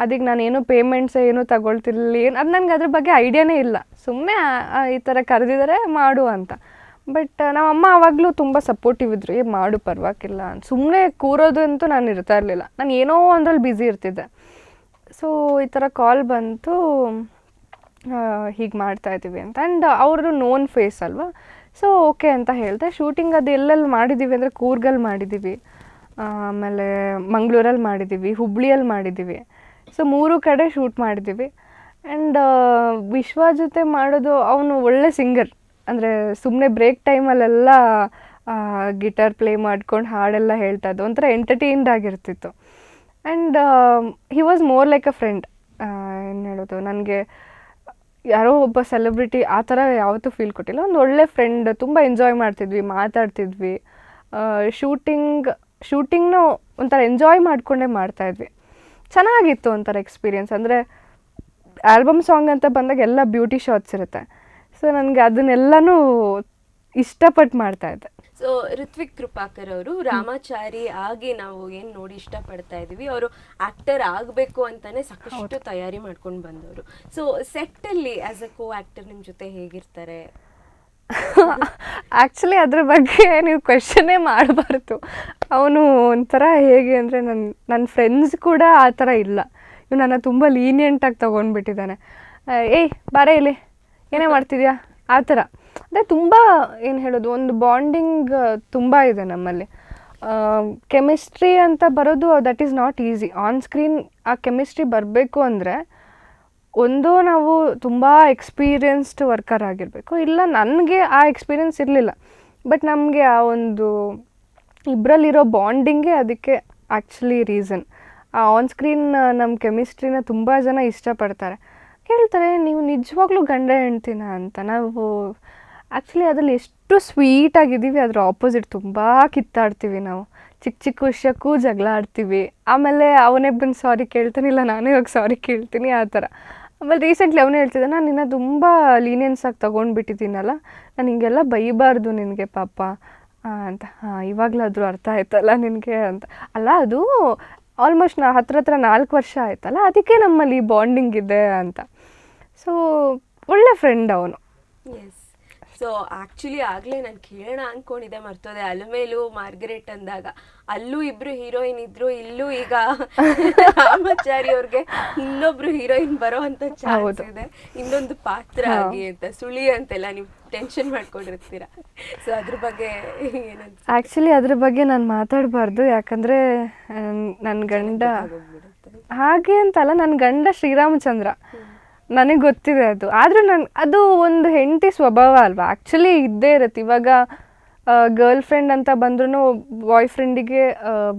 ಅದಕ್ಕೆ ನಾನೇನು ಪೇಮೆಂಟ್ಸ್ ಏನೂ ತಗೊಳ್ತಿರ್ಲಿಲ್ಲ, ಅದು ನನಗೆ ಅದ್ರ ಬಗ್ಗೆ ಐಡಿಯಾನೇ ಇಲ್ಲ. ಸುಮ್ಮನೆ ಈ ಥರ ಕರೆದಿದ್ದಾರೆ ಮಾಡು ಅಂತ. ಬಟ್ ನಮ್ಮ ಅಮ್ಮ ಆವಾಗಲೂ ತುಂಬ ಸಪೋರ್ಟಿವ್ ಇದ್ರು, ಮಾಡು ಪರವಾಗಿಲ್ಲ ಅಂತ. ಸುಮ್ಮನೆ ಕೂರೋದು ಅಂತೂ ನಾನು ಇರ್ತಾ ಇರಲಿಲ್ಲ, ನಾನು ಏನೋ ಒಂದ್ರಲ್ಲಿ ಬ್ಯುಸಿ ಇರ್ತಿದ್ದೆ. ಸೊ ಈ ಥರ ಕಾಲ್ ಬಂತು, ಹೀಗೆ ಮಾಡ್ತಾಯಿದ್ದೀವಿ ಅಂತ. ಆ್ಯಂಡ್ ಅವ್ರದ್ದು ನೋನ್ ಫೇಸ್ ಅಲ್ವಾ, ಸೊ ಓಕೆ ಅಂತ ಹೇಳಿದೆ. ಶೂಟಿಂಗ್ ಅದು ಎಲ್ಲೆಲ್ಲಿ ಮಾಡಿದ್ದೀವಿ ಅಂದರೆ ಕೂರ್ಗಲ್ಲಿ ಮಾಡಿದ್ದೀವಿ, ಆಮೇಲೆ ಮಂಗಳೂರಲ್ಲಿ ಮಾಡಿದ್ದೀವಿ, ಹುಬ್ಳಿಯಲ್ಲಿ ಮಾಡಿದ್ದೀವಿ. ಸೊ 3 ಕಡೆ ಶೂಟ್ ಮಾಡಿದ್ದೀವಿ. ಆ್ಯಂಡ್ ವಿಶ್ವ ಜೊತೆ ಮಾಡೋದು, ಅವನು ಒಳ್ಳೆ ಸಿಂಗರ್. ಅಂದರೆ ಸುಮ್ಮನೆ ಬ್ರೇಕ್ ಟೈಮಲ್ಲೆಲ್ಲ ಗಿಟಾರ್ ಪ್ಲೇ ಮಾಡ್ಕೊಂಡು ಹಾಡೆಲ್ಲ ಹೇಳ್ತಾ ಇದ್ದು, ಒಂಥರ ಎಂಟರ್ಟೈನ್ಡ್ ಆಗಿರ್ತಿತ್ತು. And he was more like a friend. ಏನು ಹೇಳೋದು, ನನಗೆ ಯಾರೋ ಒಬ್ಬ ಸೆಲೆಬ್ರಿಟಿ ಆ ಥರ ಯಾವತ್ತೂ ಫೀಲ್ ಕೊಟ್ಟಿಲ್ಲ. ಒಂದು ಒಳ್ಳೆ ಫ್ರೆಂಡ್, ತುಂಬ ಎಂಜಾಯ್ ಮಾಡ್ತಿದ್ವಿ, ಮಾತಾಡ್ತಿದ್ವಿ. ಶೂಟಿಂಗ್ನೂ ಒಂಥರ ಎಂಜಾಯ್ ಮಾಡಿಕೊಂಡೇ ಮಾಡ್ತಾಯಿದ್ವಿ. ಚೆನ್ನಾಗಿತ್ತು ಒಂಥರ ಎಕ್ಸ್ಪೀರಿಯನ್ಸ್. ಅಂದರೆ ಆಲ್ಬಮ್ ಸಾಂಗ್ ಅಂತ ಬಂದಾಗ ಎಲ್ಲ ಬ್ಯೂಟಿ ಶಾಟ್ಸ್ ಇರುತ್ತೆ. ಸೊ ನನಗೆ ಅದನ್ನೆಲ್ಲನೂ ಇಷ್ಟಪಟ್ಟು ಮಾಡ್ತಾಯಿದ್ದೆ. ಸೊ ಋತ್ವಿಕ್ ಕೃಪಾಕರ್ ಅವರು ರಾಮಾಚಾರಿ ಆಗಿ ನಾವು ಏನು ನೋಡಿ ಇಷ್ಟಪಡ್ತಾ ಇದ್ದೀವಿ, ಅವರು ಆ್ಯಕ್ಟರ್ ಆಗಬೇಕು ಅಂತಲೇ ಸಾಕಷ್ಟು ತಯಾರಿ ಮಾಡ್ಕೊಂಡು ಬಂದವರು. ಸೊ ಸೆಟ್ಟಲ್ಲಿ ಆ್ಯಸ್ ಅ ಕೋ ಆ್ಯಕ್ಟರ್ ನಿಮ್ಮ ಜೊತೆ ಹೇಗಿರ್ತಾರೆ? ಆ್ಯಕ್ಚುಲಿ ಅದ್ರ ಬಗ್ಗೆ ನೀವು ಕ್ವೆಶನ್ನೇ ಮಾಡಬಾರ್ದು. ಅವನು ಒಂಥರ ಹೇಗೆ ಅಂದರೆ ನನ್ನ ಫ್ರೆಂಡ್ಸ್ ಕೂಡ ಆ ಥರ ಇಲ್ಲ. ಇವ್ ನನ್ನ ತುಂಬ ಲೀನಿಯೆಂಟಾಗಿ ತೊಗೊಂಡ್ಬಿಟ್ಟಿದ್ದಾನೆ. ಏಯ್ ಬಾರೇ ಇಲ್ಲಿ, ಏನೇ ಮಾಡ್ತಿದ್ಯಾ ಆ ಥರ. ಅಂದರೆ ತುಂಬ ಏನು ಹೇಳೋದು, ಒಂದು ಬಾಂಡಿಂಗ್ ತುಂಬ ಇದೆ ನಮ್ಮಲ್ಲಿ. ಕೆಮಿಸ್ಟ್ರಿ ಅಂತ ಬರೋದು that is not easy. On screen ಆ ಕೆಮಿಸ್ಟ್ರಿ ಬರಬೇಕು ಅಂದರೆ ಒಂದು ನಾವು ತುಂಬ ಎಕ್ಸ್ಪೀರಿಯನ್ಸ್ಡ್ ವರ್ಕರ್ ಆಗಿರಬೇಕು, ಇಲ್ಲ ನನಗೆ ಆ ಎಕ್ಸ್ಪೀರಿಯನ್ಸ್ ಇರಲಿಲ್ಲ. ಬಟ್ ನಮಗೆ ಆ ಒಂದು ಇಬ್ಬರಲ್ಲಿರೋ ಬಾಂಡಿಂಗೇ ಅದಕ್ಕೆ ಆ್ಯಕ್ಚುಲಿ ರೀಸನ್. ಆ ಆನ್ ಸ್ಕ್ರೀನ್ ನಮ್ಮ ಕೆಮಿಸ್ಟ್ರಿನ ತುಂಬ ಜನ ಇಷ್ಟಪಡ್ತಾರೆ. ಕೇಳ್ತಾರೆ, ನೀವು ನಿಜವಾಗ್ಲೂ ಗಂಡ ಹೆಣ್ತಿನ ಅಂತ. ನಾವು ಆ್ಯಕ್ಚುಲಿ ಅದರಲ್ಲಿ ಎಷ್ಟು ಸ್ವೀಟಾಗಿದ್ದೀವಿ, ಅದ್ರ ಆಪೋಸಿಟ್ ತುಂಬ ಕಿತ್ತಾಡ್ತೀವಿ ನಾವು. ಚಿಕ್ಕ ಚಿಕ್ಕ ವಿಷಯಕ್ಕೂ ಜಗಳ ಆಡ್ತೀವಿ. ಆಮೇಲೆ ಅವನೇ ಬಂದು ಸಾರಿ ಕೇಳ್ತಾನೆ, ಇಲ್ಲ ನಾನೇ ಹೋಗಿ ಸಾರಿ ಕೇಳ್ತೀನಿ, ಆ ಥರ. ಆಮೇಲೆ ರೀಸೆಂಟ್ಲಿ ಅವನೇ ಹೇಳ್ತಿದ್ದೆ, ನಾನು ನಿನ್ನ ತುಂಬ ಲೀನಿಯನ್ಸ್ ಆಗಿ ತೊಗೊಂಡ್ಬಿಟ್ಟಿದ್ದೀನಲ್ಲ, ನಾನು ಹಿಂಗೆಲ್ಲ ಬೈಬಾರ್ದು ನಿನಗೆ ಪಾಪ ಅಂತ. ಇವಾಗಲಾದರೂ ಅರ್ಥ ಆಯ್ತಲ್ಲ ನಿನಗೆ ಅಂತ. ಅಲ್ಲ, ಅದು ಆಲ್ಮೋಸ್ಟ್ ಹತ್ರ 4 ವರ್ಷ ಆಯ್ತಲ್ಲ, ಅದಕ್ಕೆ ನಮ್ಮಲ್ಲಿ ಬಾಂಡಿಂಗ್ ಇದೆ ಅಂತ. ಸೊ ಒಳ್ಳೆ ಫ್ರೆಂಡ್ ಅವನು. ಎಸ್. ಸೊ ಆ್ಯಕ್ಚುಲಿ ಆಗಲೇ ನಾನು ಕೇಳೋಣ ಅಂದ್ಕೊಂಡಿದ್ದೆ, ಮರ್ತೋದೆ. ಅಲಮೇಲು ಮಾರ್ಗರೇಟ್ ಅಂದಾಗ ಅಲ್ಲೂ ಇಬ್ರು ಹೀರೋಯಿನ್ ಇದ್ರು, ಇಲ್ಲೂ ಈಗ ರಾಮಾಚಾರಿ ಅವ್ರಿಗೆ ಇನ್ನೊಬ್ರು ಹೀರೋಯಿನ್ ಬರೋ ಅಂತ ಚಾನ್ಸ್ ಇದೆ, ಇನ್ನೊಂದು ಪಾತ್ರ ಆಗಿ ಅಂತ. ಸುಳಿ ಅಂತೆಲ್ಲ ನೀವು ಟೆನ್ಷನ್ ಮಾಡ್ಕೊಂಡಿರ್ತೀರ. ಸೊ ಅದ್ರ ಬಗ್ಗೆ ಏನಂತ? ಆ್ಯಕ್ಚುಲಿ ಅದ್ರ ಬಗ್ಗೆ ನಾನು ಮಾತಾಡಬಾರ್ದು, ಯಾಕಂದರೆ ನನ್ನ ಗಂಡ ಹಾಗೆ ಅಂತಲ್ಲ, ನನ್ನ ಗಂಡ ಶ್ರೀರಾಮಚಂದ್ರ, ನನಗೆ ಗೊತ್ತಿದೆ ಅದು. ಆದರೂ ಅದು ಒಂದು ಹೆಂಡತಿ ಸ್ವಭಾವ ಅಲ್ವಾ, ಆ್ಯಕ್ಚುಲಿ ಇದ್ದೇ ಇರುತ್ತೆ. ಇವಾಗ ಗರ್ಲ್ ಫ್ರೆಂಡ್ ಅಂತ ಬಂದ್ರೂ ಬಾಯ್ ಫ್ರೆಂಡಿಗೆ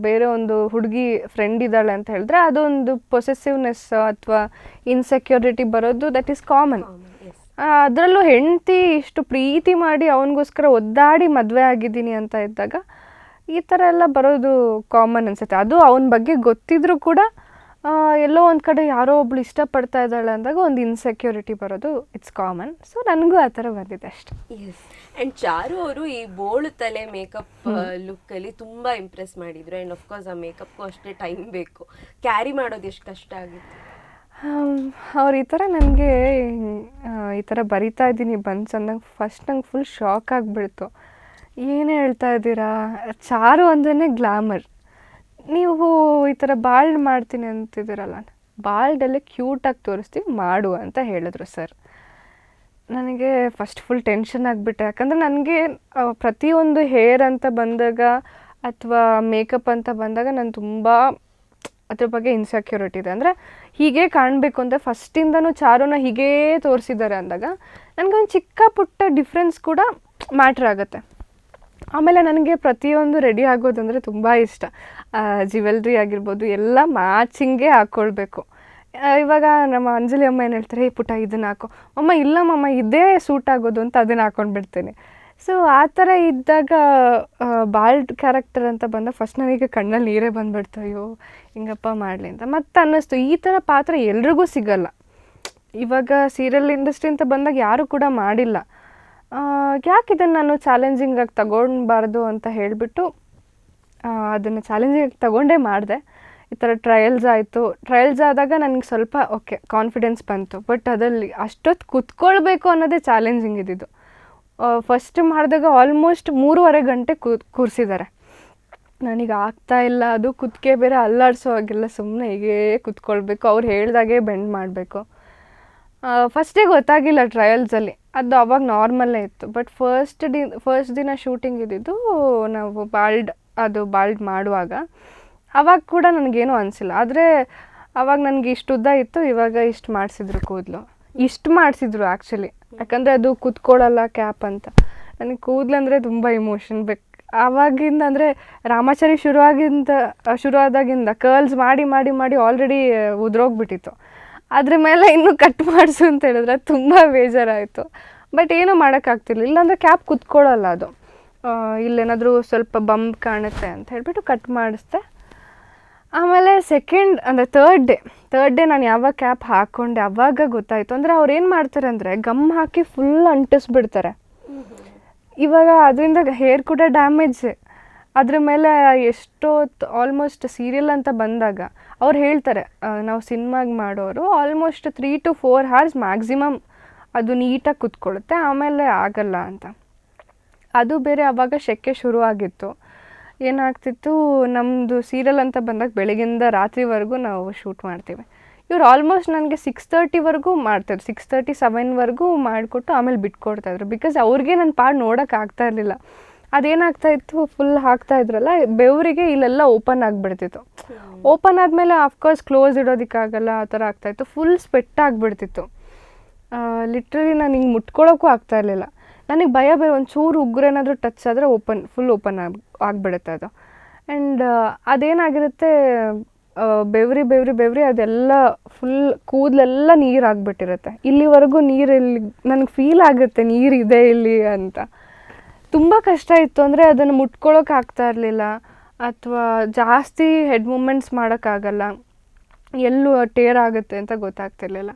ಬೇರೆ ಒಂದು ಹುಡುಗಿ ಫ್ರೆಂಡ್ ಇದ್ದಾಳೆ ಅಂತ ಹೇಳಿದ್ರೆ ಅದೊಂದು ಪೊಸೆಸಿವ್ನೆಸ್ ಅಥವಾ ಇನ್ಸೆಕ್ಯೂರಿಟಿ ಬರೋದು ದಟ್ ಈಸ್ ಕಾಮನ್. ಅದರಲ್ಲೂ ಹೆಂಡತಿ ಇಷ್ಟು ಪ್ರೀತಿ ಮಾಡಿ ಅವನಿಗೋಸ್ಕರ ಒದ್ದಾಡಿ ಮದುವೆ ಆಗಿದ್ದೀನಿ ಅಂತ ಇದ್ದಾಗ ಈ ಥರ ಎಲ್ಲ ಬರೋದು ಕಾಮನ್ ಅನಿಸುತ್ತೆ. ಅದು ಅವನ ಬಗ್ಗೆ ಗೊತ್ತಿದ್ರೂ ಕೂಡ ಎಲ್ಲೋ ಒಂದು ಕಡೆ ಯಾರೋ ಒಬ್ಳು ಇಷ್ಟಪಡ್ತಾ ಇದ್ದಾಳೆ ಅಂದಾಗ ಒಂದು ಇನ್ಸೆಕ್ಯೂರಿಟಿ ಬರೋದು ಇಟ್ಸ್ ಕಾಮನ್. ಸೊ ನನಗೂ ಆ ಥರ ಬಂದಿದೆ ಅಷ್ಟೆ. ಎಸ್. ಆ್ಯಂಡ್ ಚಾರು ಅವರು ಈ ಬೋಳು ತಲೆ ಮೇಕಪ್ ಲುಕ್ಕಲ್ಲಿ ತುಂಬ ಇಂಪ್ರೆಸ್ ಮಾಡಿದರು. ಆ್ಯಂಡ್ ಅಫ್ಕೋರ್ಸ್ ಆ ಮೇಕಪ್ಗೂ ಅಷ್ಟೇ ಟೈಮ್ ಬೇಕು. ಕ್ಯಾರಿ ಮಾಡೋದು ಎಷ್ಟು ಕಷ್ಟ ಆಗಿತ್ತು? ಅವ್ರು ಈ ಥರ ನನಗೆ ಈ ಥರ ಬರಿತಾ ಇದ್ದೀನಿ ಬಂದು ಅಂದಾಗ ಫಸ್ಟ್ ನಂಗೆ ಫುಲ್ ಶಾಕ್ ಆಗಿಬಿಡ್ತು. ಏನು ಹೇಳ್ತಾ ಇದ್ದೀರಾ, ಚಾರು ಅಂದ್ರೇ ಗ್ಲಾಮರ್, ನೀವು ಈ ಥರ ಬಾಲ್ಡ್ ಮಾಡ್ತೀನಿ ಅಂತಿದ್ದೀರಲ್ಲ, ಬಾಲ್ಡಲ್ಲೇ ಕ್ಯೂಟಾಗಿ ತೋರಿಸ್ತೀವಿ ಮಾಡು ಅಂತ ಹೇಳಿದ್ರು ಸರ್. ನನಗೆ ಫಸ್ಟ್ ಫುಲ್ ಟೆನ್ಷನ್ ಆಗಿಬಿಟ್ಟೆ. ಯಾಕಂದರೆ ನನಗೆ ಪ್ರತಿಯೊಂದು ಹೇರ್ ಅಂತ ಬಂದಾಗ ಅಥವಾ ಮೇಕಪ್ ಅಂತ ಬಂದಾಗ ನಾನು ತುಂಬ ಅದ್ರ ಬಗ್ಗೆ ಇನ್ಸೆಕ್ಯೂರಿಟಿ ಇದೆ. ಅಂದರೆ ಹೀಗೆ ಕಾಣಬೇಕು ಅಂತ ಫಸ್ಟಿಂದನೂ ಚಾರುನ ಹೀಗೇ ತೋರಿಸಿದ್ದಾರೆ ಅಂದಾಗ ನನಗೊಂದು ಚಿಕ್ಕ ಪುಟ್ಟ ಡಿಫ್ರೆನ್ಸ್ ಕೂಡ ಮ್ಯಾಟ್ರ್ ಆಗುತ್ತೆ. ಆಮೇಲೆ ನನಗೆ ಪ್ರತಿಯೊಂದು ರೆಡಿ ಆಗೋದಂದರೆ ತುಂಬ ಇಷ್ಟ. ಜ್ಯುವೆಲ್ರಿ ಆಗಿರ್ಬೋದು ಎಲ್ಲ ಮ್ಯಾಚಿಂಗೇ ಹಾಕ್ಕೊಳ್ಬೇಕು. ಇವಾಗ ನಮ್ಮ ಅಂಜಲಿ ಅಮ್ಮ ಏನು ಹೇಳ್ತಾರೆ, ಪುಟ್ಟ ಇದನ್ನು ಹಾಕೋ, ಅಮ್ಮ ಇಲ್ಲ ಮಮ್ಮ ಇದೇ ಸೂಟ್ ಆಗೋದು ಅಂತ ಅದನ್ನು ಹಾಕ್ಕೊಂಡು ಬಿಡ್ತೇನೆ. ಸೊ ಆ ಥರ ಇದ್ದಾಗ ಬಾಲ್ಡ್ ಕ್ಯಾರೆಕ್ಟರ್ ಅಂತ ಬಂದಾಗ ಫಸ್ಟ್ ನನಗೆ ಕಣ್ಣಲ್ಲಿ ನೀರೇ ಬಂದುಬಿಡ್ತು, ಅಯ್ಯೋ ಹಿಂಗಪ್ಪ ಮಾಡಲಿ ಅಂತ. ಮತ್ತೆ ಅನ್ನಿಸ್ತು ಈ ಥರ ಪಾತ್ರ ಎಲ್ರಿಗೂ ಸಿಗಲ್ಲ. ಇವಾಗ ಸೀರಿಯಲ್ ಇಂಡಸ್ಟ್ರಿ ಅಂತ ಬಂದಾಗ ಯಾರೂ ಕೂಡ ಮಾಡಿಲ್ಲ. ಯಾಕೆ ಇದನ್ನು ನಾನು ಚಾಲೆಂಜಿಂಗಾಗಿ ತಗೊಳ್ಬಾರ್ದು ಅಂತ ಹೇಳಿಬಿಟ್ಟು ಅದನ್ನು ಚಾಲೆಂಜಿಂಗಾಗಿ ತಗೊಂಡೇ ಮಾಡಿದೆ. ಈ ಥರ ಟ್ರಯಲ್ಸ್ ಆಯಿತು. ಟ್ರಯಲ್ಸ್ ಆದಾಗ ನನಗೆ ಸ್ವಲ್ಪ ಓಕೆ ಕಾನ್ಫಿಡೆನ್ಸ್ ಬಂತು. ಬಟ್ ಅದರಲ್ಲಿ ಅಷ್ಟೊತ್ತು ಕೂತ್ಕೊಳ್ಬೇಕು ಅನ್ನೋದೇ ಚಾಲೆಂಜಿಂಗ್ ಇದ್ದಿದ್ದು. ಫಸ್ಟ್ ಮಾಡಿದಾಗ ಆಲ್ಮೋಸ್ಟ್ 3.5 ಗಂಟೆ ಕೂರಿಸಿದ್ದಾರೆ. ನನಗೆ ಆಗ್ತಾ ಇಲ್ಲ. ಅದು ಕುತ್ತಿಗೆ ಬೇರೆ ಅಲ್ಲಾಡಿಸೋ ಹಾಗಿಲ್ಲ, ಸುಮ್ಮನೆ ಹೀಗೇ ಕೂತ್ಕೊಳ್ಬೇಕು, ಅವ್ರು ಹೇಳ್ದಾಗೆ ಬೆಂಡ್ ಮಾಡಬೇಕು. ಫಸ್ಟೇ ಗೊತ್ತಾಗಿಲ್ಲ ಟ್ರಯಲ್ಸಲ್ಲಿ, ಅದು ಅವಾಗ ನಾರ್ಮಲ್ಲೇ ಇತ್ತು. ಬಟ್ ಫಸ್ಟ್ ದಿನ ಶೂಟಿಂಗ್ ಇದ್ದಿದ್ದು ನಾವು ಬಾಲ್ಡ್ ಮಾಡುವಾಗ ಅವಾಗ ಕೂಡ ನನಗೇನು ಅನಿಸಿಲ್ಲ. ಆದರೆ ಅವಾಗ ನನಗೆ ಇಷ್ಟು ಉದ್ದ ಇತ್ತು, ಇವಾಗ ಇಷ್ಟು ಮಾಡಿಸಿದ್ರು ಕೂದಲು. ಇಷ್ಟು ಮಾಡಿಸಿದ್ರು ಆ್ಯಕ್ಚುಲಿ, ಯಾಕಂದರೆ ಅದು ಕೂತ್ಕೊಳ್ಳಲ್ಲ ಕ್ಯಾಪ್ ಅಂತ. ನನಗೆ ಕೂದಲಂದರೆ ತುಂಬ ಇಮೋಷನ್ ಬೇಕು. ಆವಾಗಿಂದ ಅಂದರೆ ರಾಮಾಚಾರಿ ಶುರುವಾದಾಗಿಂದ ಕರ್ಲ್ಸ್ ಮಾಡಿ ಮಾಡಿ ಮಾಡಿ ಆಲ್ರೆಡಿ ಉದ್ರೋಗ್ಬಿಟ್ಟಿತ್ತು. ಅದ್ರ ಮೇಲೆ ಇನ್ನೂ ಕಟ್ ಮಾಡಿಸು ಅಂತ ಹೇಳಿದ್ರೆ ತುಂಬ ಬೇಜಾರಾಯಿತು. ಬಟ್ ಏನೂ ಮಾಡೋಕ್ಕಾಗ್ತಿರ್ಲಿಲ್ಲ, ಇಲ್ಲಾಂದರೆ ಕ್ಯಾಪ್ ಕೂತ್ಕೊಳ್ಳಲ್ಲ ಅದು. ಇಲ್ಲೇನಾದರೂ ಸ್ವಲ್ಪ ಬಂಪ್ ಕಾಣುತ್ತೆ ಅಂತ ಹೇಳಿಬಿಟ್ಟು ಕಟ್ ಮಾಡಿಸ್ದೆ. ಆಮೇಲೆ ಥರ್ಡ್ ಡೇ ನಾನು ಯಾವಾಗ ಕ್ಯಾಪ್ ಹಾಕ್ಕೊಂಡೆ ಅವಾಗ ಗೊತ್ತಾಯಿತು. ಅಂದರೆ ಅವ್ರು ಏನು ಮಾಡ್ತಾರೆ ಅಂದರೆ ಗಮ್ ಹಾಕಿ ಫುಲ್ ಅಂಟಿಸ್ಬಿಡ್ತಾರೆ. ಇವಾಗ ಅದರಿಂದ ಹೇರ್ ಕೂಡ ಡ್ಯಾಮೇಜ್. ಅದ್ರ ಮೇಲೆ ಎಷ್ಟೊತ್ತು ಆಲ್ಮೋಸ್ಟ್ ಸೀರಿಯಲ್ ಅಂತ ಬಂದಾಗ ಅವ್ರು ಹೇಳ್ತಾರೆ, ನಾವು ಸಿನಿಮಾಗೆ ಮಾಡೋರು ಆಲ್ಮೋಸ್ಟ್ 3 to 4 hours ಮ್ಯಾಕ್ಸಿಮಮ್ ಅದು ನೀಟಾಗಿ ಕೂತ್ಕೊಳ್ಳುತ್ತೆ, ಆಮೇಲೆ ಆಗಲ್ಲ ಅಂತ. ಅದು ಬೇರೆ ಆವಾಗ ಶೆಕೆ ಶುರುವಾಗಿತ್ತು. ಏನಾಗ್ತಿತ್ತು, ನಮ್ಮದು ಸೀರಿಯಲ್ ಅಂತ ಬಂದಾಗ ಬೆಳಗಿಂದ ರಾತ್ರಿವರೆಗೂ ನಾವು ಶೂಟ್ ಮಾಡ್ತೀವಿ. ಇವ್ರು ಆಲ್ಮೋಸ್ಟ್ ನನಗೆ 6:30ವರೆಗೂ ಮಾಡ್ತಾಯಿದ್ರು. 6:30, 7ವರೆಗೂ ಮಾಡಿಕೊಟ್ಟು ಆಮೇಲೆ ಬಿಟ್ಕೊಡ್ತಾಯಿದ್ರು. ಬಿಕಾಸ್ ಅವ್ರಿಗೆ ನನ್ನ ಪಾಡು ನೋಡೋಕ್ಕಾಗ್ತಾ ಇರಲಿಲ್ಲ. ಅದೇನಾಗ್ತಾಯಿತ್ತು, ಫುಲ್ ಹಾಕ್ತಾಯಿದ್ರಲ್ಲ ಬೆವರಿಗೆ ಇಲ್ಲೆಲ್ಲ ಓಪನ್ ಆಗಿಬಿಡ್ತಿತ್ತು. ಓಪನ್ ಆದಮೇಲೆ ಆಫ್ಕೋರ್ಸ್ ಕ್ಲೋಸ್ ಇಡೋದಕ್ಕಾಗಲ್ಲ, ಆ ಥರ ಆಗ್ತಾಯಿತ್ತು. Full sweat ಆಗಿಬಿಡ್ತಿತ್ತು. ಲಿಟ್ರಲಿ ನಾನು ಹಿಂಗೆ ಮುಟ್ಕೊಳ್ಳೋಕ್ಕೂ ಆಗ್ತಾಯಿರಲಿಲ್ಲ. ನನಗೆ ಭಯ ಬೇರೆ, ಒಂಚೂರು ಉಗ್ರೇನಾದರೂ ಟಚ್ ಆದರೆ ಫುಲ್ ಓಪನ್ ಆಗಿಬಿಡುತ್ತೆ ಅದು. ಆ್ಯಂಡ್ ಅದೇನಾಗಿರುತ್ತೆ, ಬೆವರಿ ಅದೆಲ್ಲ ಫುಲ್ ಕೂದಲೆಲ್ಲ ನೀರು ಆಗಿಬಿಟ್ಟಿರುತ್ತೆ. ಇಲ್ಲಿವರೆಗೂ ನೀರಲ್ಲಿ ನನಗೆ ಫೀಲ್ ಆಗುತ್ತೆ ನೀರಿದೆ ಇಲ್ಲಿ ಅಂತ. ತುಂಬ ಕಷ್ಟ ಇತ್ತು. ಅಂದರೆ ಅದನ್ನು ಮುಟ್ಕೊಳ್ಳೋಕೆ ಆಗ್ತಾ ಇರಲಿಲ್ಲ, ಅಥವಾ ಜಾಸ್ತಿ ಹೆಡ್ ಮೂಮೆಂಟ್ಸ್ ಮಾಡೋಕ್ಕಾಗಲ್ಲ, ಎಲ್ಲೂ ಟೇರ್ ಆಗುತ್ತೆ ಅಂತ ಗೊತ್ತಾಗ್ತಿರ್ಲಿಲ್ಲ.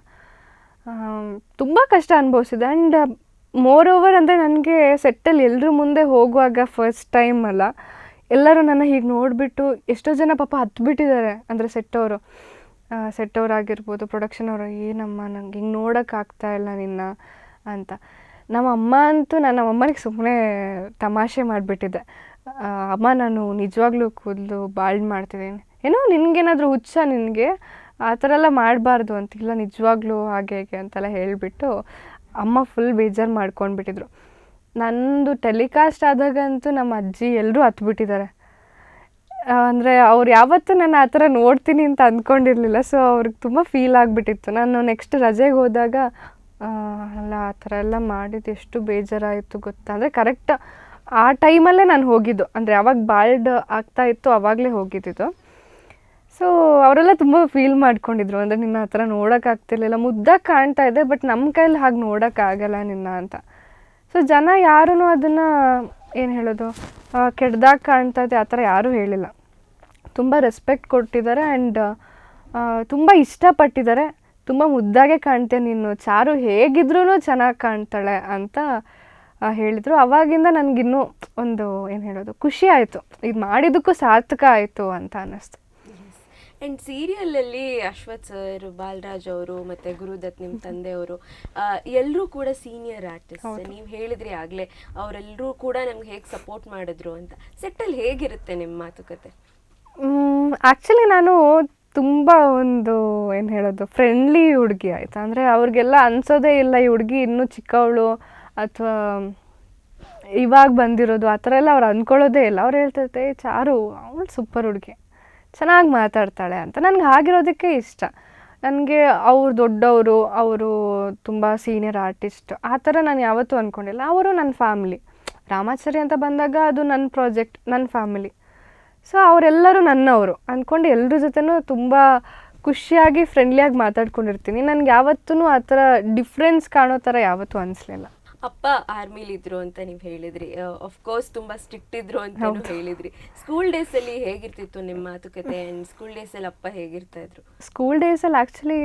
ತುಂಬ ಕಷ್ಟ ಅನುಭವಿಸಿದೆ. ಆ್ಯಂಡ್ ಮೋರ್ ಓವರ್ ಅಂದರೆ ನನಗೆ ಸೆಟ್ಟಲ್ಲಿ ಎಲ್ಲರ ಮುಂದೆ ಹೋಗುವಾಗ ಫಸ್ಟ್ ಟೈಮ್ ಅಲ್ಲ, ಎಲ್ಲರೂ ನನ್ನ ಹೀಗೆ ನೋಡಿಬಿಟ್ಟು ಎಷ್ಟೋ ಜನ ಪಾಪ ಹತ್ಬಿಟ್ಟಿದ್ದಾರೆ. ಅಂದರೆ ಸೆಟ್ಟವರಾಗಿರ್ಬೋದು, ಪ್ರೊಡಕ್ಷನ್ ಅವರು, ಏನಮ್ಮ ನಂಗೆ ಹಿಂಗೆ ನೋಡೋಕ್ಕಾಗ್ತಾ ಇಲ್ಲ ನಿನ್ನ ಅಂತ. ನಮ್ಮ ಅಮ್ಮ ಅಂತೂ ನಾನು ಅಮ್ಮನಿಗೆ ಸುಮ್ಮನೆ ತಮಾಷೆ ಮಾಡಿಬಿಟ್ಟಿದ್ದೆ, ಅಮ್ಮ ನಾನು ನಿಜವಾಗ್ಲೂ ಕೂದಲು ಬಾಲ್ಡ್ ಮಾಡ್ತಿದ್ದೀನಿ, ಏನೋ ನಿನಗೇನಾದರೂ ಹುಚ್ಚ, ನಿನಗೆ ಆ ಥರ ಎಲ್ಲ ಮಾಡಬಾರ್ದು ಅಂತಿಲ್ಲ, ನಿಜವಾಗ್ಲೂ ಹಾಗೆ ಅಂತೆಲ್ಲ ಹೇಳಿಬಿಟ್ಟು ಅಮ್ಮ ಫುಲ್ ಬೇಜಾರು ಮಾಡ್ಕೊಂಡ್ಬಿಟ್ಟಿದ್ರು. ನಂದು ಟೆಲಿಕಾಸ್ಟ್ ಆದಾಗಂತೂ ನಮ್ಮ ಅಜ್ಜಿ ಎಲ್ಲರೂ ಹತ್ಬಿಟ್ಟಿದ್ದಾರೆ. ಅಂದರೆ ಅವ್ರು ಯಾವತ್ತೂ ನಾನು ಆ ಥರ ನೋಡ್ತೀನಿ ಅಂತ ಅಂದ್ಕೊಂಡಿರಲಿಲ್ಲ. ಸೊ ಅವ್ರಿಗೆ ತುಂಬ ಫೀಲ್ ಆಗಿಬಿಟ್ಟಿತ್ತು. ನಾನು ನೆಕ್ಸ್ಟ್ ರಜೆಗೆ ಹೋದಾಗ ಅಲ್ಲ ಆ ಥರ ಎಲ್ಲ ಮಾಡಿದ್ದು ಎಷ್ಟು ಬೇಜಾರಾಯಿತು ಗೊತ್ತಾ. ಅಂದರೆ ಕರೆಕ್ಟ್ ಆ ಟೈಮಲ್ಲೇ ನಾನು ಹೋಗಿದ್ದು, ಅಂದರೆ ಯಾವಾಗ ಬಾಲ್ಡ್ ಆಗ್ತಾಯಿತ್ತು ಆವಾಗಲೇ ಹೋಗಿದ್ದಿದ್ದು. ಸೊ ಅವರೆಲ್ಲ ತುಂಬ ಫೀಲ್ ಮಾಡ್ಕೊಂಡಿದ್ರು. ಅಂದರೆ ನಿನ್ನ ಆ ಥರ ನೋಡೋಕ್ಕಾಗ್ತಿರ್ಲಿಲ್ಲ, ಮುದ್ದಾಗಿ ಕಾಣ್ತಾ ಇದೆ, ಬಟ್ ನಮ್ಮ ಕೈಲಿ ಹಾಗೆ ನೋಡೋಕ್ಕಾಗಲ್ಲ ನಿನ್ನ ಅಂತ. ಸೊ ಜನ ಯಾರೂ ಅದನ್ನು ಏನು ಹೇಳೋದು, ಕೆಟ್ಟದಾಗಿ ಕಾಣ್ತಾ ಇದೆ ಆ ಥರ ಯಾರೂ ಹೇಳಿಲ್ಲ. ತುಂಬ ರೆಸ್ಪೆಕ್ಟ್ ಕೊಟ್ಟಿದ್ದಾರೆ. ಆ್ಯಂಡ್ ತುಂಬ ಇಷ್ಟಪಟ್ಟಿದ್ದಾರೆ. ತುಂಬ ಮುದ್ದಾಗೆ ಕಾಣ್ತೆ ನೀನು, ಚಾರು ಹೇಗಿದ್ರೂ ಚೆನ್ನಾಗಿ ಕಾಣ್ತಾಳೆ ಅಂತ ಹೇಳಿದರು. ಆವಾಗಿಂದ ನನಗಿನ್ನೂ ಒಂದು ಏನು ಹೇಳೋದು, ಖುಷಿ ಆಯಿತು, ಇದು ಮಾಡಿದ್ದಕ್ಕೂ ಸಾರ್ಥಕ ಆಯಿತು ಅಂತ ಅನ್ನಿಸ್ತು. ಆ್ಯಂಡ್ ಸೀರಿಯಲಲ್ಲಿ ಅಶ್ವಥ್ ಸರ್, ಬಾಲರಾಜ್ ಅವರು ಮತ್ತು ಗುರುದತ್ ನಿಮ್ಮ ತಂದೆಯವರು ಎಲ್ಲರೂ ಕೂಡ ಸೀನಿಯರ್ ಆರ್ಟಿಸ್ಟ್. ನೀವು ಹೇಳಿದ್ರಿ ಆಗಲೇ ಅವರೆಲ್ಲರೂ ಕೂಡ ನಮ್ಗೆ ಹೇಗೆ ಸಪೋರ್ಟ್ ಮಾಡಿದ್ರು ಅಂತ. ಸೆಟ್ಟಲ್ಲಿ ಹೇಗಿರುತ್ತೆ ನಿಮ್ಮ ಮಾತುಕತೆ? ಆ್ಯಕ್ಚುಲಿ ನಾನು ತುಂಬ ಒಂದು ಏನು ಹೇಳೋದು, ಫ್ರೆಂಡ್ಲಿ ಹುಡುಗಿ ಆಯಿತಾ. ಅಂದರೆ ಅವ್ರಿಗೆಲ್ಲ ಅನಿಸೋದೇ ಇಲ್ಲ ಈ ಹುಡುಗಿ ಇನ್ನೂ ಚಿಕ್ಕವಳು ಅಥವಾ ಇವಾಗ ಬಂದಿರೋದು, ಆ ಥರ ಎಲ್ಲ ಅವ್ರು ಅಂದ್ಕೊಳ್ಳೋದೇ ಇಲ್ಲ. ಅವ್ರು ಹೇಳ್ತೈತೆ ಚಾರು ಅವಳು ಸೂಪರ್ ಹುಡುಗಿ, ಚೆನ್ನಾಗಿ ಮಾತಾಡ್ತಾಳೆ ಅಂತ. ನನಗೆ ಆಗಿರೋದಕ್ಕೆ ಇಷ್ಟ. ನನಗೆ ಅವ್ರು ದೊಡ್ಡವರು, ಅವರು ತುಂಬ ಸೀನಿಯರ್ ಆರ್ಟಿಸ್ಟ್ ಆ ಥರ ನಾನು ಯಾವತ್ತೂ ಅಂದ್ಕೊಂಡಿಲ್ಲ. ಅವರು ನನ್ನ ಫ್ಯಾಮಿಲಿ. ರಾಮಾಚಾರಿ ಅಂತ ಬಂದಾಗ ಅದು ನನ್ನ ಪ್ರಾಜೆಕ್ಟ್, ನನ್ನ ಫ್ಯಾಮಿಲಿ. ಸೊ ಅವರೆಲ್ಲರೂ ನನ್ನವರು ಅಂದ್ಕೊಂಡು ಎಲ್ಲರ ಜೊತೆನೂ ತುಂಬ ಖುಷಿಯಾಗಿ ಫ್ರೆಂಡ್ಲಿಯಾಗಿ ಮಾತಾಡ್ಕೊಂಡಿರ್ತೀನಿ. ನನಗೆ ಯಾವತ್ತೂ ಆ ಥರ ಡಿಫ್ರೆನ್ಸ್ ಕಾಣೋ ಥರ ಯಾವತ್ತೂ ಅನಿಸ್ಲಿಲ್ಲ. ಅಪ್ಪ ಆರ್ಮಿಲಿ ಇದ್ರು ಅಂತ ನೀವು ಹೇಳಿದ್ರಿ, ಕೋರ್ಸ್ ತುಂಬಾ ಸ್ಟ್ರಿಕ್ಟ್ ಇದ್ರು ಅಂತ ಹೇಳಿದ್ರಿ. ಸ್ಕೂಲ್ ಡೇಸ್ ಅಲ್ಲಿ ಹೇಗಿರ್ತಿತ್ತು ನಿಮ್ಮ ಮಾತುಕತೆ? ಸ್ಕೂಲ್ ಡೇಸ್ ಅಲ್ಲಿ ಅಪ್ಪ ಹೇಗಿರ್ತಾ ಇದ್ರು? ಸ್ಕೂಲ್ ಡೇಸಲ್ಲಿ ಆ್ಯಕ್ಚುಲಿ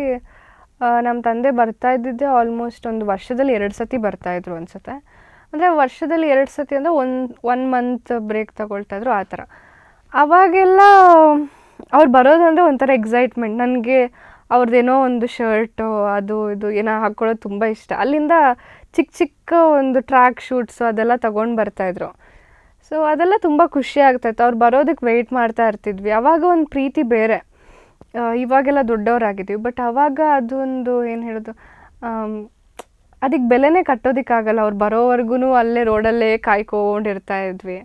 ನಮ್ಮ ತಂದೆ ಬರ್ತಾ ಇದ್ದಿದ್ದೆ ಆಲ್ಮೋಸ್ಟ್ ಒಂದು ವರ್ಷದಲ್ಲಿ 2 ಸತಿ ಬರ್ತಾಯಿದ್ರು ಅನ್ಸುತ್ತೆ. ಅಂದರೆ ವರ್ಷದಲ್ಲಿ 2 ಸತಿ ಅಂದರೆ ಒನ್ ಮಂತ್ ಬ್ರೇಕ್ ತಗೊಳ್ತಾಯಿದ್ರು ಆ ಥರ. ಆವಾಗೆಲ್ಲ ಅವ್ರು ಬರೋದಂದರೆ ಒಂಥರ ಎಕ್ಸೈಟ್ಮೆಂಟ್. ನನಗೆ ಅವ್ರದ್ದೇನೋ ಒಂದು ಶರ್ಟು ಅದು ಇದು ಏನೋ ಹಾಕ್ಕೊಳ್ಳೋದು ತುಂಬ ಇಷ್ಟ. ಅಲ್ಲಿಂದ ಚಿಕ್ಕ ಚಿಕ್ಕ ಒಂದು ಟ್ರ್ಯಾಕ್ ಶೂಟ್ಸು ಅದೆಲ್ಲ ತೊಗೊಂಡು ಬರ್ತಾಯಿದ್ರು. ಸೊ ಅದೆಲ್ಲ ತುಂಬ ಖುಷಿ ಆಗ್ತಾಯಿತ್ತು. ಅವ್ರು ಬರೋದಕ್ಕೆ ವೆಯ್ಟ್ ಮಾಡ್ತಾ ಇರ್ತಿದ್ವಿ. ಆವಾಗ ಒಂದು ಪ್ರೀತಿ ಬೇರೆ. ಇವಾಗೆಲ್ಲ ದೊಡ್ಡವರಾಗಿದ್ದೀವಿ, ಬಟ್ ಆವಾಗ ಅದೊಂದು ಏನು ಹೇಳೋದು, ಅದಕ್ಕೆ ಬೆಲೆನೇ ಕಟ್ಟೋದಕ್ಕಾಗಲ್ಲ. ಅವ್ರು ಬರೋವರೆಗೂ ಅಲ್ಲೇ ರೋಡಲ್ಲೇ ಕಾಯ್ಕೊಂಡಿರ್ತಾ ಇದ್ವಿ.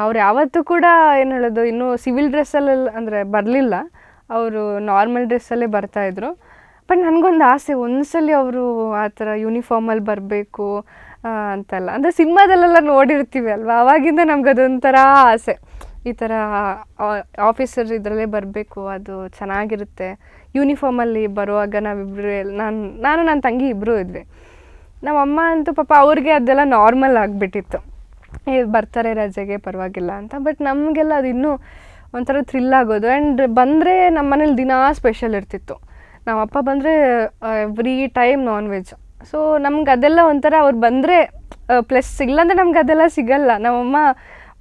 ಅವ್ರು ಯಾವತ್ತೂ ಕೂಡ ಏನು ಹೇಳೋದು, ಇನ್ನೂ ಸಿವಿಲ್ ಡ್ರೆಸ್ಸಲ್ಲಿ ಅಂದರೆ ಬರಲಿಲ್ಲ. ಅವರು ನಾರ್ಮಲ್ ಡ್ರೆಸ್ಸಲ್ಲೇ ಬರ್ತಾಯಿದ್ರು. ಬಟ್ ನನಗೊಂದು ಆಸೆ, ಒಂದ್ಸಲಿ ಅವರು ಆ ಥರ ಯೂನಿಫಾರ್ಮಲ್ಲಿ ಬರಬೇಕು ಅಂತೆಲ್ಲ. ಅಂದರೆ ಸಿನಿಮಾದಲ್ಲೆಲ್ಲ ನೋಡಿರ್ತೀವಿ ಅಲ್ವಾ, ಆವಾಗಿಂದ ನಮ್ಗದೊಂಥರ ಆಸೆ. ಈ ಥರ ಆಫೀಸರ್ ಇದರಲ್ಲೇ ಬರಬೇಕು, ಅದು ಚೆನ್ನಾಗಿರುತ್ತೆ. ಯೂನಿಫಾರ್ಮಲ್ಲಿ ಬರುವಾಗ ನಾವಿಬ್ಬರು, ನಾನು ನನ್ನ ತಂಗಿ ಇಬ್ಬರು ಇದ್ವಿ. ನಮ್ಮಮ್ಮ ಅಂತೂ ಪಾಪ ಅವ್ರಿಗೆ ಅದೆಲ್ಲ ನಾರ್ಮಲ್ ಆಗಿಬಿಟ್ಟಿತ್ತು, ಬರ್ತಾರೆ ರಜೆಗೆ ಪರವಾಗಿಲ್ಲ ಅಂತ. ಬಟ್ ನಮಗೆಲ್ಲ ಅದು ಇನ್ನೂ ಒಂಥರ ಥ್ರಿಲ್ ಆಗೋದು. ಆ್ಯಂಡ್ ಬಂದರೆ ನಮ್ಮ ಮನೇಲಿ ದಿನಾ ಸ್ಪೆಷಲ್ ಇರ್ತಿತ್ತು. ನಮ್ಮ ಅಪ್ಪ ಬಂದರೆ every time non veg. So ನಮ್ಗೆ ಅದೆಲ್ಲ ಒಂಥರ ಅವ್ರು ಬಂದರೆ ಪ್ಲಸ್. ಇಲ್ಲಾಂದರೆ ನಮ್ಗೆ ಅದೆಲ್ಲ ಸಿಗಲ್ಲ. ನಮ್ಮಮ್ಮ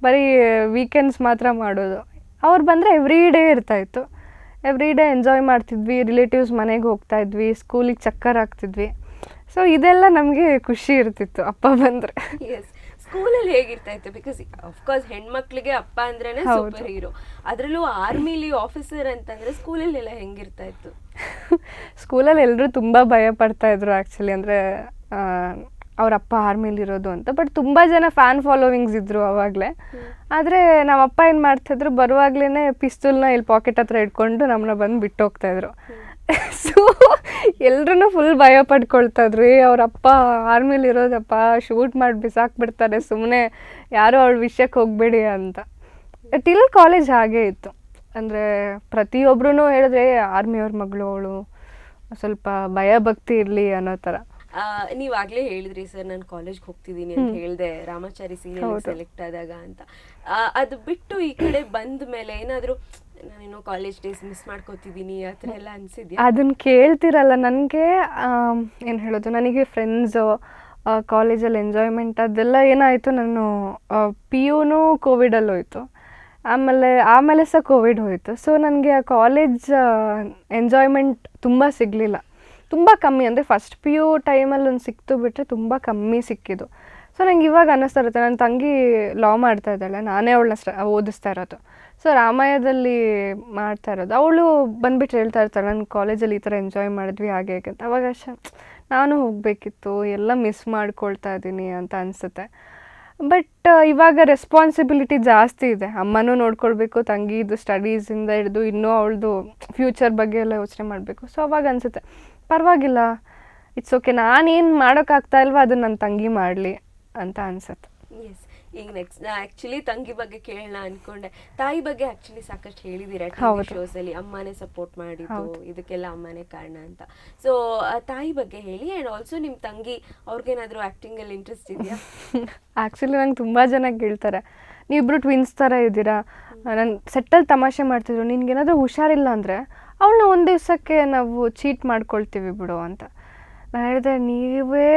ಬರೀ ವೀಕೆಂಡ್ಸ್ ಮಾತ್ರ ಮಾಡೋದು. ಅವ್ರು ಬಂದರೆ ಎವ್ರಿ ಡೇ ಇರ್ತಾಯಿತ್ತು. ಎವ್ರಿ ಡೇ ಎಂಜಾಯ್ ಮಾಡ್ತಿದ್ವಿ. ರಿಲೇಟಿವ್ಸ್ ಮನೆಗೆ ಹೋಗ್ತಾಯಿದ್ವಿ, ಸ್ಕೂಲಿಗೆ ಚಕ್ಕರ್ ಹಾಕ್ತಿದ್ವಿ. ಸೊ ಇದೆಲ್ಲ ನಮಗೆ ಖುಷಿ ಇರ್ತಿತ್ತು ಅಪ್ಪ ಬಂದರೆ. ಎಸ್, ಸ್ಕೂಲಲ್ಲಿ ಹೇಗಿರ್ತಾ ಇತ್ತು? ಬಿಕಾಸ್ ಅಫ್ಕೋರ್ಸ್ ಹೆಣ್ಮಕ್ಳಿಗೆ ಅಪ್ಪ ಅಂದ್ರೇನೆ ಸೂಪರ್ ಹೀರೋ. ಅದರಲ್ಲೂ ಆರ್ಮಿಲಿ ಆಫೀಸರ್ ಅಂತಂದ್ರೆ ಸ್ಕೂಲಲ್ಲೆಲ್ಲ ಹೆಂಗಿರ್ತಾ ಇತ್ತು? ಸ್ಕೂಲಲ್ಲಿ ಎಲ್ಲರೂ ತುಂಬ ಭಯ ಪಡ್ತಾಯಿದ್ರು ಆ್ಯಕ್ಚುಲಿ. ಅಂದರೆ ಅವ್ರ ಅಪ್ಪ ಆರ್ಮಿಲಿರೋದು ಅಂತ. ಬಟ್ ತುಂಬ ಜನ ಫ್ಯಾನ್ ಫಾಲೋವಿಂಗ್ಸ್ ಇದ್ದರು ಆವಾಗಲೇ. ಆದರೆ ನಮ್ಮಪ್ಪ ಏನು ಮಾಡ್ತಾಯಿದ್ರು, ಬರುವಾಗಲೇ ಪಿಸ್ತೂಲ್ನ ಇಲ್ಲಿ ಪಾಕೆಟ್ ಹತ್ರ ಇಟ್ಕೊಂಡು ನಮ್ಮನ್ನ ಬಂದು ಬಿಟ್ಟು ಹೋಗ್ತಾಯಿದ್ರು. ಸೊ ಎಲ್ಲರೂ ಫುಲ್ ಭಯ ಪಡ್ಕೊಳ್ತಾಯಿದ್ರು, ಅವರಪ್ಪ ಆರ್ಮಿಲಿರೋದಪ್ಪ, ಶೂಟ್ ಮಾಡಿ ಬಿಸಾಕ್ಬಿಡ್ತಾರೆ, ಸುಮ್ಮನೆ ಯಾರೂ ಅವಳ ವಿಷಯಕ್ಕೆ ಹೋಗಬೇಡಿ ಅಂತ. ಟಿಲ್ ಕಾಲೇಜ್ ಹಾಗೇ ಇತ್ತು. ಅಂದರೆ ಪ್ರತಿಯೊಬ್ಬರೂ ಹೇಳಿದ್ರೆ ಆರ್ಮಿಯವ್ರ ಮಗಳು ಅವಳು, ಸ್ವಲ್ಪ ಭಯ ಭಕ್ತಿ ಇರಲಿ ಅನ್ನೋ ಥರ. ನೀವಾಗಲೇ ಹೇಳಿದ್ರಿ ಸರ್, ನಾನು ಕಾಲೇಜ್ಗೆ ಹೋಗ್ತಿದ್ದೀನಿ ಅಂತ ಹೇಳಿದೆ ರಾಮಾಚಾರಿ ಸೀರಿಯಲ್ ಸೆಲೆಕ್ಟ್ ಆದಾಗ ಅಂತ. ಅದು ಬಿಟ್ಟು ಈ ಕಡೆ ಬಂದ ಮೇಲೆ ಏನಾದರೂ ನಾನೇನೋ ಕಾಲೇಜ್ ಡೇಸ್ ಮಿಸ್ ಮಾಡ್ಕೋತಿದ್ದೀನಿ ಆ ಥರ ಎಲ್ಲ ಅನಿಸಿದ್ಯಾ? ಅದನ್ನು ಕೇಳ್ತಿರಲ್ಲ. ನನಗೆ ಏನು ಹೇಳೋದು, ನನಗೆ ಫ್ರೆಂಡ್ಸು, ಕಾಲೇಜಲ್ಲಿ ಎಂಜಾಯ್ಮೆಂಟ್ ಅದೆಲ್ಲ ಏನಾಯಿತು, ನಾನು PUನೂ ಕೋವಿಡಲ್ಲಿ ಹೋಯಿತು. ಆಮೇಲೆ ಸಹ ಕೋವಿಡ್ ಹೋಯಿತು. ಸೊ ನನಗೆ ಆ ಕಾಲೇಜ್ ಎಂಜಾಯ್ಮೆಂಟ್ ತುಂಬ ಸಿಗಲಿಲ್ಲ, ತುಂಬ ಕಮ್ಮಿ. ಅಂದರೆ ಫಸ್ಟ್ PU ಟೈಮಲ್ಲಿ ಒಂದು ಸಿಕ್ತು ಬಿಟ್ಟರೆ ತುಂಬ ಕಮ್ಮಿ ಸಿಕ್ಕಿದ್ದು. ಸೊ ನಂಗೆ ಇವಾಗ ಅನ್ನಿಸ್ತಾ ಇರುತ್ತೆ, ನನ್ನ ತಂಗಿ ಲಾ ಮಾಡ್ತಾ ಇದ್ದಾಳೆ, ನಾನೇ ಅವಳನ್ನ ಓದಿಸ್ತಾ ಇರೋದು. ಸೊ ರಾಮಾಯಣದಲ್ಲಿ ಮಾಡ್ತಾ ಇರೋದು. ಅವಳು ಬಂದುಬಿಟ್ಟು ಹೇಳ್ತಾ ಇರ್ತಾಳೆ, ನನ್ನ ಕಾಲೇಜಲ್ಲಿ ಈ ಥರ ಎಂಜಾಯ್ ಮಾಡಿದ್ವಿ ಹಾಗೆ ಹೇಗೆ ಅಂತ. ಅವಾಗ ನಾನು ಹೋಗಬೇಕಿತ್ತು, ಎಲ್ಲ ಮಿಸ್ ಮಾಡ್ಕೊಳ್ತಾ ಇದ್ದೀನಿ ಅಂತ ಅನಿಸುತ್ತೆ. ಬಟ್ ಇವಾಗ ರೆಸ್ಪಾನ್ಸಿಬಿಲಿಟಿ ಜಾಸ್ತಿ ಇದೆ. ಅಮ್ಮನೂ ನೋಡ್ಕೊಳ್ಬೇಕು, ತಂಗಿದು ಸ್ಟಡೀಸಿಂದ ಹಿಡಿದು ಇನ್ನೂ ಅವಳದು ಫ್ಯೂಚರ್ ಬಗ್ಗೆ ಎಲ್ಲ ಯೋಚನೆ ಮಾಡಬೇಕು. ಸೊ ಅವಾಗ ಅನಿಸುತ್ತೆ ಪರವಾಗಿಲ್ಲ, ಇಟ್ಸ್ ಓಕೆ, ನಾನೇನು ಮಾಡೋಕ್ಕಾಗ್ತಾ ಇಲ್ವೋ ಅದನ್ನು ನನ್ನ ತಂಗಿ ಮಾಡಲಿ ಅಂತ ಅನಿಸುತ್ತೆ. ಎಸ್, ಈಗ ನೆಕ್ಸ್ಟ್ ಆ್ಯಕ್ಚುಲಿ ತಂಗಿ ಬಗ್ಗೆ ಕೇಳೋಣ ಅಂದ್ಕೊಂಡೆ. ತಾಯಿ ಬಗ್ಗೆ ಆ್ಯಕ್ಚುಲಿ ಸಾಕಷ್ಟು ಹೇಳಿದ್ದೀರಾ ಟಿವಿ ಶೋಸಲ್ಲಿ, ಅಮ್ಮನೇ ಸಪೋರ್ಟ್ ಮಾಡಿದ್ದು, ಇದಕ್ಕೆಲ್ಲ ಅಮ್ಮನೇ ಕಾರಣ ಅಂತ. ಸೊ ತಾಯಿ ಬಗ್ಗೆ ಹೇಳಿ. ಆ್ಯಂಡ್ ಆಲ್ಸೋ ನಿಮ್ಮ ತಂಗಿ ಅವ್ರಿಗೇನಾದರೂ ಆ್ಯಕ್ಟಿಂಗಲ್ಲಿ ಇಂಟ್ರೆಸ್ಟ್ ಇದೆಯಾ? ಆ್ಯಕ್ಚುಲಿ ನಂಗೆ ತುಂಬ ಜನ ಕೇಳ್ತಾರೆ, ನೀವಿಬ್ಬರು ಟ್ವಿನ್ಸ್ ಥರ ಇದ್ದೀರಾ. ನಾನು ಸೆಟ್ಟಲ್ಲಿ ತಮಾಷೆ ಮಾಡ್ತಿದ್ರು, ನಿನ್ಗೇನಾದರೂ ಹುಷಾರಿಲ್ಲ ಅಂದರೆ ಅವಳನ್ನ ಒಂದು ದಿವಸಕ್ಕೆ ನಾವು ಚೀಟ್ ಮಾಡ್ಕೊಳ್ತೀವಿ ಬಿಡು ಅಂತ. ನಾನು ಹೇಳಿದೆ, ನೀವೇ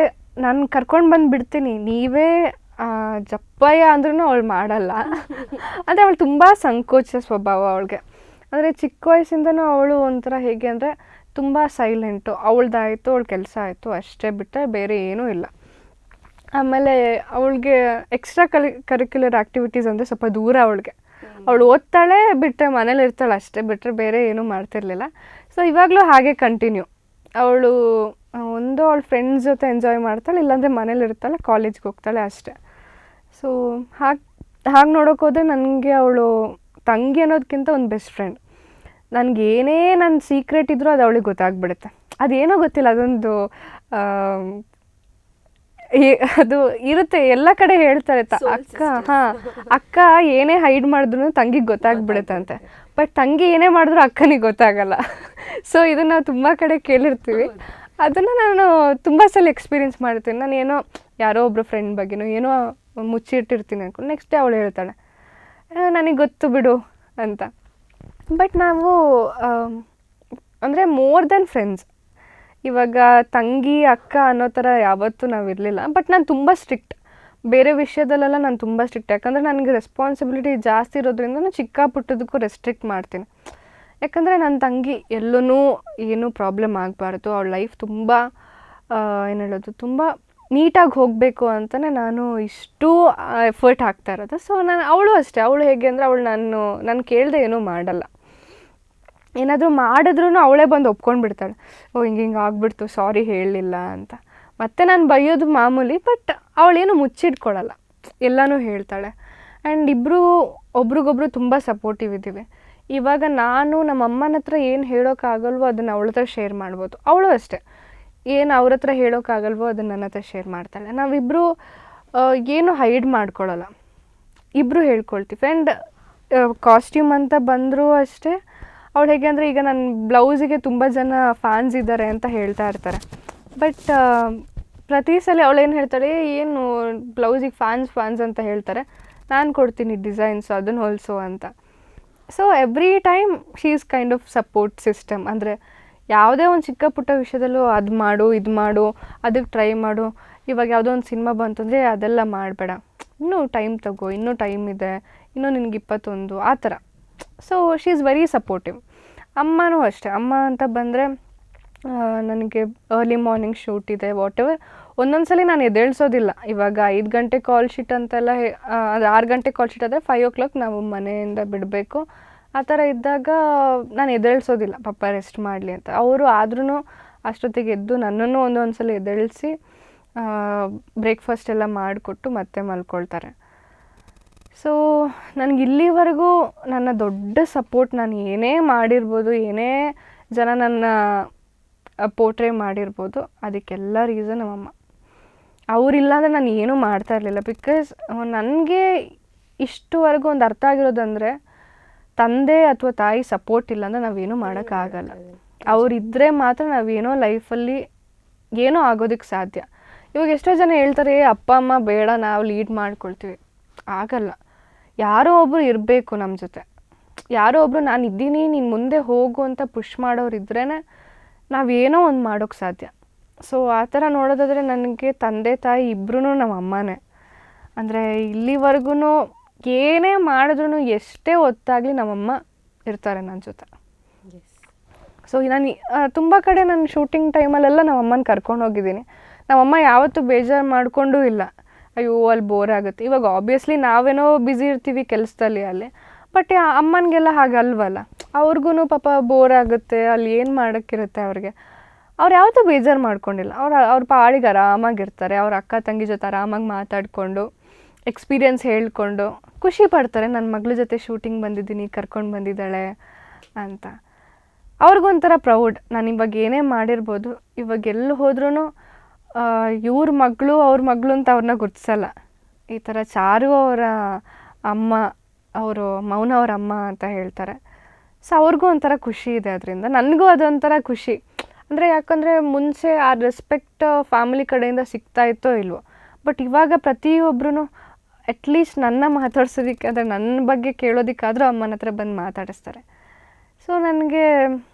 ನಾನು ಕರ್ಕೊಂಡು ಬಂದು ಬಿಡ್ತೀನಿ, ನೀವೇ ಜಪ್ಪಯ್ಯ ಅಂದ್ರೂ ಅವಳು ಮಾಡಲ್ಲ. ಅಂದರೆ ಅವಳು ತುಂಬ ಸಂಕೋಚ ಸ್ವಭಾವ ಅವಳಿಗೆ. ಅಂದರೆ ಚಿಕ್ಕ ವಯಸ್ಸಿಂದನೂ ಅವಳು ಒಂಥರ ಹೇಗೆ ಅಂದರೆ ತುಂಬ ಸೈಲೆಂಟು. ಅವಳದಾಯಿತು, ಅವಳ ಕೆಲಸ ಆಯಿತು ಅಷ್ಟೇ, ಬಿಟ್ಟರೆ ಬೇರೆ ಏನೂ ಇಲ್ಲ. ಆಮೇಲೆ ಅವಳಿಗೆ ಎಕ್ಸ್ಟ್ರಾ ಕರಿಕ್ಯುಲರ್ ಆ್ಯಕ್ಟಿವಿಟೀಸ್ ಅಂದರೆ ಸ್ವಲ್ಪ ದೂರ ಅವಳಿಗೆ. ಅವಳು ಓದ್ತಾಳೆ, ಬಿಟ್ಟರೆ ಮನೇಲಿ ಇರ್ತಾಳೆ ಅಷ್ಟೇ, ಬಿಟ್ಟರೆ ಬೇರೆ ಏನೂ ಮಾಡ್ತಿರ್ಲಿಲ್ಲ. ಸೊ ಇವಾಗಲೂ ಹಾಗೆ ಕಂಟಿನ್ಯೂ. ಅವಳು ಅವಳ ಫ್ರೆಂಡ್ಸ್ ಜೊತೆ ಎಂಜಾಯ್ ಮಾಡ್ತಾಳೆ, ಇಲ್ಲಾಂದರೆ ಮನೇಲಿ ಇರ್ತಾಳೆ, ಕಾಲೇಜ್ಗೆ ಹೋಗ್ತಾಳೆ ಅಷ್ಟೇ. ಸೊ ಹಾಗೆ ನೋಡೋಕೆ ಹೋದರೆ ನನಗೆ ಅವಳು ತಂಗಿ ಅನ್ನೋದಕ್ಕಿಂತ ಒಂದು ಬೆಸ್ಟ್ ಫ್ರೆಂಡ್. ನನಗೇನೇ ನನ್ನ ಸೀಕ್ರೆಟ್ ಇದ್ರೂ ಅದು ಅವಳಿಗೆ ಗೊತ್ತಾಗ್ಬಿಡುತ್ತೆ. ಅದೇನೋ ಗೊತ್ತಿಲ್ಲ, ಅದೊಂದು ಅದು ಇರುತ್ತೆ, ಎಲ್ಲ ಕಡೆ ಹೇಳ್ತಾರೆ ಅಕ್ಕ, ಹಾಂ, ಅಕ್ಕ ಏನೇ ಹೈಡ್ ಮಾಡಿದ್ರು ತಂಗಿಗೆ ಗೊತ್ತಾಗ್ಬಿಡುತ್ತಂತೆ. ಬಟ್ ತಂಗಿ ಏನೇ ಮಾಡಿದ್ರು ಅಕ್ಕನಿಗೆ ಗೊತ್ತಾಗಲ್ಲ. ಸೊ ಇದನ್ನು ನಾವು ತುಂಬ ಕಡೆ ಕೇಳಿರ್ತೀವಿ. ಅದನ್ನು ನಾನು ತುಂಬ ಸಲ ಎಕ್ಸ್ಪೀರಿಯೆನ್ಸ್ ಮಾಡ್ತೀನಿ. ನಾನು ಏನೋ ಯಾರೋ ಒಬ್ಬರು ಫ್ರೆಂಡ್ ಬಗ್ಗೆನೋ ಏನೋ ಮುಚ್ಚಿಟ್ಟಿರ್ತೀನಿ ಅಂದ್ಕೊಂಡು ನೆಕ್ಸ್ಟ್ ಡೇ ಅವಳು ಹೇಳ್ತಾಳೆ ನನಗೆ ಗೊತ್ತು ಬಿಡು ಅಂತ. ಬಟ್ ನಾವು ಅಂದರೆ ಮೋರ್ ದೆನ್ ಫ್ರೆಂಡ್ಸ್. ಇವಾಗ ತಂಗಿ ಅಕ್ಕ ಅನ್ನೋ ಥರ ಯಾವತ್ತೂ ನಾವು ಇರಲಿಲ್ಲ. ಬಟ್ ನಾನು ತುಂಬ ಸ್ಟ್ರಿಕ್ಟ್, ಬೇರೆ ವಿಷಯದಲ್ಲೆಲ್ಲ ನಾನು ತುಂಬ ಸ್ಟ್ರಿಕ್ಟ್. ಯಾಕಂದರೆ ನನಗೆ ರೆಸ್ಪಾನ್ಸಿಬಿಲಿಟಿ ಜಾಸ್ತಿ ಇರೋದ್ರಿಂದ ನಾನು ಚಿಕ್ಕ ಪುಟ್ಟದಕ್ಕೂ ರೆಸ್ಟ್ರಿಕ್ಟ್ ಮಾಡ್ತೀನಿ. ಯಾಕಂದರೆ ನನ್ನ ತಂಗಿ ಎಲ್ಲೂ ಏನೂ ಪ್ರಾಬ್ಲಮ್ ಆಗಬಾರ್ದು, ಅವಳ ಲೈಫ್ ತುಂಬ ಏನು ಹೇಳೋದು ತುಂಬ ನೀಟಾಗಿ ಹೋಗಬೇಕು ಅಂತಲೇ ನಾನು ಇಷ್ಟೂ ಎಫರ್ಟ್ ಹಾಕ್ತಾ ಇರೋದು. ಸೊ ಅವಳು ಅಷ್ಟೇ, ಅವಳು ಹೇಗೆ ಅಂದರೆ ಅವಳು ನಾನು ಕೇಳದೆ ಏನೂ ಮಾಡಲ್ಲ. ಏನಾದರೂ ಮಾಡಿದ್ರೂ ಅವಳೇ ಬಂದು ಒಪ್ಕೊಂಡು ಬಿಡ್ತಾಳೆ, ಓ ಹಿಂಗೆ ಆಗ್ಬಿಡ್ತು, ಸಾರಿ ಹೇಳಲಿಲ್ಲ ಅಂತ. ಮತ್ತು ನಾನು ಬೈಯೋದು ಮಾಮೂಲಿ, ಬಟ್ ಅವಳೇನು ಮುಚ್ಚಿಟ್ಕೊಳ್ಳಲ್ಲ, ಎಲ್ಲನೂ ಹೇಳ್ತಾಳೆ. ಆ್ಯಂಡ್ ಇಬ್ಬರು ಒಬ್ರಿಗೊಬ್ರು ತುಂಬ ಸಪೋರ್ಟಿವ್ ಇದ್ದೀವಿ. ಇವಾಗ ನಾನು ನಮ್ಮ ಅಮ್ಮನ ಹತ್ರ ಏನು ಹೇಳೋಕ್ಕಾಗಲ್ವೋ ಅದನ್ನು ಅವಳ ಹತ್ರ ಶೇರ್ ಮಾಡ್ಬೋದು. ಅವಳು ಅಷ್ಟೇ, ಏನು ಅವ್ರ ಹತ್ರ ಹೇಳೋಕ್ಕಾಗಲ್ವೋ ಅದನ್ನು ನನ್ನ ಹತ್ರ ಶೇರ್ ಮಾಡ್ತಾಳೆ. ನಾವಿಬ್ಬರು ಏನು ಹೈಡ್ ಮಾಡ್ಕೊಳ್ಳಲ್ಲ, ಇಬ್ಬರು ಹೇಳ್ಕೊಳ್ತೀವಿ. ಆ್ಯಂಡ್ ಕಾಸ್ಟ್ಯೂಮ್ ಅಂತ ಬಂದರೂ ಅಷ್ಟೇ, ಅವಳು ಹೇಗೆ ಅಂದರೆ ಈಗ ನನ್ನ ಬ್ಲೌಸಿಗೆ ತುಂಬ ಜನ ಫ್ಯಾನ್ಸ್ ಇದ್ದಾರೆ ಅಂತ ಹೇಳ್ತಾ ಇರ್ತಾರೆ. ಬಟ್ ಪ್ರತಿ ಸಲ ಅವಳೇನು ಹೇಳ್ತಾಳೆ, ಏನು ಬ್ಲೌಸಿಗೆ ಫ್ಯಾನ್ಸ್ ಅಂತ ಹೇಳ್ತಾರೆ, ನಾನು ಕೊಡ್ತೀನಿ ಡಿಸೈನ್ಸು ಅದನ್ನು ಹೊಲಿಸು ಅಂತ. So every time she is kind of support system. ಅಂದರೆ ಯಾವುದೇ ಒಂದು ಚಿಕ್ಕ ಪುಟ್ಟ ವಿಷಯದಲ್ಲೂ ಅದು ಮಾಡು, ಇದು ಮಾಡು, ಅದಕ್ಕೆ ಟ್ರೈ ಮಾಡು. ಇವಾಗ ಯಾವುದೋ ಒಂದು ಸಿನಿಮಾ ಬಂತಂದರೆ ಅದೆಲ್ಲ ಮಾಡಬೇಡ, ಇನ್ನೂ ಟೈಮ್ ತಗೋ, ಇನ್ನೂ ಟೈಮ್ ಇದೆ, ಇನ್ನೂ ನಿನಗೆ 21 ಆ ಥರ. So she is very supportive. ಅಮ್ಮನೂ ಅಷ್ಟೇ, ಅಮ್ಮ ಅಂತ ಬಂದರೆ ನನಗೆ ಅರ್ಲಿ ಮಾರ್ನಿಂಗ್ ಶೂಟ್ ಇದೆ ವಾಟ್ ಎವರ್, ಒಂದೊಂದು ಸಲ ನಾನು ಎದ್ದೇಳಿಸೋದಿಲ್ಲ. ಇವಾಗ 5 ಗಂಟೆ ಕಾಲ್ ಶೀಟ್ ಅಂತೆಲ್ಲ ಅದು 6 ಗಂಟೆ ಕಾಲ್ ಶೀಟ್ ಆದರೆ 5 o'clock ನಾವು ಮನೆಯಿಂದ ಬಿಡಬೇಕು. ಆ ಥರ ಇದ್ದಾಗ ನಾನು ಎದ್ದೇಳಿಸೋದಿಲ್ಲ, ಪಾಪ ರೆಸ್ಟ್ ಮಾಡಲಿ ಅಂತ. ಅವರು ಆದ್ರೂ ಅಷ್ಟೊತ್ತಿಗೆ ಎದ್ದು ನನ್ನನ್ನು ಒಂದೊಂದು ಸಲ ಎದ್ದೇಳಿಸಿ ಬ್ರೇಕ್ಫಾಸ್ಟ್ ಎಲ್ಲ ಮಾಡಿಕೊಟ್ಟು ಮತ್ತೆ ಮಲ್ಕೊಳ್ತಾರೆ. ಸೊ ನನಗೆ ಇಲ್ಲಿವರೆಗೂ ನನ್ನ ದೊಡ್ಡ ಸಪೋರ್ಟ್, ನಾನು ಏನೇ ಮಾಡಿರ್ಬೋದು, ಏನೇ ಜನ ನನ್ನ ಪೋರ್ಟ್ರೇ ಮಾಡಿರ್ಬೋದು, ಅದಕ್ಕೆಲ್ಲ ರೀಸನ್ ನಮ್ಮಮ್ಮ. ಅವರಿಲ್ಲ ಅಂದರೆ ನಾನು ಏನೂ ಮಾಡ್ತಾ ಇರಲಿಲ್ಲ. ಬಿಕಾಸ್ ನನಗೆ ಇಷ್ಟುವರೆಗೂ ಒಂದು ಅರ್ಥ ಆಗಿರೋದಂದರೆ, ತಂದೆ ಅಥವಾ ತಾಯಿ ಸಪೋರ್ಟ್ ಇಲ್ಲ ಅಂದರೆ ನಾವೇನೂ ಮಾಡೋಕ್ಕಾಗಲ್ಲ. ಅವರಿದ್ದರೆ ಮಾತ್ರ ನಾವೇನೋ ಲೈಫಲ್ಲಿ ಏನೋ ಆಗೋದಕ್ಕೆ ಸಾಧ್ಯ. ಇವಾಗ ಎಷ್ಟೋ ಜನ ಹೇಳ್ತಾರೆ, ಅಪ್ಪ ಅಮ್ಮ ಬೇಡ, ನಾವು ಲೀಡ್ ಮಾಡ್ಕೊಳ್ತೀವಿ. ಆಗಲ್ಲ. ಯಾರೋ ಒಬ್ಬರು ಇರಬೇಕು ನಮ್ಮ ಜೊತೆ, ಯಾರೋ ಒಬ್ಬರು ನಾನು ಇದ್ದೀನಿ ನೀನು ಮುಂದೆ ಹೋಗು ಅಂತ ಪುಷ್ ಮಾಡೋರು ಇದ್ರೇ ನಾವೇನೋ ಒಂದು ಮಾಡೋಕ್ಕೆ ಸಾಧ್ಯ. ಸೊ ಆ ಥರ ನೋಡೋದಾದರೆ ನನಗೆ ತಂದೆ ತಾಯಿ ಇಬ್ಬರೂ ನಮ್ಮ ಅಮ್ಮನೇ. ಅಂದರೆ ಇಲ್ಲಿವರೆಗೂ ಏನೇ ಮಾಡಿದ್ರೂ ಎಷ್ಟೇ ಹೊತ್ತಾಗಲಿ ನಮ್ಮಮ್ಮ ಇರ್ತಾರೆ ನನ್ನ ಜೊತೆ. ಸೊ ನಾನು ತುಂಬ ಕಡೆ ನಾನು ಶೂಟಿಂಗ್ ಟೈಮಲ್ಲೆಲ್ಲ ನಮ್ಮಮ್ಮನ ಕರ್ಕೊಂಡು ಹೋಗಿದ್ದೀನಿ. ನಮ್ಮಮ್ಮ ಯಾವತ್ತೂ ಬೇಜಾರು ಮಾಡಿಕೊಂಡೂ ಇಲ್ಲ, ಅಯ್ಯೋ ಅಲ್ಲಿ ಬೋರ್ ಆಗುತ್ತೆ. ಇವಾಗ ಆಬ್ವಿಯಸ್ಲಿ ನಾವೇನೋ ಬ್ಯುಸಿ ಇರ್ತೀವಿ ಕೆಲಸದಲ್ಲಿ ಅಲ್ಲಿ, ಬಟ್ ಅಮ್ಮನಿಗೆಲ್ಲ ಹಾಗಲ್ವಲ್ಲ, ಅವ್ರಿಗೂ ಪಾಪ ಬೋರ್ ಆಗುತ್ತೆ, ಅಲ್ಲಿ ಏನು ಮಾಡೋಕ್ಕಿರುತ್ತೆ ಅವ್ರಿಗೆ. ಅವ್ರು ಯಾವತ್ತೂ ಬೇಜಾರು ಮಾಡ್ಕೊಂಡಿಲ್ಲ. ಅವ್ರ ಪಾಡಿಗೆ ಆರಾಮಾಗಿರ್ತಾರೆ, ಅವ್ರ ಅಕ್ಕ ತಂಗಿ ಜೊತೆ ಆರಾಮಾಗಿ ಮಾತಾಡಿಕೊಂಡು ಎಕ್ಸ್ಪೀರಿಯೆನ್ಸ್ ಹೇಳ್ಕೊಂಡು ಖುಷಿ ಪಡ್ತಾರೆ. ನನ್ನ ಮಗಳ ಜೊತೆ ಶೂಟಿಂಗ್ ಬಂದಿದ್ದೀನಿ, ಕರ್ಕೊಂಡು ಬಂದಿದ್ದಾಳೆ ಅಂತ. ಅವ್ರಿಗೊಂಥರ ಪ್ರೌಡ್. ನಾನು ಇವಾಗ ಏನೇ ಮಾಡಿರ್ಬೋದು, ಇವಾಗ ಎಲ್ಲಿ ಹೋದ್ರೂ ಇವ್ರ ಮಗಳು ಅವ್ರ ಮಗಳು ಅಂತ ಅವ್ರನ್ನ ಗುರ್ತಿಸಲ್ಲ. ಈ ಥರ ಚಾರು ಅವರ ಅಮ್ಮ, ಅವರು ಮೌನ ಅವ್ರ ಅಮ್ಮ ಅಂತ ಹೇಳ್ತಾರೆ. ಸೊ ಅವ್ರಿಗೂ ಒಂಥರ ಖುಷಿ ಇದೆ ಅದರಿಂದ. ನನಗೂ ಅದೊಂಥರ ಖುಷಿ. ಅಂದರೆ ಯಾಕಂದರೆ ಮುಂಚೆ ಆ ರೆಸ್ಪೆಕ್ಟ್ ಫ್ಯಾಮಿಲಿ ಕಡೆಯಿಂದ ಸಿಗ್ತಾ ಇತ್ತೋ ಇಲ್ವೋ, ಬಟ್ ಇವಾಗ ಪ್ರತಿಯೊಬ್ಬರೂ ಅಟ್ಲೀಸ್ಟ್ ನನ್ನ ಮಾತಾಡ್ಸೋದಕ್ಕೆ, ಅಂದರೆ ನನ್ನ ಬಗ್ಗೆ ಕೇಳೋದಕ್ಕಾದರೂ ಅಮ್ಮನ ಹತ್ರ ಬಂದು ಮಾತಾಡಿಸ್ತಾರೆ. ಸೊ ನನಗೆ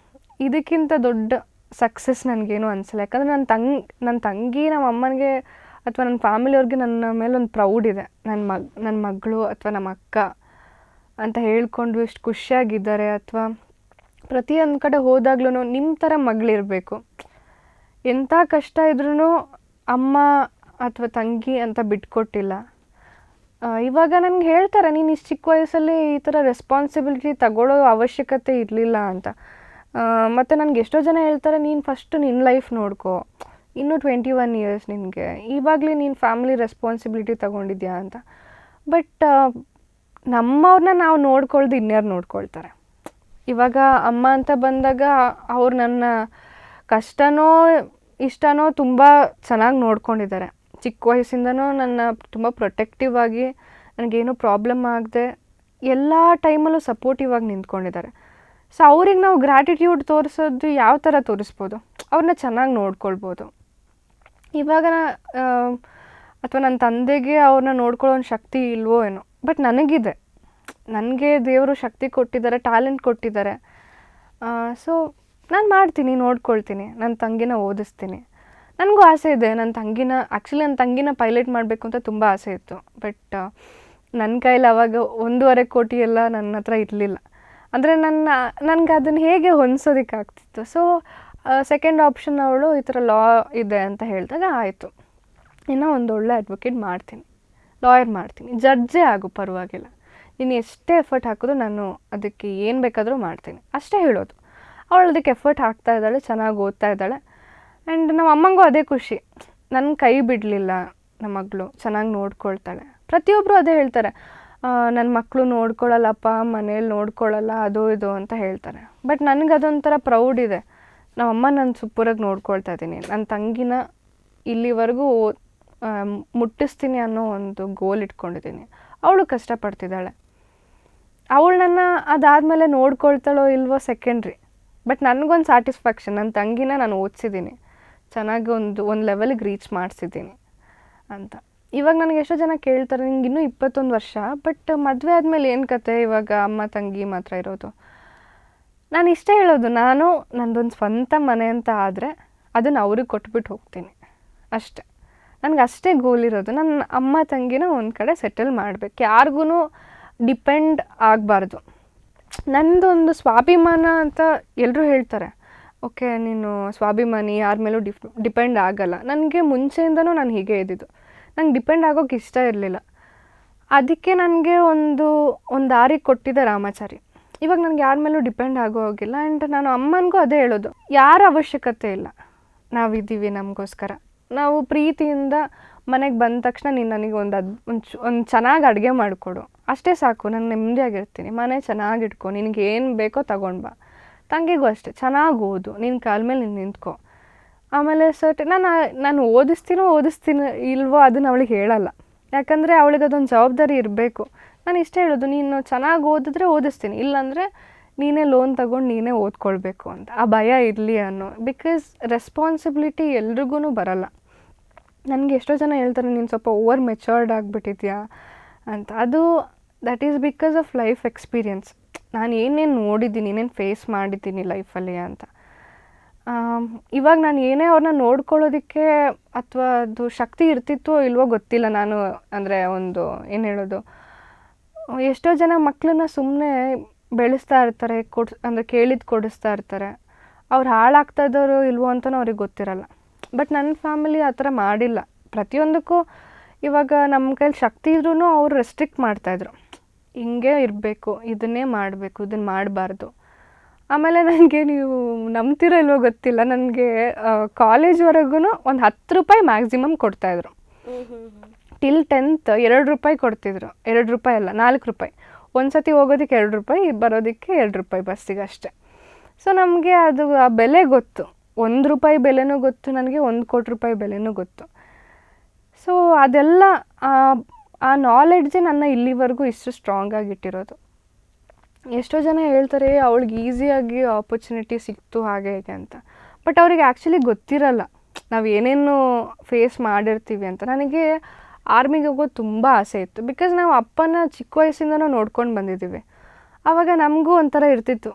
ಇದಕ್ಕಿಂತ ದೊಡ್ಡ ಸಕ್ಸಸ್ ನನಗೇನು ಅನಿಸಲ್ಲ. ಯಾಕಂದರೆ ನನ್ನ ತಂಗಿ ನಮ್ಮ ಅಮ್ಮನಿಗೆ ಅಥವಾ ನನ್ನ ಫ್ಯಾಮಿಲಿಯವ್ರಿಗೆ ನನ್ನ ಮೇಲೆ ಒಂದು ಪ್ರೌಡ್ ಇದೆ. ನನ್ನ ಮಗಳು ಅಥವಾ ನಮ್ಮ ಅಕ್ಕ ಅಂತ ಹೇಳ್ಕೊಂಡು ಎಷ್ಟು ಖುಷಿಯಾಗಿದ್ದಾರೆ. ಅಥವಾ ಪ್ರತಿಯೊಂದು ಕಡೆ ಹೋದಾಗ್ಲೂ ನಿಮ್ಮ ಥರ ಮಗಳಿರಬೇಕು, ಎಂಥ ಕಷ್ಟ ಇದ್ರೂ ಅಮ್ಮ ಅಥವಾ ತಂಗಿ ಅಂತ ಬಿಟ್ಕೊಟ್ಟಿಲ್ಲ. ಇವಾಗ ನನಗೆ ಹೇಳ್ತಾರೆ, ನೀನು ಇಷ್ಟು ಚಿಕ್ಕ ವಯಸ್ಸಲ್ಲಿ ಈ ಥರ ರೆಸ್ಪಾನ್ಸಿಬಿಲಿಟಿ ತಗೊಳ್ಳೋ ಅವಶ್ಯಕತೆ ಇರಲಿಲ್ಲ ಅಂತ. ಮತ್ತು ನನಗೆ ಎಷ್ಟೋ ಜನ ಹೇಳ್ತಾರೆ, ನೀನು ಫಸ್ಟು ನಿನ್ನ ಲೈಫ್ ನೋಡ್ಕೋ, ಇನ್ನೂ 21 years ನಿನಗೆ, ಇವಾಗಲೇ ನೀನು ಫ್ಯಾಮಿಲಿ ರೆಸ್ಪಾನ್ಸಿಬಿಲಿಟಿ ತಗೊಂಡಿದ್ಯಾ ಅಂತ. ಬಟ್ ನಮ್ಮವ್ರನ್ನ ನಾವು ನೋಡ್ಕೊಳ್ದು ಇನ್ಯಾರು ನೋಡ್ಕೊಳ್ತಾರೆ? ಇವಾಗ ಅಮ್ಮ ಅಂತ ಬಂದಾಗ ಅವ್ರು ನನ್ನ ಕಷ್ಟನೋ ಇಷ್ಟನೋ ತುಂಬ ಚೆನ್ನಾಗಿ ನೋಡ್ಕೊಂಡಿದ್ದಾರೆ. ಚಿಕ್ಕ ವಯಸ್ಸಿಂದನೂ ನನ್ನ ತುಂಬ ಪ್ರೊಟೆಕ್ಟಿವ್ ಆಗಿ ನನಗೇನು ಪ್ರಾಬ್ಲಮ್ ಆಗದೆ ಎಲ್ಲ ಟೈಮಲ್ಲೂ ಸಪೋರ್ಟಿವ್ ಆಗಿ ನಿಂತ್ಕೊಂಡಿದ್ದಾರೆ. ಸೊ ಅವ್ರಿಗೆ ನಾವು ಗ್ರ್ಯಾಟಿಟ್ಯೂಡ್ ತೋರಿಸೋದು ಯಾವ ಥರ ತೋರಿಸ್ಬೋದು? ಅವ್ರನ್ನ ಚೆನ್ನಾಗಿ ನೋಡ್ಕೊಳ್ಬೋದು. ಇವಾಗ ಅಥವಾ ನನ್ನ ತಂದೆಗೆ ಅವ್ರನ್ನ ನೋಡ್ಕೊಳ್ಳೋ ಶಕ್ತಿ ಇಲ್ವೋ ಏನೋ, ಬಟ್ ನನಗಿದೆ. ನನಗೆ ದೇವರು ಶಕ್ತಿ ಕೊಟ್ಟಿದ್ದಾರೆ, ಟ್ಯಾಲೆಂಟ್ ಕೊಟ್ಟಿದ್ದಾರೆ. ಸೊ ನಾನು ಮಾಡ್ತೀನಿ, ನೋಡ್ಕೊಳ್ತೀನಿ. ನನ್ನ ತಂಗಿನ ಓದಿಸ್ತೀನಿ. ನನಗೂ ಆಸೆ ಇದೆ ನನ್ನ ತಂಗಿನ ಪೈಲಟ್ ಮಾಡಬೇಕು ಅಂತ ತುಂಬ ಆಸೆ ಇತ್ತು. ಬಟ್ ನನ್ನ ಕೈಲಿ ಆವಾಗ 1.5 ಕೋಟಿ ಎಲ್ಲ ನನ್ನ ಹತ್ರ ಇರಲಿಲ್ಲ. ಅಂದರೆ ನನಗೆ ಅದನ್ನು ಹೇಗೆ ಹೊಂದಿಸೋದಕ್ಕಾಗ್ತಿತ್ತು. ಸೊ ಸೆಕೆಂಡ್ ಆಪ್ಷನ್ ಅವಳು ಈ ಥರ ಲಾ ಇದೆ ಅಂತ ಹೇಳಿದಾಗ ಆಯಿತು, ಇನ್ನೂ ಒಂದು ಒಳ್ಳೆ ಅಡ್ವೊಕೇಟ್ ಮಾಡ್ತೀನಿ, ಲಾಯರ್ ಮಾಡ್ತೀನಿ, ಜಡ್ಜೇ ಆಗು ಪರವಾಗಿಲ್ಲ, ನೀನು ಎಷ್ಟೇ ಎಫರ್ಟ್ ಹಾಕಿದ್ರು ನಾನು ಅದಕ್ಕೆ ಏನು ಬೇಕಾದರೂ ಮಾಡ್ತೀನಿ ಅಷ್ಟೇ ಹೇಳೋದು. ಅವಳು ಅದಕ್ಕೆ ಎಫರ್ಟ್ ಹಾಕ್ತಾ ಇದ್ದಾಳೆ, ಚೆನ್ನಾಗಿ ಓದ್ತಾ ಇದ್ದಾಳೆ. ಆ್ಯಂಡ್ ನಮ್ಮ ಅಮ್ಮಂಗೂ ಅದೇ ಖುಷಿ, ನನ್ನ ಕೈ ಬಿಡಲಿಲ್ಲ, ನಮ್ಮ ಮಗಳು ಚೆನ್ನಾಗಿ ನೋಡ್ಕೊಳ್ತಾಳೆ. ಪ್ರತಿಯೊಬ್ಬರು ಅದೇ ಹೇಳ್ತಾರೆ, ನನ್ನ ಮಕ್ಕಳು ನೋಡ್ಕೊಳ್ಳಲ್ಲಪ್ಪ, ಮನೇಲಿ ನೋಡ್ಕೊಳ್ಳಲ್ಲ, ಅದು ಇದು ಅಂತ ಹೇಳ್ತಾರೆ. ಬಟ್ ನನಗೆ ಅದೊಂಥರ ಪ್ರೌಡ್ ಇದೆ, ನಮ್ಮಮ್ಮ ನಾನು ಸೂಪರಾಗಿ ನೋಡ್ಕೊಳ್ತಾ ಇದ್ದೀನಿ, ನನ್ನ ತಂಗಿನ ಇಲ್ಲಿವರೆಗೂ ಮುಟ್ಟಿಸ್ತೀನಿ ಅನ್ನೋ ಒಂದು ಗೋಲ್ ಇಟ್ಕೊಂಡಿದ್ದೀನಿ. ಅವಳು ಕಷ್ಟಪಡ್ತಿದ್ದಾಳೆ. ಅವಳು ನನ್ನ ಅದಾದಮೇಲೆ ನೋಡ್ಕೊಳ್ತಾಳೋ ಇಲ್ವೋ ಸೆಕೆಂಡ್ರಿ. ಬಟ್ ನನಗೊಂದು ಸ್ಯಾಟಿಸ್ಫ್ಯಾಕ್ಷನ್, ನನ್ನ ತಂಗಿನ ನಾನು ಓದಿಸಿದ್ದೀನಿ, ಚೆನ್ನಾಗಿ ಒಂದು ಲೆವೆಲಿಗೆ ರೀಚ್ ಮಾಡಿಸಿದ್ದೀನಿ ಅಂತ. ಇವಾಗ ನನಗೆ ಎಷ್ಟೋ ಜನ ಕೇಳ್ತಾರೆ, ನಿಂಗೆ ಇನ್ನೂ 21 ವರ್ಷ, ಬಟ್ ಮದುವೆ ಆದಮೇಲೆ ಏನು ಕತೆ, ಇವಾಗ ಅಮ್ಮ ತಂಗಿ ಮಾತ್ರ ಇರೋದು. ನಾನು ಇಷ್ಟೇ ಹೇಳೋದು, ನಂದೊಂದು ಸ್ವಂತ ಮನೆ ಅಂತ ಆದರೆ ಅದನ್ನು ಅವ್ರಿಗೆ ಕೊಟ್ಬಿಟ್ಟು ಹೋಗ್ತೀನಿ ಅಷ್ಟೆ. ನನಗೆ ಅಷ್ಟೇ ಗೋಲ್ ಇರೋದು, ನನ್ನ ಅಮ್ಮ ತಂಗಿನ ಒಂದು ಕಡೆ ಸೆಟಲ್ ಮಾಡಬೇಕು, ಯಾರಿಗೂ ಡಿಪೆಂಡ್ ಆಗಬಾರ್ದು. ನನ್ನದೊಂದು ಸ್ವಾಭಿಮಾನ ಅಂತ ಎಲ್ಲರೂ ಹೇಳ್ತಾರೆ. ಓಕೆ, ನೀನು ಸ್ವಾಭಿಮಾನಿ, ಯಾರ ಮೇಲೂ ಡಿಪೆಂಡ್ ಆಗಲ್ಲ. ನನಗೆ ಮುಂಚೆಯಿಂದನೂ ನಾನು ಹೀಗೆ ಇದ್ದಿದ್ದು, ನಂಗೆ ಡಿಪೆಂಡ್ ಆಗೋಕ್ಕೆ ಇಷ್ಟ ಇರಲಿಲ್ಲ. ಅದಕ್ಕೆ ನನಗೆ ಒಂದು ದಾರಿ ಕೊಟ್ಟಿದ್ದೆ ರಾಮಾಚಾರಿ. ಇವಾಗ ನನಗೆ ಯಾರ ಮೇಲೂ ಡಿಪೆಂಡ್ ಆಗೋ ಹೋಗಿಲ್ಲ. ಆ್ಯಂಡ್ ನಾನು ಅಮ್ಮನಿಗೂ ಅದೇ ಹೇಳೋದು, ಯಾರ ಅವಶ್ಯಕತೆ ಇಲ್ಲ, ನಾವಿದ್ದೀವಿ ನಮಗೋಸ್ಕರ. ನಾವು ಪ್ರೀತಿಯಿಂದ ಮನೆಗೆ ಬಂದ ತಕ್ಷಣ ನೀನು ನನಗೆ ಒಂದು ಚೆನ್ನಾಗಿ ಅಡುಗೆ ಮಾಡಿಕೊಡು, ಅಷ್ಟೇ ಸಾಕು, ನಾನು ನೆಮ್ಮದಿಯಾಗಿರ್ತೀನಿ. ಮನೆ ಚೆನ್ನಾಗಿ ಇಟ್ಕೊ, ನಿನಗೆ ಏನು ಬೇಕೋ ತಗೊಂಡು ಬಾ. ತಂಗಿಗೂ ಅಷ್ಟೇ, ಚೆನ್ನಾಗಿ ಓದು, ನಿನ್ನ ಕಾಲ ಮೇಲೆ ನೀನು ನಿಂತ್ಕೊ. ಆಮೇಲೆ ನಾನು ಓದಿಸ್ತೀನೋ ಇಲ್ವೋ ಅದನ್ನು ಅವಳಿಗೆ ಹೇಳಲ್ಲ, ಯಾಕಂದರೆ ಅವಳಿಗೆ ಅದೊಂದು ಜವಾಬ್ದಾರಿ ಇರಬೇಕು. ನಾನು ಇಷ್ಟೇ ಹೇಳೋದು, ನೀನು ಚೆನ್ನಾಗಿ ಓದಿದ್ರೆ ಓದಿಸ್ತೀನಿ, ಇಲ್ಲಾಂದರೆ ನೀನೇ ಲೋನ್ ತಗೊಂಡು ನೀನೇ ಓದ್ಕೊಳ್ಬೇಕು ಅಂತ. ಆ ಭಯ ಇರಲಿ ಅನ್ನೋ, ಬಿಕಾಸ್ ರೆಸ್ಪಾನ್ಸಿಬಿಲಿಟಿ ಎಲ್ರಿಗೂ ಬರಲ್ಲ. ನನಗೆ ಎಷ್ಟೋ ಜನ ಹೇಳ್ತಾರೆ, ನೀನು ಸ್ವಲ್ಪ ಓವರ್ ಮೆಚೂರ್ಡ್ ಆಗಿಬಿಟ್ಟಿದ್ಯಾ ಅಂತ. That is because of life experience. ನಾನು ಏನೇನು ನೋಡಿದ್ದೀನಿ, ಏನೇನು ಫೇಸ್ ಮಾಡಿದ್ದೀನಿ ಲೈಫಲ್ಲಿ ಅಂತ. ಇವಾಗ ನಾನು ಏನೇ ಅವ್ರನ್ನ ನೋಡ್ಕೊಳ್ಳೋದಕ್ಕೆ ಅಥವಾ ಅದು ಶಕ್ತಿ ಇರ್ತಿತ್ತೋ ಇಲ್ವೋ ಗೊತ್ತಿಲ್ಲ. ನಾನು ಅಂದರೆ ಏನು ಹೇಳೋದು, ಎಷ್ಟೋ ಜನ ಮಕ್ಕಳನ್ನ ಸುಮ್ಮನೆ ಬೆಳೆಸ್ತಾ ಇರ್ತಾರೆ, ಅಂದರೆ ಕೇಳಿದ್ದು ಕೊಡಿಸ್ತಾ ಇರ್ತಾರೆ. ಅವ್ರು ಹಾಳಾಗ್ತಾ ಇದ್ದವರು ಇಲ್ವೋ ಅಂತಲೂ ಅವ್ರಿಗೆ ಗೊತ್ತಿರಲ್ಲ. ಬಟ್ ನನ್ನ ಫ್ಯಾಮಿಲಿ ಆ ಥರ ಮಾಡಿಲ್ಲ. ಪ್ರತಿಯೊಂದಕ್ಕೂ ಇವಾಗ ನಮ್ಮ ಕೈಲಿ ಶಕ್ತಿ ಇದ್ರೂ ಅವ್ರು ರೆಸ್ಟ್ರಿಕ್ಟ್ ಮಾಡ್ತಾಯಿದ್ರು, ಹಿಂಗೆ ಇರಬೇಕು, ಇದನ್ನೇ ಮಾಡಬೇಕು, ಇದನ್ನು ಮಾಡಬಾರ್ದು. ಆಮೇಲೆ ನನಗೆ ನೀವು ನಂಬ್ತಿರೋ ಇಲ್ವೋ ಗೊತ್ತಿಲ್ಲ, ನನಗೆ ಕಾಲೇಜ್ವರೆಗೂ ಒಂದು 10 ರೂಪಾಯಿ ಮ್ಯಾಕ್ಸಿಮಮ್ ಕೊಡ್ತಾಯಿದ್ರು. ಟಿಲ್ 10th 2 ರೂಪಾಯಿ ಕೊಡ್ತಿದ್ರು. 2 ರೂಪಾಯಿ ಅಲ್ಲ, 4 ರೂಪಾಯಿ. ಒಂದು ಸತಿ ಹೋಗೋದಕ್ಕೆ 2 ರೂಪಾಯಿ, ಬರೋದಕ್ಕೆ 2 ರೂಪಾಯಿ ಬಸ್ಸಿಗೆ ಅಷ್ಟೇ. ಸೊ ನಮಗೆ ಅದು ಆ ಬೆಲೆ ಗೊತ್ತು, 1 ರೂಪಾಯಿ ಬೆಲೆನೂ ಗೊತ್ತು ನನಗೆ, 1 ಕೋಟಿ ರೂಪಾಯಿ ಬೆಲೆನೂ ಗೊತ್ತು. ಸೊ ಅದೆಲ್ಲ ಆ ನಾಲೆಡ್ಜೇ ನನ್ನ ಇಲ್ಲಿವರೆಗೂ ಇಷ್ಟು ಸ್ಟ್ರಾಂಗಾಗಿ ಇಟ್ಟಿರೋದು. ಎಷ್ಟೋ ಜನ ಹೇಳ್ತಾರೆ, ಅವಳಿಗೆ ಈಸಿಯಾಗಿ ಆಪರ್ಚುನಿಟಿ ಸಿಕ್ತು ಹಾಗೆ ಹೇಗೆ ಅಂತ. ಬಟ್ ಅವ್ರಿಗೆ ಆ್ಯಕ್ಚುಲಿ ಗೊತ್ತಿರಲ್ಲ ನಾವು ಏನೇನು ಫೇಸ್ ಮಾಡಿರ್ತೀವಿ ಅಂತ. ನನಗೆ ಆರ್ಮಿಗೆ ಹೋಗೋದು ತುಂಬ ಆಸೆ ಇತ್ತು, ಬಿಕಾಸ್ ನಾವು ಅಪ್ಪನ ಚಿಕ್ಕ ವಯಸ್ಸಿಂದನೂ ನೋಡ್ಕೊಂಡು ಬಂದಿದ್ದೀವಿ. ಆವಾಗ ನಮಗೂ ಒಂಥರ ಇರ್ತಿತ್ತು,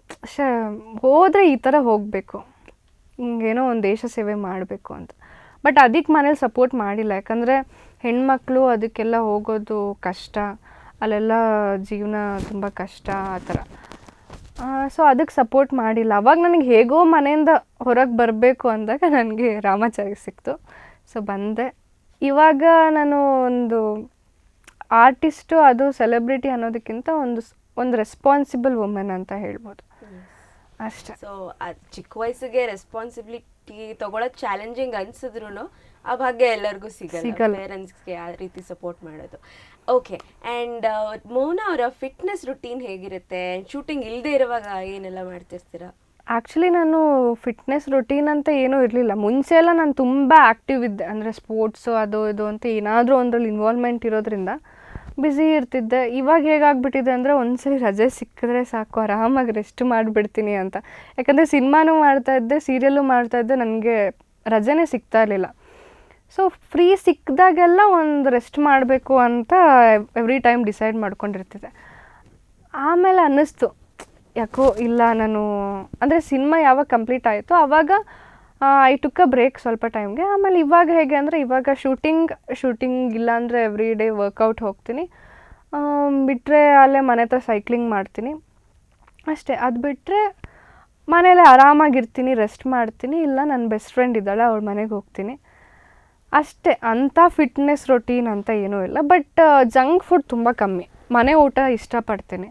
ಹೋದರೆ ಈ ಥರ ಹೋಗಬೇಕು, ಹಿಂಗೇನೋ ಒಂದು ದೇಶ ಸೇವೆ ಮಾಡಬೇಕು ಅಂತ. ಬಟ್ ಅದಕ್ಕೆ ಮನೇಲಿ ಸಪೋರ್ಟ್ ಮಾಡಿಲ್ಲ, ಯಾಕಂದರೆ ಹೆಣ್ಮಕ್ಳು ಅದಕ್ಕೆಲ್ಲ ಹೋಗೋದು ಕಷ್ಟ, ಅಲ್ಲೆಲ್ಲ ಜೀವನ ತುಂಬ ಕಷ್ಟ ಆ ಥರ. ಸೊ ಅದಕ್ಕೆ ಸಪೋರ್ಟ್ ಮಾಡಿಲ್ಲ. ಅವಾಗ ನನಗೆ ಹೇಗೋ ಮನೆಯಿಂದ ಹೊರಗೆ ಬರಬೇಕು ಅಂದಾಗ ನನಗೆ ರಾಮಾಚಾರಿ ಸಿಕ್ತು. ಸೊ ಬಂದೆ. ಇವಾಗ ನಾನು ಒಂದು ಆರ್ಟಿಸ್ಟು, ಅದು ಸೆಲೆಬ್ರಿಟಿ ಅನ್ನೋದಕ್ಕಿಂತ ಒಂದು ರೆಸ್ಪಾನ್ಸಿಬಲ್ ವುಮೆನ್ ಅಂತ ಹೇಳ್ಬೋದು ಅಷ್ಟೇ. ಸೊ ಚಿಕ್ಕ ವಯಸ್ಸಿಗೆ ರೆಸ್ಪಾನ್ಸಿಬಿಲಿಟಿ ತಗೊಳ್ಳೋದು ಚಾಲೆಂಜಿಂಗ್ ಅನ್ಸಿದ್ರು ಆ ಭಾಗ್ಯ ಎಲ್ಲರಿಗೂ ಸಿಗಲ್ಲ, ಪೇರೆಂಟ್ಸ್ಗೆ ಆ ರೀತಿ ಸಪೋರ್ಟ್ ಮಾಡೋದು. ಓಕೆ. ಆ್ಯಂಡ್ ಮೋನಾ ಅವರ ಫಿಟ್ನೆಸ್ ರುಟೀನ್ ಹೇಗಿರುತ್ತೆ? ಶೂಟಿಂಗ್ ಇಲ್ಲದೆ ಇರುವಾಗ ಏನೆಲ್ಲ ಮಾಡ್ತಿರ್ತೀರಾ? ಆ್ಯಕ್ಚುಲಿ ನಾನು ಫಿಟ್ನೆಸ್ ರೊಟೀನ್ ಅಂತ ಏನೂ ಇರಲಿಲ್ಲ. ಮುಂಚೆ ಎಲ್ಲ ನಾನು ತುಂಬ ಆ್ಯಕ್ಟಿವ್ ಇದ್ದೆ. ಅಂದರೆ ಸ್ಪೋರ್ಟ್ಸು ಅದು ಇದು ಅಂತ ಏನಾದರೂ ಒಂದ್ರಲ್ಲಿ ಇನ್ವಾಲ್ವ್ಮೆಂಟ್ ಇರೋದ್ರಿಂದ ಬ್ಯುಸಿ ಇರ್ತಿದ್ದೆ. ಇವಾಗ ಹೇಗಾಗ್ಬಿಟ್ಟಿದೆ ಅಂದರೆ ಒಂದ್ಸಲಿ ರಜೆ ಸಿಕ್ಕಿದ್ರೆ ಸಾಕು, ಆರಾಮಾಗಿ ರೆಸ್ಟ್ ಮಾಡಿಬಿಡ್ತೀನಿ ಅಂತ. ಯಾಕಂದರೆ ಸಿನಿಮಾನೂ ಮಾಡ್ತಾಯಿದ್ದೆ, ಸೀರಿಯಲ್ಲು ಮಾಡ್ತಾಯಿದ್ದೆ, ನನಗೆ ರಜೆನೇ ಸಿಗ್ತಾ ಇರಲಿಲ್ಲ. ಸೊ ಫ್ರೀ ಸಿಕ್ಕಿದಾಗೆಲ್ಲ ಒಂದು ರೆಸ್ಟ್ ಮಾಡಬೇಕು ಅಂತ ಎವ್ರಿ ಟೈಮ್ ಡಿಸೈಡ್ ಮಾಡ್ಕೊಂಡಿರ್ತಿದ್ದೆ. ಆಮೇಲೆ ಅನ್ನಿಸ್ತು ಯಾಕೋ ಇಲ್ಲ, ನಾನು ಅಂದರೆ ಸಿನಿಮಾ ಯಾವಾಗ ಕಂಪ್ಲೀಟ್ ಆಯಿತು ಆವಾಗ ಐ ಟುಕ್ ಅ ಬ್ರೇಕ್ ಸ್ವಲ್ಪ ಟೈಮ್ಗೆ. ಆಮೇಲೆ ಇವಾಗ ಹೇಗೆ ಅಂದರೆ ಇವಾಗ ಶೂಟಿಂಗ್ ಇಲ್ಲಾಂದರೆ ಎವ್ರಿ ಡೇ ವರ್ಕೌಟ್ ಹೋಗ್ತೀನಿ, ಬಿಟ್ಟರೆ ಅಲ್ಲೇ ಮನೆ ಹತ್ರ ಸೈಕ್ಲಿಂಗ್ ಮಾಡ್ತೀನಿ ಅಷ್ಟೇ. ಅದು ಬಿಟ್ಟರೆ ಮನೇಲೆ ಆರಾಮಾಗಿರ್ತೀನಿ, ರೆಸ್ಟ್ ಮಾಡ್ತೀನಿ, ಇಲ್ಲ ನನ್ನ ಬೆಸ್ಟ್ ಫ್ರೆಂಡ್ ಇದ್ದಾಳೆ ಅವಳ ಮನೆಗೆ ಹೋಗ್ತೀನಿ ಅಷ್ಟೇ. ಅಂಥ ಫಿಟ್ನೆಸ್ ರೊಟೀನ್ ಅಂತ ಏನೂ ಇಲ್ಲ. ಬಟ್ ಜಂಕ್ ಫುಡ್ ತುಂಬ ಕಮ್ಮಿ, ಮನೆ ಊಟ ಇಷ್ಟಪಡ್ತೀನಿ.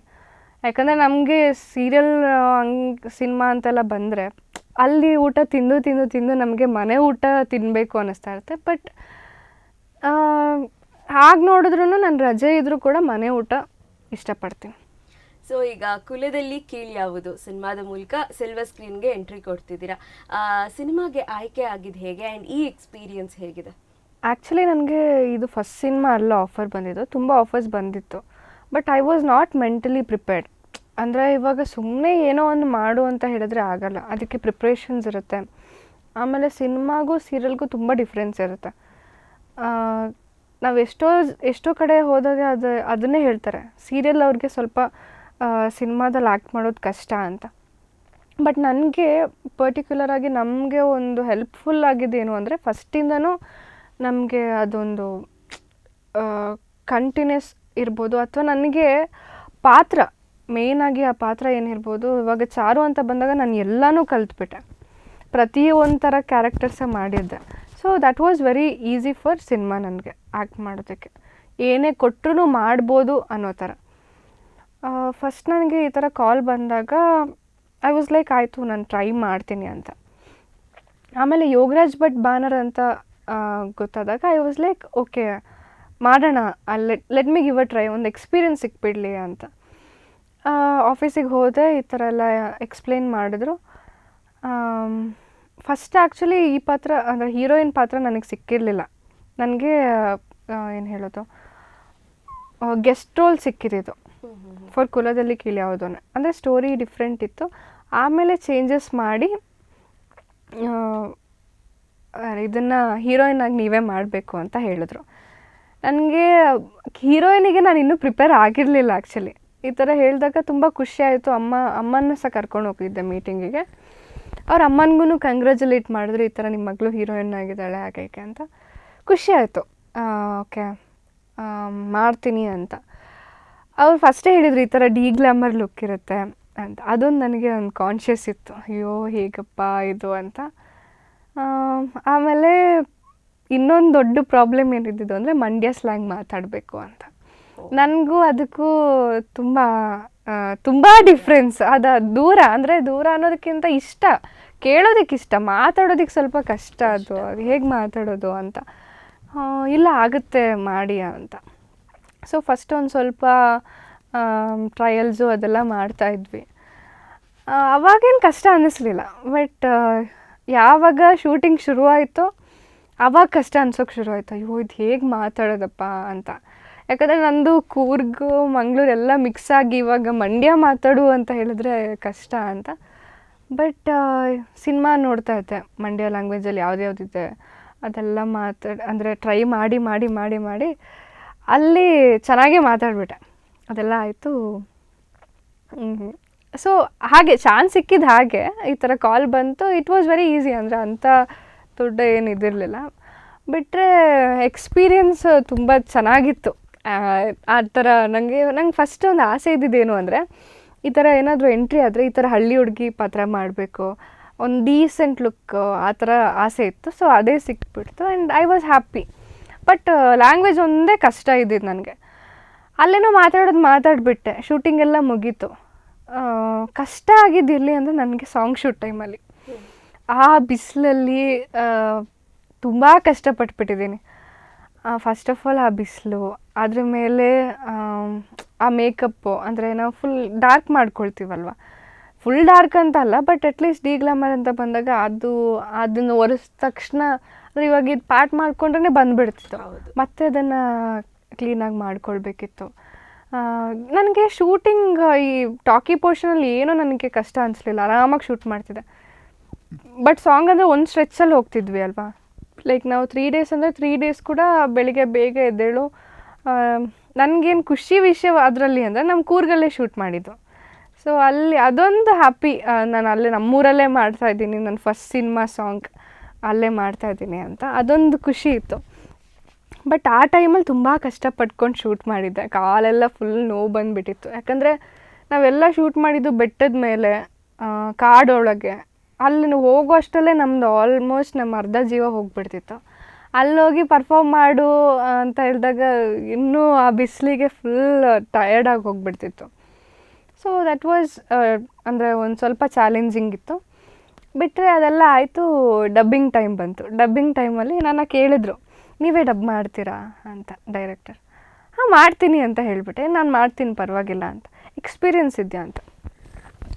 ಯಾಕಂದರೆ ನಮಗೆ ಸೀರಿಯಲ್ ಸಿನಿಮಾ ಅಂತೆಲ್ಲ ಬಂದರೆ ಅಲ್ಲಿ ಊಟ ತಿಂದು ನಮಗೆ ಮನೆ ಊಟ ತಿನ್ನಬೇಕು ಅನ್ನಿಸ್ತಾ ಇರುತ್ತೆ. ಬಟ್ ಹಾಗೆ ನೋಡಿದ್ರೂ ನಾನು ರಜೆ ಇದ್ದರೂ ಕೂಡ ಮನೆ ಊಟ ಇಷ್ಟಪಡ್ತೀನಿ. ಸೊ ಈಗ ಕುಲದಲ್ಲಿ ಕೀಳು ಯಾವುದು ಸಿನಿಮಾದ ಮೂಲಕ ಸಿಲ್ವರ್ ಸ್ಕ್ರೀನ್ಗೆ ಎಂಟ್ರಿ ಕೊಡ್ತಿದ್ದೀರಾ. ಸಿನಿಮಾಗೆ ಆಯ್ಕೆ ಆಗಿದ್ದು ಹೇಗೆ ಆ್ಯಂಡ್ ಈ ಎಕ್ಸ್ಪೀರಿಯನ್ಸ್ ಹೇಗಿದೆ? ಆ್ಯಕ್ಚುಲಿ ನನಗೆ ಇದು ಫಸ್ಟ್ ಸಿನಿಮಾ ಅಲ್ಲ ಆಫರ್ ಬಂದಿದ್ದು, ತುಂಬ ಆಫರ್ಸ್ ಬಂದಿತ್ತು. But I was not mentally prepared. ಅಂದರೆ ಇವಾಗ ಸುಮ್ಮನೆ ಏನೋ ಒಂದು ಮಾಡು ಅಂತ ಹೇಳಿದ್ರೆ ಆಗಲ್ಲ, ಅದಕ್ಕೆ ಪ್ರಿಪ್ರೇಷನ್ಸ್ ಇರುತ್ತೆ. ಆಮೇಲೆ ಸಿನಿಮಾಗೂ ಸೀರಿಯಲ್ಗೂ ತುಂಬ ಡಿಫ್ರೆನ್ಸ್ ಇರುತ್ತೆ. ನಾವು ಎಷ್ಟೋ ಕಡೆ ಹೋದಾಗ ಅದನ್ನೇ ಹೇಳ್ತಾರೆ, ಸೀರಿಯಲ್ ಅವ್ರಿಗೆ ಸ್ವಲ್ಪ ಸಿನಿಮಾದಲ್ಲಿ ಆ್ಯಕ್ಟ್ ಮಾಡೋದು ಕಷ್ಟ ಅಂತ. ಬಟ್ ನನಗೆ ಪರ್ಟಿಕ್ಯುಲರಾಗಿ ನಮಗೆ ಒಂದು ಹೆಲ್ಪ್ಫುಲ್ ಆಗಿದ್ದೇನು ಅಂದರೆ ಫಸ್ಟಿಂದನೂ ನಮಗೆ ಅದೊಂದು ಕಂಟಿನ್ಯೂಸ್ ಇರ್ಬೋದು, ಅಥವಾ ನನಗೆ ಪಾತ್ರ ಮೇಯ್ನಾಗಿ ಆ ಪಾತ್ರ ಏನಿರ್ಬೋದು. ಇವಾಗ ಚಾರು ಅಂತ ಬಂದಾಗ ನಾನು ಎಲ್ಲನೂ ಕಲ್ತ್ಬಿಟ್ಟೆ, ಒಂಥರ ಕ್ಯಾರೆಕ್ಟರ್ಸೇ ಮಾಡಿದ್ದೆ. So that was very easy for cinema ನನಗೆ ಆ್ಯಕ್ಟ್ ಮಾಡೋದಕ್ಕೆ, ಏನೇ ಕೊಟ್ಟರು ಮಾಡ್ಬೋದು ಅನ್ನೋ ಥರ. ಫಸ್ಟ್ ನನಗೆ ಈ ಥರ ಕಾಲ್ ಬಂದಾಗ ಐ ವಾಸ್ ಲೈಕ್ ಆಯಿತು ನಾನು ಟ್ರೈ ಮಾಡ್ತೀನಿ ಅಂತ. ಆಮೇಲೆ ಯೋಗರಾಜ್ ಭಟ್ ಬ್ಯಾನರ್ ಅಂತ ಗೊತ್ತಾದಾಗ ಐ ವಾಸ್ ಲೈಕ್ ಓಕೆ ಮಾಡೋಣ, let me give a try, ಒಂದು ಎಕ್ಸ್ಪೀರಿಯನ್ಸ್ ಸಿಕ್ಬಿಡಲಿ ಅಂತ. ಆಫೀಸಿಗೆ ಹೋದೆ, ಈ ಥರ ಎಲ್ಲ ಎಕ್ಸ್ಪ್ಲೇನ್ ಮಾಡಿದ್ರು. ಫಸ್ಟ್ ಆ್ಯಕ್ಚುಲಿ ಈ ಪಾತ್ರ ಅಂದರೆ ಹೀರೋಯಿನ್ ಪಾತ್ರ ನನಗೆ ಸಿಕ್ಕಿರಲಿಲ್ಲ. ನನಗೆ ಏನು ಹೇಳೋದು, ಗೆಸ್ಟ್ ರೋಲ್ ಸಿಕ್ಕಿದ್ದು ಫಾರ್ ಕುಲದಲ್ಲಿ ಕೀಳು ಯಾವುದು ಅಂದರೆ ಸ್ಟೋರಿ ಡಿಫ್ರೆಂಟ್ ಇತ್ತು. ಆಮೇಲೆ ಚೇಂಜಸ್ ಮಾಡಿ ಇದನ್ನು ಹೀರೋಯಿನ್ ಆಗಿ ನೀವೇ ಮಾಡಬೇಕು ಅಂತ ಹೇಳಿದ್ರು. ನನಗೆ ಹೀರೋಯಿನಿಗೆ ನಾನು ಇನ್ನೂ ಪ್ರಿಪೇರ್ ಆಗಿರಲಿಲ್ಲ ಆ್ಯಕ್ಚುಲಿ. ಈ ಥರ ಹೇಳಿದಾಗ ತುಂಬ ಖುಷಿ ಆಯಿತು. ಅಮ್ಮನ ಸಹ ಕರ್ಕೊಂಡು ಹೋಗಿದ್ದೆ ಮೀಟಿಂಗಿಗೆ. ಅವ್ರ ಅಮ್ಮನಿಗೂ ಕಂಗ್ರ್ಯಾಚುಲೇಟ್ ಮಾಡಿದ್ರು, ಈ ಥರ ನಿಮ್ಮ ಮಗಳು ಹೀರೋಯಿನ್ ಆಗಿದ್ದಾಳೆ ಹಾಗೆ ಅಂತ. ಖುಷಿ ಆಯಿತು, ಓಕೆ ಮಾಡ್ತೀನಿ ಅಂತ. ಅವ್ರು ಫಸ್ಟೇ ಹೇಳಿದರು ಈ ಥರ ಡಿಗ್ಲಾಮರ್ ಲುಕ್ ಇರುತ್ತೆ ಅಂತ. ಅದೊಂದು ನನಗೆ ಒಂದು ಕಾನ್ಷಿಯಸ್ ಇತ್ತು, ಅಯ್ಯೋ ಹೇಗಪ್ಪ ಇದು ಅಂತ. ಆಮೇಲೆ ಇನ್ನೊಂದು ದೊಡ್ಡ ಪ್ರಾಬ್ಲಮ್ ಏನಿದ್ದು ಅಂದರೆ ಮಂಡ್ಯ ಸ್ಲ್ಯಾಂಗ್ ಮಾತಾಡಬೇಕು ಅಂತ. ನನಗೂ ಅದಕ್ಕೂ ತುಂಬ ಡಿಫ್ರೆನ್ಸ್. ಅದು ದೂರ ಅನ್ನೋದಕ್ಕಿಂತ ಇಷ್ಟ, ಕೇಳೋದಕ್ಕೆ ಇಷ್ಟ, ಮಾತಾಡೋದಕ್ಕೆ ಸ್ವಲ್ಪ ಕಷ್ಟ. ಅದು ಹೇಗೆ ಮಾತಾಡೋದು ಅಂತ. ಇಲ್ಲ ಆಗುತ್ತೆ ಮಾಡಿ ಅಂತ. ಸೊ ಫಸ್ಟ್ ಒಂದು ಸ್ವಲ್ಪ ಟ್ರಯಲ್ಸು ಅದೆಲ್ಲ ಮಾಡ್ತಾಯಿದ್ವಿ. ಅವಾಗೇನು ಕಷ್ಟ ಅನ್ನಿಸ್ಲಿಲ್ಲ. ಬಟ್ ಯಾವಾಗ ಶೂಟಿಂಗ್ ಶುರುವಾಯಿತೋ ಆವಾಗ ಕಷ್ಟ ಅನ್ಸೋಕ್ಕೆ ಶುರುವಾಯಿತು, ಅಯ್ಯೋ ಇದು ಹೇಗೆ ಮಾತಾಡೋದಪ್ಪ ಅಂತ. ಯಾಕಂದರೆ ನಂದು ಕೂರ್ಗು ಮಂಗಳೂರು ಎಲ್ಲ ಮಿಕ್ಸ್ ಆಗಿ ಇವಾಗ ಮಂಡ್ಯ ಮಾತಾಡು ಅಂತ ಹೇಳಿದ್ರೆ ಕಷ್ಟ ಅಂತ. ಬಟ್ ಸಿನಿಮಾ ನೋಡ್ತಾ ಇದ್ದೆ, ಮಂಡ್ಯ ಲ್ಯಾಂಗ್ವೇಜಲ್ಲಿ ಯಾವುದ್ಯಾವುದಿದೆ ಅದೆಲ್ಲ ಅಂದರೆ ಟ್ರೈ ಮಾಡಿ ಅಲ್ಲಿ ಚೆನ್ನಾಗೇ ಮಾತಾಡ್ಬಿಟ್ಟೆ. ಅದೆಲ್ಲ ಆಯಿತು. ಸೊ ಹಾಗೆ ಚಾನ್ಸ್ ಸಿಕ್ಕಿದ್ದು ಹಾಗೆ ಈ ಥರ ಕಾಲ್ ಬಂತು. ಇಟ್ ವಾಸ್ ವೆರಿ ಈಸಿ, ಅಂದರೆ ಅಂಥ ದೊಡ್ಡ ಏನು ಇದಿರಲಿಲ್ಲ. ಬಿಟ್ಟರೆ ಎಕ್ಸ್ಪೀರಿಯನ್ಸ್ ತುಂಬ ಚೆನ್ನಾಗಿತ್ತು. ಆ ಥರ ನಂಗೆ ಫಸ್ಟ್ ಒಂದು ಆಸೆ ಇದ್ದಿದ್ದೇನು ಅಂದರೆ ಈ ಥರ ಏನಾದರೂ ಎಂಟ್ರಿ ಆದರೆ ಈ ಥರ ಹಳ್ಳಿ ಹುಡುಗಿ ಪಾತ್ರ ಮಾಡಬೇಕು, ಒಂದು ಡೀಸೆಂಟ್ ಲುಕ್, ಆ ಥರ ಆಸೆ ಇತ್ತು. ಸೊ ಅದೇ ಸಿಕ್ಬಿಡ್ತು and I was happy. But language ಒಂದೇ ಕಷ್ಟ ಇದ್ದಿದ್ದು ನನಗೆ. ಅಲ್ಲೇನೋ ಮಾತಾಡಿಬಿಟ್ಟೆ, ಶೂಟಿಂಗ್ ಎಲ್ಲ ಮುಗೀತು. ಕಷ್ಟ ಆಗಿದ್ದಿರಲಿ ಅಂದರೆ ನನಗೆ ಸಾಂಗ್ ಶೂಟ್ ಟೈಮಲ್ಲಿ ಆ ಬಿಸಿಲಲ್ಲಿ ತುಂಬ ಕಷ್ಟಪಟ್ಬಿಟ್ಟಿದ್ದೀನಿ. ಫಸ್ಟ್ ಆಫ್ ಆಲ್ ಆ ಬಿಸಿಲು, ಅದ್ರ ಮೇಲೆ ಆ ಮೇಕಪ್ಪು, ಅಂದರೆ ನಾವು ಫುಲ್ ಡಾರ್ಕ್ ಮಾಡ್ಕೊಳ್ತೀವಲ್ವ, ಫುಲ್ ಡಾರ್ಕ್ ಅಂತ ಅಲ್ಲ, ಬಟ್ ಅಟ್ಲೀಸ್ಟ್ ಡಿ ಗ್ಲಾಮರ್ ಅಂತ ಬಂದಾಗ ಅದನ್ನು ಒರೆಸಿದ ತಕ್ಷಣ ಅಂದರೆ ಇವಾಗ ಇದು ಪಾರ್ಟ್ ಮಾಡ್ಕೊಂಡ್ರೆ ಬಂದುಬಿಡ್ತಿತ್ತು, ಮತ್ತೆ ಅದನ್ನು ಕ್ಲೀನಾಗಿ ಮಾಡ್ಕೊಳ್ಬೇಕಿತ್ತು. ನನಗೆ ಶೂಟಿಂಗ್ ಈ ಟಾಕಿ ಪೋರ್ಷನಲ್ಲಿ ಏನೂ ನನಗೆ ಕಷ್ಟ ಅನಿಸ್ಲಿಲ್ಲ, ಆರಾಮಾಗಿ ಶೂಟ್ ಮಾಡ್ತಿದ್ದೆ. ಬಟ್ ಸಾಂಗ್ ಅಂದರೆ ಒಂದು ಸ್ಟ್ರೆಚ್ಚಲ್ಲಿ ಹೋಗ್ತಿದ್ವಿ ಅಲ್ವಾ, ಲೈಕ್ ನಾವು 3 days ಅಂದರೆ 3 days ಕೂಡ ಬೆಳಿಗ್ಗೆ ಬೇಗ ಎದ್ದೇಳು. ನನಗೇನು ಖುಷಿ ವಿಷಯ ಅದರಲ್ಲಿ ಅಂದರೆ ನಮ್ಮ ಕೂರ್ಗಲ್ಲೇ ಶೂಟ್ ಮಾಡಿದ್ದು. ಸೊ ಅಲ್ಲಿ ಅದೊಂದು ಹ್ಯಾಪಿ, ನಾನು ಅಲ್ಲೇ ನಮ್ಮೂರಲ್ಲೇ ಮಾಡ್ತಾಯಿದ್ದೀನಿ, ನನ್ನ ಫಸ್ಟ್ ಸಿನಿಮಾ ಸಾಂಗ್ ಅಲ್ಲೇ ಮಾಡ್ತಾಯಿದ್ದೀನಿ ಅಂತ ಅದೊಂದು ಖುಷಿ ಇತ್ತು. ಬಟ್ ಆ ಟೈಮಲ್ಲಿ ತುಂಬ ಕಷ್ಟಪಟ್ಕೊಂಡು ಶೂಟ್ ಮಾಡಿದ್ದೆ, ಕಾಲೆಲ್ಲ ಫುಲ್ ನೋವು ಬಂದುಬಿಟ್ಟಿತ್ತು. ಯಾಕಂದರೆ ನಾವೆಲ್ಲ ಶೂಟ್ ಮಾಡಿದ್ದು ಬೆಟ್ಟದ ಮೇಲೆ, ಕಾಡೊಳಗೆ. ಅಲ್ಲಿ ಹೋಗೋ ಅಷ್ಟರಲ್ಲೇ ನಮ್ಮದು ಆಲ್ಮೋಸ್ಟ್ ನಮ್ಮ ಅರ್ಧ ಜೀವ ಹೋಗಿಬಿಡ್ತಿತ್ತು. ಅಲ್ಲೋಗಿ ಪರ್ಫಾರ್ಮ್ ಮಾಡು ಅಂತ ಹೇಳಿದಾಗ ಇನ್ನೂ ಆ ಬಿಸಿಲಿಗೆ ಫುಲ್ ಟಯರ್ಡಾಗಿ ಹೋಗಿಬಿಡ್ತಿತ್ತು. ಸೊ ದಟ್ ವಾಸ್ ಅಂದರೆ ಒಂದು ಸ್ವಲ್ಪ ಚಾಲೆಂಜಿಂಗ್ ಇತ್ತು. ಬಿಟ್ಟರೆ ಅದೆಲ್ಲ ಆಯಿತು. ಡಬ್ಬಿಂಗ್ ಟೈಮ್ ಬಂತು. ಡಬ್ಬಿಂಗ್ ಟೈಮಲ್ಲಿ ನನ್ನ ಕೇಳಿದ್ರು, ನೀವೇ ಡಬ್ ಮಾಡ್ತೀರಾ ಅಂತ ಡೈರೆಕ್ಟರ್. ಹಾಂ ಮಾಡ್ತೀನಿ ಅಂತ ಹೇಳಿಬಿಟ್ಟೆ. ನಾನು ಮಾಡ್ತೀನಿ ಪರವಾಗಿಲ್ಲ ಅಂತ. ಎಕ್ಸ್ಪೀರಿಯನ್ಸ್ ಇದೆಯಾ ಅಂತ.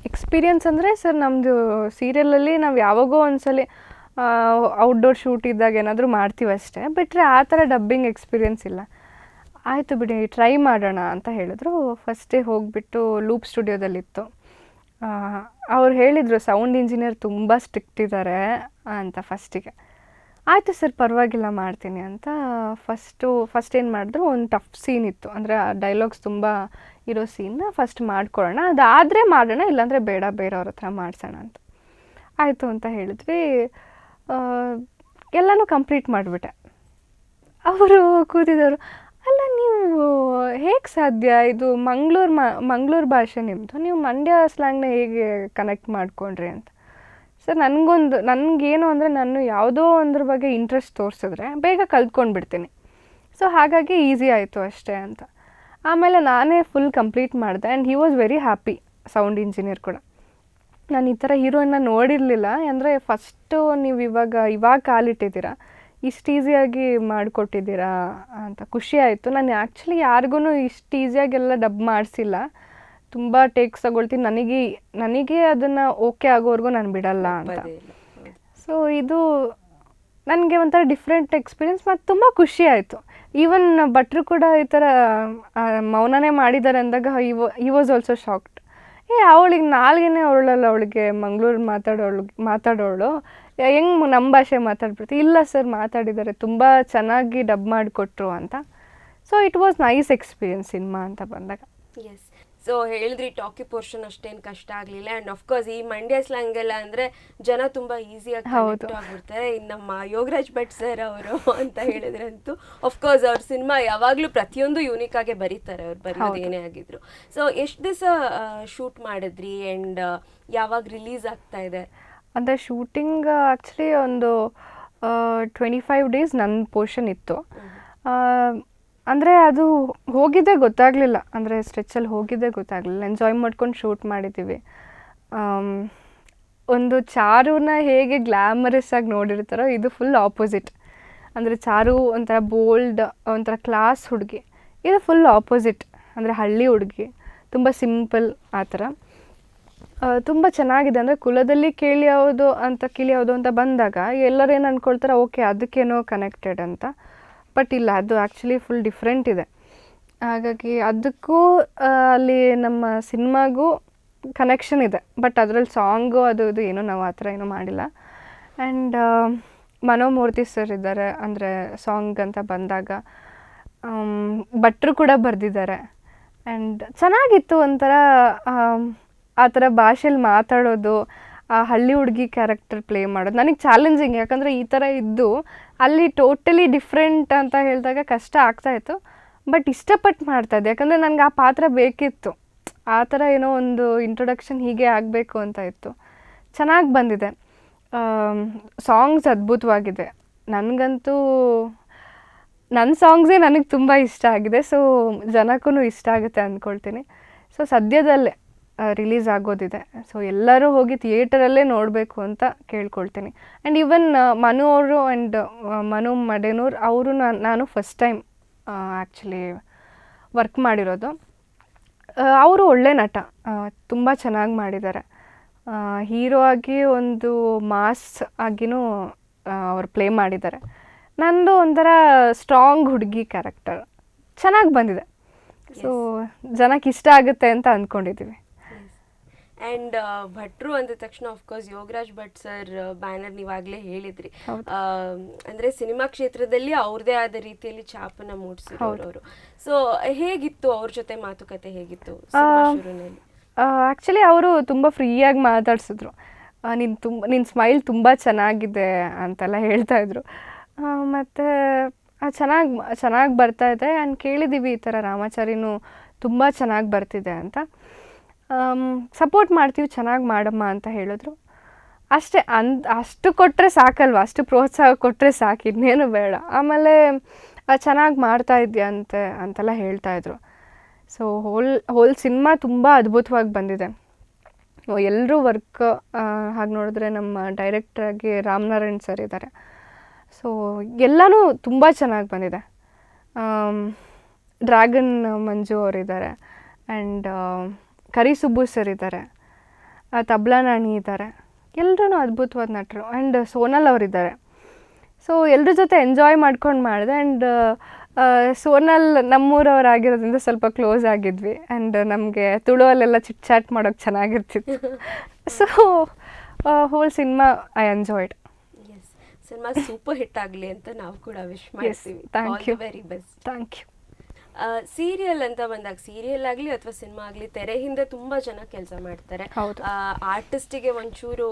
ಎಕ್ಸ್ಪೀರಿಯನ್ಸ್ ಅಂದರೆ ಸರ್ ನಮ್ಮದು ಸೀರಿಯಲಲ್ಲಿ ನಾವು ಯಾವಾಗೋ ಒಂದ್ಸಲ ಔಟ್ಡೋರ್ ಶೂಟ್ ಇದ್ದಾಗ ಏನಾದರೂ ಮಾಡ್ತೀವಿ ಅಷ್ಟೇ, ಬಿಟ್ಟರೆ ಆ ಥರ ಡಬ್ಬಿಂಗ್ ಎಕ್ಸ್ಪೀರಿಯನ್ಸ್ ಇಲ್ಲ. ಆಯಿತು ಬಿಡಿ ಟ್ರೈ ಮಾಡೋಣ ಅಂತ ಹೇಳಿದ್ರು. ಫಸ್ಟೇ ಹೋಗಿಬಿಟ್ಟು ಲೂಪ್ ಸ್ಟುಡಿಯೋದಲ್ಲಿತ್ತು. ಅವ್ರು ಹೇಳಿದರು ಸೌಂಡ್ ಇಂಜಿನಿಯರ್ ತುಂಬ ಸ್ಟ್ರಿಕ್ಟ್ ಇದ್ದಾರೆ ಅಂತ ಫಸ್ಟಿಗೆ. ಆಯಿತು ಸರ್ ಪರವಾಗಿಲ್ಲ ಮಾಡ್ತೀನಿ ಅಂತ ಫಸ್ಟ್ ಏನು ಮಾಡಿದ್ರು, ಒಂದು ಟಫ್ ಸೀನ್ ಇತ್ತು, ಅಂದರೆ ಡೈಲಾಗ್ಸ್ ತುಂಬ ಇರೋ ಸೀನ್ನ ಫಸ್ಟ್ ಮಾಡ್ಕೊಳ್ಳೋಣ, ಅದಾದರೆ ಮಾಡೋಣ, ಇಲ್ಲಾಂದರೆ ಬೇಡ ಬೇರೆಯವ್ರ ಹತ್ರ ಮಾಡಿಸೋಣ ಅಂತ. ಆಯಿತು ಅಂತ ಹೇಳಿದ್ವಿ. ಎಲ್ಲನೂ ಕಂಪ್ಲೀಟ್ ಮಾಡಿಬಿಟ್ಟೆ. ಅವರು ಕೂತಿದ್ದವರು, ಅಲ್ಲ ನೀವು ಹೇಗೆ ಸಾಧ್ಯ, ಇದು ಮಂಗಳೂರು ಭಾಷೆ ನಿಮ್ಮದು, ನೀವು ಮಂಡ್ಯ ಸ್ಲ್ಯಾಂಗ್ನ ಹೇಗೆ ಕನೆಕ್ಟ್ ಮಾಡ್ಕೊಂಡ್ರಿ ಅಂತ. ಸರ್ ನನಗೇನು ಅಂದರೆ ನಾನು ಯಾವುದೋ ಒಂದ್ರ ಬಗ್ಗೆ ಇಂಟ್ರೆಸ್ಟ್ ತೋರಿಸಿದ್ರೆ ಬೇಗ ಕಲ್ತ್ಕೊಂಡ್ಬಿಡ್ತೀನಿ. ಸೊ ಹಾಗಾಗಿ ಈಸಿ ಆಯಿತು ಅಷ್ಟೇ ಅಂತ. ಆಮೇಲೆ ನಾನೇ ಫುಲ್ ಕಂಪ್ಲೀಟ್ ಮಾಡಿದೆ. And he was very happy, sound engineer ಕೂಡ. ನಾನು ಈ ಥರ ಹೀರೋಯಿನ್ನ ನೋಡಿರಲಿಲ್ಲ. ಅಂದರೆ ಫಸ್ಟು ನೀವು ಇವಾಗ ಕಾಲಿಟ್ಟಿದ್ದೀರಾ, ಇಷ್ಟು ಈಸಿಯಾಗಿ ಮಾಡಿಕೊಟ್ಟಿದ್ದೀರಾ ಅಂತ ಖುಷಿ ಆಯಿತು. ನಾನು ಆ್ಯಕ್ಚುಲಿ ಯಾರಿಗೂ ಇಷ್ಟು ಈಸಿಯಾಗೆಲ್ಲ ಡಬ್ ಮಾಡಿಸಿಲ್ಲ, ತುಂಬ ಟೇಕ್ಸ್ ತಗೊಳ್ತೀನಿ. ನನಗೆ ಅದನ್ನು ಓಕೆ ಆಗೋವರೆಗೂ ನಾನು ಬಿಡಲ್ಲ ಅಂತ. ಸೊ ಇದು ನನಗೆ ಒಂಥರ ಡಿಫ್ರೆಂಟ್ ಎಕ್ಸ್ಪೀರಿಯನ್ಸ್ ಮತ್ತು ತುಂಬ ಖುಷಿ ಆಯಿತು. ಈವನ್ ಭಟ್ರು ಕೂಡ ಈ ಥರ ಮೌನನೇ ಮಾಡಿದ್ದಾರೆ ಅಂದಾಗ ಹಿ ವಾಸ್ ಆಲ್ಸೋ ಶಾಕ್ಡ್. ಅವಳಿಗೆ ನಾಲ್ಗೆನೇ ಅವಳಲ್ಲ, ಅವಳಿಗೆ ಮಂಗಳೂರು ಮಾತಾಡೋಳು ಹೆಂಗೆ ನಮ್ಮ ಭಾಷೆ ಮಾತಾಡ್ಬಿಡ್ತೀವಿ. ಇಲ್ಲ ಸರ್ ಮಾತಾಡಿದ್ದಾರೆ, ತುಂಬ ಚೆನ್ನಾಗಿ ಡಬ್ ಮಾಡಿಕೊಟ್ರು ಅಂತ. So it was nice experience cinema ಅಂತ ಬಂದಾಗ. ಎಸ್. ಸೊ ಹೇಳಿದ್ರಿ ಟಾಕಿ ಪೋರ್ಷನ್ ಅಷ್ಟೇನು ಕಷ್ಟ ಆಗಲಿಲ್ಲ. ಆ್ಯಂಡ್ ಆಫ್ಕೋರ್ಸ್ ಈ ಮಂಡ್ಯ ಸ್ಲ್ಯಾಂಗ್ ಎಲ್ಲ ಅಂದರೆ ಜನ ತುಂಬ ಈಸಿಯಾಗಿ ಕನೆಕ್ಟ್ ಆಗಿಬಿಡ್ತಾರೆ. ಇನ್ನು ನಮ್ಮ ಯೋಗರಾಜ್ ಭಟ್ ಸರ್ ಅವರು ಅಂತ ಹೇಳಿದ್ರಂತೂ ಆಫ್ಕೋರ್ಸ್ ಅವ್ರ ಸಿನಿಮಾ ಯಾವಾಗಲೂ ಪ್ರತಿಯೊಂದು ಯೂನಿಕ್ ಆಗೇ ಬರೀತಾರೆ, ಅವ್ರು ಬರೆಯೋದು ಏನೇ ಆಗಿದ್ರು. ಸೊ ಎಷ್ಟು ದಿವಸ ಶೂಟ್ ಮಾಡಿದ್ರಿ ಆ್ಯಂಡ್ ಯಾವಾಗ ರಿಲೀಸ್ ಆಗ್ತಾ ಇದೆ? ಅಂದರೆ ಶೂಟಿಂಗ್ ಆ್ಯಕ್ಚುಲಿ ಒಂದು 25 days ನನ್ನ ಪೋರ್ಷನ್ ಇತ್ತು. ಅಂದರೆ ಅದು ಹೋಗಿದ್ದೇ ಗೊತ್ತಾಗಲಿಲ್ಲ, ಅಂದರೆ ಸ್ಟ್ರೆಚ್ಚಲ್ಲಿ ಹೋಗಿದ್ದೇ ಗೊತ್ತಾಗಲಿಲ್ಲ. ಎಂಜಾಯ್ ಮಾಡ್ಕೊಂಡು ಶೂಟ್ ಮಾಡಿದ್ದೀವಿ. ಒಂದು ಚಾರುನ ಹೇಗೆ ಗ್ಲ್ಯಾಮರಸ್ ಆಗಿ ನೋಡಿರ್ತಾರೋ ಇದು ಫುಲ್ ಆಪೋಸಿಟ್. ಅಂದರೆ ಚಾರು ಒಂಥರ ಬೋಲ್ಡ್, ಒಂಥರ ಕ್ಲಾಸ್ ಹುಡುಗಿ. ಇದು ಫುಲ್ ಆಪೋಸಿಟ್, ಅಂದರೆ ಹಳ್ಳಿ ಹುಡುಗಿ, ತುಂಬ ಸಿಂಪಲ್ ಆ ಥರ. ತುಂಬ ಚೆನ್ನಾಗಿದೆ. ಅಂದರೆ ಕುಲದಲ್ಲಿ ಕೀಳಿಯೋದು ಅಂತ ಬಂದಾಗ ಎಲ್ಲರೇನು ಅಂದ್ಕೊಳ್ತಾರೆ, ಓಕೆ ಅದಕ್ಕೇನೋ ಕನೆಕ್ಟೆಡ್ ಅಂತ. ಬಟ್ ಇಲ್ಲ, ಅದು ಆ್ಯಕ್ಚುಲಿ ಫುಲ್ ಡಿಫ್ರೆಂಟ್ ಇದೆ. ಹಾಗಾಗಿ ಅದಕ್ಕೂ ಅಲ್ಲಿ ನಮ್ಮ ಸಿನಿಮಾಗೂ ಕನೆಕ್ಷನ್ ಇದೆ. ಬಟ್ ಅದರಲ್ಲಿ ಸಾಂಗು ಅದು ಏನೂ ನಾವು ಆ ಥರ ಏನೂ ಮಾಡಿಲ್ಲ. ಆ್ಯಂಡ್ ಮನೋಮೂರ್ತಿ ಸರ್ ಇದ್ದಾರೆ, ಅಂದರೆ ಸಾಂಗ್ ಅಂತ ಬಂದಾಗ ಭಟ್ರು ಕೂಡ ಬರೆದಿದ್ದಾರೆ. ಆ್ಯಂಡ್ ಚೆನ್ನಾಗಿತ್ತು. ಒಂಥರ ಆ ಥರ ಭಾಷೆಯಲ್ಲಿ ಮಾತಾಡೋದು, ಆ ಹಳ್ಳಿ ಹುಡುಗಿ ಕ್ಯಾರೆಕ್ಟರ್ ಪ್ಲೇ ಮಾಡೋದು ನನಗೆ ಚಾಲೆಂಜಿಂಗ್. ಯಾಕಂದರೆ ಈ ಥರ ಇದ್ದು ಅಲ್ಲಿ ಟೋಟಲಿ ಡಿಫ್ರೆಂಟ್ ಅಂತ ಹೇಳಿದಾಗ ಕಷ್ಟ ಆಗ್ತಾಯಿತ್ತು. ಬಟ್ ಇಷ್ಟಪಟ್ಟು ಮಾಡ್ತಾಯಿದ್ದೆ, ಯಾಕಂದರೆ ನನಗೆ ಆ ಪಾತ್ರ ಬೇಕಿತ್ತು. ಆ ಥರ ಏನೋ ಒಂದು ಇಂಟ್ರೊಡಕ್ಷನ್ ಹೀಗೆ ಆಗಬೇಕು ಅಂತ ಇತ್ತು. ಚೆನ್ನಾಗಿ ಬಂದಿದೆ. ಸಾಂಗ್ಸ್ ಅದ್ಭುತವಾಗಿದೆ. ನನಗಂತೂ ನನ್ನ ಸಾಂಗ್ಸೇ ನನಗೆ ತುಂಬ ಇಷ್ಟ ಆಗಿದೆ. ಸೊ ಜನಕ್ಕೂ ಇಷ್ಟ ಆಗುತ್ತೆ ಅಂದ್ಕೊಳ್ತೀನಿ. ಸೊ ಸದ್ಯದಲ್ಲೇ ರಿಲೀಸ್ ಆಗೋದಿದೆ. ಸೊ ಎಲ್ಲರೂ ಹೋಗಿ ಥಿಯೇಟರಲ್ಲೇ ನೋಡಬೇಕು ಅಂತ ಕೇಳ್ಕೊಳ್ತೀನಿ. ಆ್ಯಂಡ್ ಈವನ್ ಮನು ಅವರು ಆ್ಯಂಡ್ ಮನು ಮಡೆನೂರ್ ಅವರು ನಾನು ಫಸ್ಟ್ ಟೈಮ್ ಆ್ಯಕ್ಚುಲಿ ವರ್ಕ್ ಮಾಡಿರೋದು. ಅವರು ಒಳ್ಳೆ ನಟ, ತುಂಬ ಚೆನ್ನಾಗಿ ಮಾಡಿದ್ದಾರೆ. ಹೀರೋ ಆಗಿ ಒಂದು ಮಾಸ್ ಆಗಿನೂ ಅವ್ರು ಪ್ಲೇ ಮಾಡಿದ್ದಾರೆ. ನಂದು ಒಂಥರ ಸ್ಟ್ರಾಂಗ್ ಹುಡುಗಿ ಕ್ಯಾರೆಕ್ಟರ್ ಚೆನ್ನಾಗಿ ಬಂದಿದೆ. ಸೊ ಜನಕ್ಕೆ ಇಷ್ಟ ಆಗುತ್ತೆ ಅಂತ ಅಂದ್ಕೊಂಡಿದ್ದೀವಿ. ಆ್ಯಂಡ್ ಭಟ್ರು ಅಂದ ತಕ್ಷಣ of course Yogaraj Bhat sir banner ನೀವಾಗಲೇ ಹೇಳಿದ್ರಿ. ಅಂದರೆ ಸಿನಿಮಾ ಕ್ಷೇತ್ರದಲ್ಲಿ ಅವ್ರದ್ದೇ ಆದ ರೀತಿಯಲ್ಲಿ ಛಾಪನ್ನು ಮೂಡಿಸಿರೋರು ಅವರು. ಸೊ ಹೇಗಿತ್ತು ಅವ್ರ ಜೊತೆ ಮಾತುಕತೆ, ಹೇಗಿತ್ತು ಶುರುವಿನಲ್ಲಿ? ಆ್ಯಕ್ಚುಲಿ ಅವರು ತುಂಬ ಫ್ರೀಯಾಗಿ ಮಾತಾಡ್ಸಿದ್ರು. ನಿನ್ನ ಸ್ಮೈಲ್ ತುಂಬ ಚೆನ್ನಾಗಿದೆ ಅಂತೆಲ್ಲ ಹೇಳ್ತಾಯಿದ್ರು. ಮತ್ತು ಚೆನ್ನಾಗಿ ಬರ್ತಾಯಿದೆ. ಆ್ಯಂಡ್ ಕೇಳಿದ್ದೀವಿ ಈ ಥರ ರಾಮಾಚಾರಿನೂ ತುಂಬ ಚೆನ್ನಾಗಿ ಬರ್ತಿದೆ ಅಂತ. ಸಪೋರ್ಟ್ ಮಾಡ್ತೀವಿ, ಚೆನ್ನಾಗಿ ಮಾಡಮ್ಮ ಅಂತ ಹೇಳಿದ್ರು. ಅಷ್ಟೇ. ಅಷ್ಟು ಕೊಟ್ಟರೆ ಸಾಕಲ್ವ, ಅಷ್ಟು ಪ್ರೋತ್ಸಾಹ ಕೊಟ್ಟರೆ ಸಾಕು, ಇನ್ನೇನು ಬೇಡ. ಆಮೇಲೆ ಚೆನ್ನಾಗಿ ಮಾಡ್ತಾ ಇದೆಯಂತೆ ಅಂತೆಲ್ಲ ಹೇಳ್ತಾಯಿದ್ರು. ಸೊ ಹೋಲ್ ಸಿನಿಮಾ ತುಂಬ ಅದ್ಭುತವಾಗಿ ಬಂದಿದೆ. ಎಲ್ಲರೂ ವರ್ಕ್ ಹಾಗೆ ನೋಡಿದ್ರೆ ನಮ್ಮ ಡೈರೆಕ್ಟ್ರಾಗಿ ರಾಮನಾರಾಯಣ್ ಸರ್ ಇದ್ದಾರೆ. ಸೊ ಎಲ್ಲನೂ ತುಂಬ ಚೆನ್ನಾಗಿ ಬಂದಿದೆ. ಡ್ರ್ಯಾಗನ್ ಮಂಜು ಅವರಿದ್ದಾರೆ, ಆ್ಯಂಡ್ ಕರಿ ಸುಬ್ಬು ಸರ್ ಇದ್ದಾರೆ, ತಬ್ಲಾ ನಾಣಿ ಇದ್ದಾರೆ. ಎಲ್ಲರೂ ಅದ್ಭುತವಾದ ನಟರು. ಆ್ಯಂಡ್ ಸೋನಲ್ ಅವರಿದ್ದಾರೆ. ಸೊ ಎಲ್ಲರ ಜೊತೆ ಎಂಜಾಯ್ ಮಾಡ್ಕೊಂಡು ಮಾಡಿದೆ. ಆ್ಯಂಡ್ ಸೋನಲ್ ನಮ್ಮೂರವರಾಗಿರೋದ್ರಿಂದ ಸ್ವಲ್ಪ ಕ್ಲೋಸ್ ಆಗಿದ್ವಿ. ಆ್ಯಂಡ್ ನಮಗೆ ತುಳುವಲ್ಲೆಲ್ಲ ಚಿಟ್ ಚಾಟ್ ಮಾಡೋಕ್ಕೆ ಚೆನ್ನಾಗಿರ್ತಿತ್ತು. So whole cinema I enjoyed. Cinema super hit ಆಗಲಿ ಅಂತ ನಾವು ಕೂಡ ವಿಶ್ ಮಾಡ್ತೀವಿ. Thank you, very best. Thank you. Serial ಅಂತ ಬಂದಾಗ, ಸೀರಿಯಲ್ ಆಗಲಿ ಅಥವಾ ಸಿನಿಮಾ ಆಗಲಿ, ತೆರೆ ಹಿಂದೆ ತುಂಬ ಜನ ಕೆಲಸ ಮಾಡ್ತಾರೆ. ಆರ್ಟಿಸ್ಟಿಗೆ ಒಂಚೂರು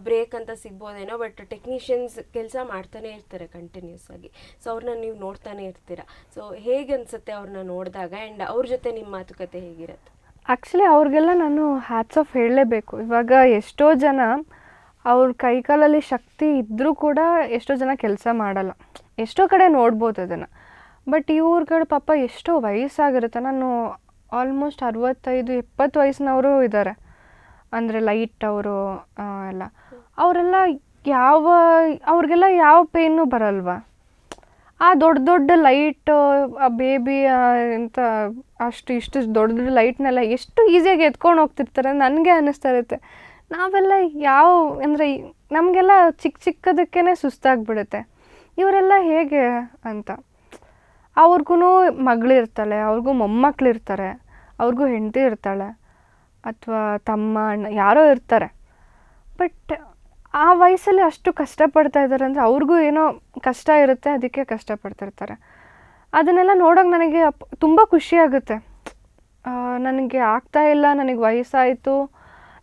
ಬ್ರೇಕ್ ಅಂತ ಸಿಗ್ಬೋದೇನೋ, ಬಟ್ ಟೆಕ್ನಿಷಿಯನ್ಸ್ ಕೆಲಸ ಮಾಡ್ತಾನೆ ಇರ್ತಾರೆ ಕಂಟಿನ್ಯೂಸ್ ಆಗಿ. ಸೊ ಅವ್ರನ್ನ ನೀವು ನೋಡ್ತಾನೆ ಇರ್ತೀರಾ. ಸೊ ಹೇಗೆ ಅನಿಸುತ್ತೆ ಅವ್ರನ್ನ ನೋಡಿದಾಗ? ಆ್ಯಂಡ್ ಅವ್ರ ಜೊತೆ ನಿಮ್ಮ ಮಾತುಕತೆ ಹೇಗಿರುತ್ತೆ? ಆ್ಯಕ್ಚುಲಿ ಅವ್ರಿಗೆಲ್ಲ ನಾನು ಹ್ಯಾಟ್ಸ್ ಆಫ್ ಹೇಳಲೇಬೇಕು. ಇವಾಗ ಎಷ್ಟೋ ಜನ ಅವ್ರ ಕೈಕಾಲಲ್ಲಿ ಶಕ್ತಿ ಇದ್ದರೂ ಕೂಡ ಎಷ್ಟೋ ಜನ ಕೆಲಸ ಮಾಡಲ್ಲ. ಎಷ್ಟೋ ಕಡೆ ನೋಡ್ಬೋದು ಅದನ್ನು. ಬಟ್ ಇವ್ರುಗಳು ಪಾಪ ಎಷ್ಟೋ ವಯಸ್ಸಾಗಿರುತ್ತೆ. ನಾನು ಆಲ್ಮೋಸ್ಟ್ 65-70 ವಯಸ್ಸಿನವರು ಇದ್ದಾರೆ. ಅಂದರೆ ಲೈಟ್ ಅವರು ಎಲ್ಲ, ಅವರೆಲ್ಲ ಅವ್ರಿಗೆಲ್ಲ ಯಾವ ಪೇಯ್ನು ಬರಲ್ವಾ? ಆ ದೊಡ್ಡ ಲೈಟ್, ಆ ಬೇಬಿ ಅಂತ ಇಷ್ಟು ದೊಡ್ಡ ಲೈಟ್ನೆಲ್ಲ ಎಷ್ಟು ಈಸಿಯಾಗಿ ಎತ್ಕೊಂಡು ಹೋಗ್ತಿರ್ತಾರೆ. ನನಗೆ ಅನ್ನಿಸ್ತಾ ಇರುತ್ತೆ, ನಾವೆಲ್ಲ ಅಂದರೆ ನಮಗೆಲ್ಲ ಚಿಕ್ಕದಕ್ಕೇ ಸುಸ್ತಾಗ್ಬಿಡುತ್ತೆ, ಇವರೆಲ್ಲ ಹೇಗೆ ಅಂತ. ಅವ್ರಿಗೂ ಮಗಳಿರ್ತಾಳೆ, ಅವ್ರಿಗೂ ಮೊಮ್ಮಕ್ಕಳಿರ್ತಾರೆ, ಅವ್ರಿಗೂ ಹೆಂಡತಿ ಇರ್ತಾಳೆ, ಅಥವಾ ತಮ್ಮ ಅಣ್ಣ ಯಾರೋ ಇರ್ತಾರೆ. ಬಟ್ ಆ ವಯಸ್ಸಲ್ಲಿ ಅಷ್ಟು ಕಷ್ಟಪಡ್ತಾ ಇದ್ದಾರೆ ಅಂದರೆ ಅವ್ರಿಗೂ ಏನೋ ಕಷ್ಟ ಇರುತ್ತೆ, ಅದಕ್ಕೆ ಕಷ್ಟಪಡ್ತಿರ್ತಾರೆ. ಅದನ್ನೆಲ್ಲ ನೋಡೋಕೆ ನನಗೆ ತುಂಬ ಖುಷಿಯಾಗುತ್ತೆ. ನನಗೆ ಆಗ್ತಾಯಿಲ್ಲ, ನನಗೆ ವಯಸ್ಸಾಯಿತು,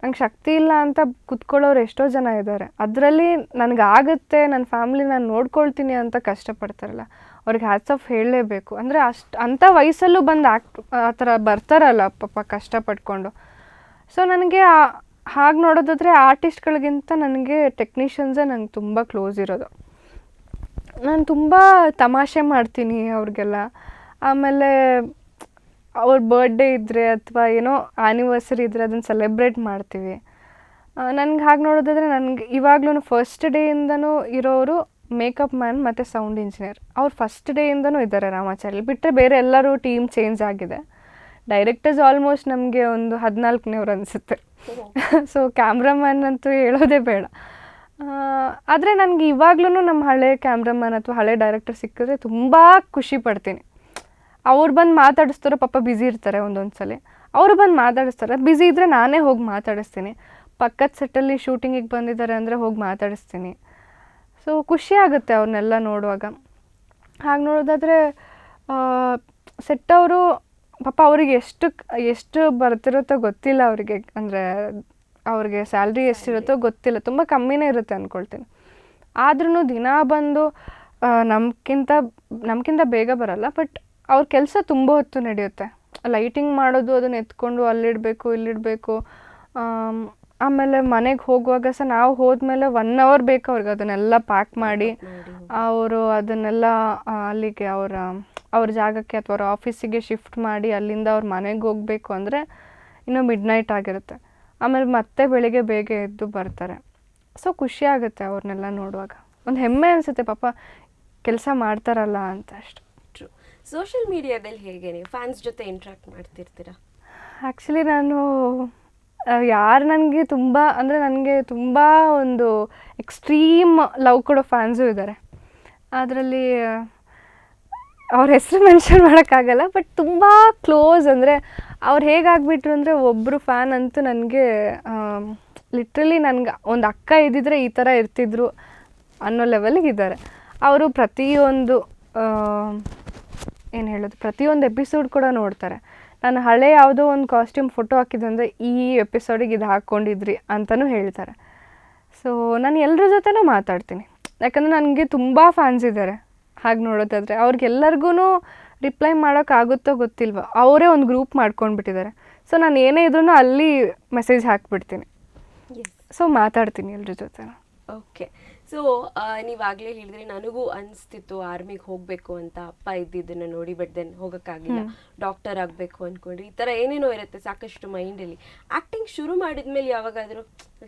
ನಂಗೆ ಶಕ್ತಿ ಇಲ್ಲ ಅಂತ ಕುತ್ಕೊಳ್ಳೋರು ಎಷ್ಟೋ ಜನ ಇದ್ದಾರೆ. ಅದರಲ್ಲಿ ನನಗಾಗುತ್ತೆ, ನನ್ನ ಫ್ಯಾಮ್ಲಿ ನಾನು ನೋಡ್ಕೊಳ್ತೀನಿ ಅಂತ ಕಷ್ಟಪಡ್ತಾರಲ್ಲ, ಅವ್ರಿಗೆ ಹ್ಯಾಟ್ಸ್ ಆಫ್ ಹೇಳಲೇಬೇಕು. ಅಂದರೆ ಅಂಥ ವಯಸ್ಸಲ್ಲೂ ಬಂದು ಆ ಥರ ಬರ್ತಾರಲ್ಲ ಪಾಪ ಕಷ್ಟಪಟ್ಕೊಂಡು. ಸೊ ನನಗೆ ಹಾಗೆ ನೋಡೋದಾದರೆ ಆರ್ಟಿಸ್ಟ್ಗಳಿಗಿಂತ ನನಗೆ ಟೆಕ್ನಿಷಿಯನ್ಸೇ ನಂಗೆ ತುಂಬ ಕ್ಲೋಸ್ ಇರೋದು. ನಾನು ತುಂಬ ತಮಾಷೆ ಮಾಡ್ತೀನಿ ಅವ್ರಿಗೆಲ್ಲ. ಆಮೇಲೆ ಅವ್ರ ಬರ್ಡೇ ಇದ್ದರೆ ಅಥವಾ ಏನೋ ಆ್ಯನಿವರ್ಸರಿ ಇದ್ದರೆ ಅದನ್ನು ಸೆಲೆಬ್ರೇಟ್ ಮಾಡ್ತೀವಿ. ನನಗೆ ಹಾಗೆ ನೋಡೋದಾದರೆ ನನಗೆ ಇವಾಗ್ಲೂ ಫಸ್ಟ್ ಡೇಯಿಂದನೂ ಇರೋರು ಮೇಕಪ್ ಮ್ಯಾನ್ ಮತ್ತು ಸೌಂಡ್ ಇಂಜಿನಿಯರ್. ಅವ್ರು ಫಸ್ಟ್ ಡೇಯಿಂದನೂ ಇದ್ದಾರೆ ರಾಮಾಚಾರಿ ಬಿಟ್ಟರೆ. ಬೇರೆ ಎಲ್ಲರೂ ಟೀಮ್ ಚೇಂಜ್ ಆಗಿದೆ. ಡೈರೆಕ್ಟರ್ಸ್ ಆಲ್ಮೋಸ್ಟ್ ನಮಗೆ ಒಂದು 14ನೇವ್ರು ಅನಿಸುತ್ತೆ. ಸೊ ಕ್ಯಾಮ್ರಾಮ್ಯಾನ್ ಅಂತೂ ಹೇಳೋದೇ ಬೇಡ. ಆದರೆ ನನಗೆ ಇವಾಗ್ಲೂ ನಮ್ಮ ಹಳೆ ಕ್ಯಾಮ್ರಾಮ್ಯಾನ್ ಅಥವಾ ಹಳೆ ಡೈರೆಕ್ಟರ್ ಸಿಕ್ಕಿದ್ರೆ ತುಂಬ ಖುಷಿ ಪಡ್ತೀನಿ. ಅವ್ರು ಬಂದು ಮಾತಾಡಿಸ್ತಾರೋ, ಪಾಪ ಬ್ಯುಸಿ ಇರ್ತಾರೆ ಒಂದೊಂದು ಸಲ, ಅವರು ಬಂದು ಮಾತಾಡಿಸ್ತಾರೆ. ಬ್ಯುಸಿ ಇದ್ದರೆ ನಾನೇ ಹೋಗಿ ಮಾತಾಡಿಸ್ತೀನಿ. ಪಕ್ಕದ ಸೆಟ್ಟಲ್ಲಿ ಶೂಟಿಂಗಿಗೆ ಬಂದಿದ್ದಾರೆ ಅಂದರೆ ಹೋಗಿ ಮಾತಾಡಿಸ್ತೀನಿ. ಸೊ ಖುಷಿ ಆಗುತ್ತೆ ಅವ್ರನ್ನೆಲ್ಲ ನೋಡುವಾಗ. ಹಾಗೆ ನೋಡೋದಾದರೆ ಸೆಟ್ಟವರು ಪಾಪ ಅವ್ರಿಗೆ ಎಷ್ಟು ಬರ್ತಿರುತ್ತೋ ಗೊತ್ತಿಲ್ಲ ಅವರಿಗೆ. ಅಂದರೆ ಅವ್ರಿಗೆ ಸ್ಯಾಲ್ರಿ ಎಷ್ಟಿರುತ್ತೋ ಗೊತ್ತಿಲ್ಲ, ತುಂಬ ಕಮ್ಮಿನೇ ಇರುತ್ತೆ ಅಂದ್ಕೊಳ್ತೀನಿ. ಆದ್ರೂ ದಿನ ಬಂದು ನಮ್ಗಿಂತ ಬೇಗ ಬರಲ್ಲ, ಬಟ್ ಅವ್ರ ಕೆಲಸ ತುಂಬ ಹೊತ್ತು ನಡೆಯುತ್ತೆ. ಲೈಟಿಂಗ್ ಮಾಡೋದು, ಅದನ್ನು ಎತ್ಕೊಂಡು ಅಲ್ಲಿಡಬೇಕು ಇಲ್ಲಿಡಬೇಕು. ಆಮೇಲೆ ಮನೆಗೆ ಹೋಗುವಾಗ ಸಹ ನಾವು ಹೋದ್ಮೇಲೆ 1 hour ಬೇಕು ಅವ್ರಿಗೆ ಅದನ್ನೆಲ್ಲ ಪ್ಯಾಕ್ ಮಾಡಿ. ಅವರು ಅದನ್ನೆಲ್ಲ ಅಲ್ಲಿಗೆ ಅವ್ರ ಜಾಗಕ್ಕೆ ಅಥವಾ ಅವ್ರ ಆಫೀಸಿಗೆ ಶಿಫ್ಟ್ ಮಾಡಿ ಅಲ್ಲಿಂದ ಅವ್ರ ಮನೆಗೆ ಹೋಗಬೇಕು ಅಂದರೆ ಇನ್ನೂ ಮಿಡ್ ನೈಟ್ ಆಗಿರುತ್ತೆ. ಆಮೇಲೆ ಮತ್ತೆ ಬೆಳಿಗ್ಗೆ ಬೇಗ ಎದ್ದು ಬರ್ತಾರೆ. ಸೊ ಖುಷಿ ಆಗುತ್ತೆ ಅವ್ರನ್ನೆಲ್ಲ ನೋಡುವಾಗ, ಒಂದು ಹೆಮ್ಮೆ ಅನಿಸುತ್ತೆ ಪಾಪ ಕೆಲಸ ಮಾಡ್ತಾರಲ್ಲ ಅಂತ ಅಷ್ಟು. ಟ್ರೂ. ಸೋಷಿಯಲ್ ಮೀಡಿಯಾದಲ್ಲಿ ಹೇಗೆ ನೀವು ಫ್ಯಾನ್ಸ್ ಜೊತೆ ಇಂಟ್ರ್ಯಾಕ್ಟ್ ಮಾಡ್ತಿರ್ತೀರಾ? ಆ್ಯಕ್ಚುಲಿ ನಾನು ಯಾರು ನನಗೆ ತುಂಬ ಅಂದರೆ ನನಗೆ ತುಂಬ ಒಂದು ಎಕ್ಸ್ಟ್ರೀಮ್ ಲವ್ ಕೊಡೋ ಫ್ಯಾನ್ಸು ಇದ್ದಾರೆ. ಅದರಲ್ಲಿ ಅವ್ರ ಹೆಸರು ಮೆನ್ಷನ್ ಮಾಡೋಕ್ಕಾಗಲ್ಲ, ಬಟ್ ತುಂಬ ಕ್ಲೋಸ್. ಅಂದರೆ ಅವ್ರು ಹೇಗಾಗ್ಬಿಟ್ರು ಅಂದರೆ, ಒಬ್ಬರು ಫ್ಯಾನ್ ಅಂತೂ ನನಗೆ ಲಿಟ್ರಲಿ ನನಗೆ ಒಂದು ಅಕ್ಕ ಇದ್ದಿದ್ರೆ ಈ ಥರ ಇರ್ತಿದ್ರು ಅನ್ನೋ ಲೆವೆಲಿಗೆ ಇದ್ದಾರೆ. ಅವರು ಪ್ರತಿಯೊಂದು ಏನು ಹೇಳೋದು, ಪ್ರತಿಯೊಂದು ಎಪಿಸೋಡ್ ಕೂಡ ನೋಡ್ತಾರೆ. ನಾನು ಹಳೆ ಯಾವುದೋ ಒಂದು ಕಾಸ್ಟ್ಯೂಮ್ ಫೋಟೋ ಹಾಕಿದ್ದಂದರೆ ಈ ಎಪಿಸೋಡಿಗೆ ಇದು ಹಾಕ್ಕೊಂಡಿದ್ರಿ ಅಂತಲೂ ಹೇಳ್ತಾರೆ. ಸೊ ನಾನು ಎಲ್ಲರ ಜೊತೆನೂ ಮಾತಾಡ್ತೀನಿ, ಯಾಕಂದರೆ ನನಗೆ ತುಂಬ ಫ್ಯಾನ್ಸ್ ಇದ್ದಾರೆ. ಹಾಗೆ ನೋಡೋದಾದರೆ ಅವ್ರಿಗೆಲ್ಲರಿಗೂ ರಿಪ್ಲೈ ಮಾಡೋಕ್ಕಾಗುತ್ತೋ ಗೊತ್ತಿಲ್ವ, ಅವರೇ ಒಂದು ಗ್ರೂಪ್ ಮಾಡ್ಕೊಂಡ್ಬಿಟ್ಟಿದ್ದಾರೆ. ಸೊ ನಾನು ಏನೇ ಇದ್ರೂ ಅಲ್ಲಿ ಮೆಸೇಜ್ ಹಾಕ್ಬಿಡ್ತೀನಿ. ಸೊ ಮಾತಾಡ್ತೀನಿ ಎಲ್ಲರ ಜೊತೆ. ಓಕೆ. ಸೊ ನೀವಾಗಲೇ ಹೇಳಿದ್ರೆ ನನಗೂ ಅನಿಸ್ತಿತ್ತು ಆರ್ಮಿಗೆ ಹೋಗಬೇಕು ಅಂತ, ಅಪ್ಪ ಇದ್ದಿದ್ದನ್ನು ನೋಡಿ, ಬಟ್ ದೆನ್ ಹೋಗೋಕ್ಕಾಗಿಲ್ಲ, ಡಾಕ್ಟರ್ ಆಗಬೇಕು ಅಂದ್ಕೊಂಡ್ರಿ, ಈ ಥರ ಏನೇನೋ ಇರುತ್ತೆ ಸಾಕಷ್ಟು ಮೈಂಡಲ್ಲಿ. ಆ್ಯಕ್ಟಿಂಗ್ ಶುರು ಮಾಡಿದ್ಮೇಲೆ ಯಾವಾಗಾದರೂ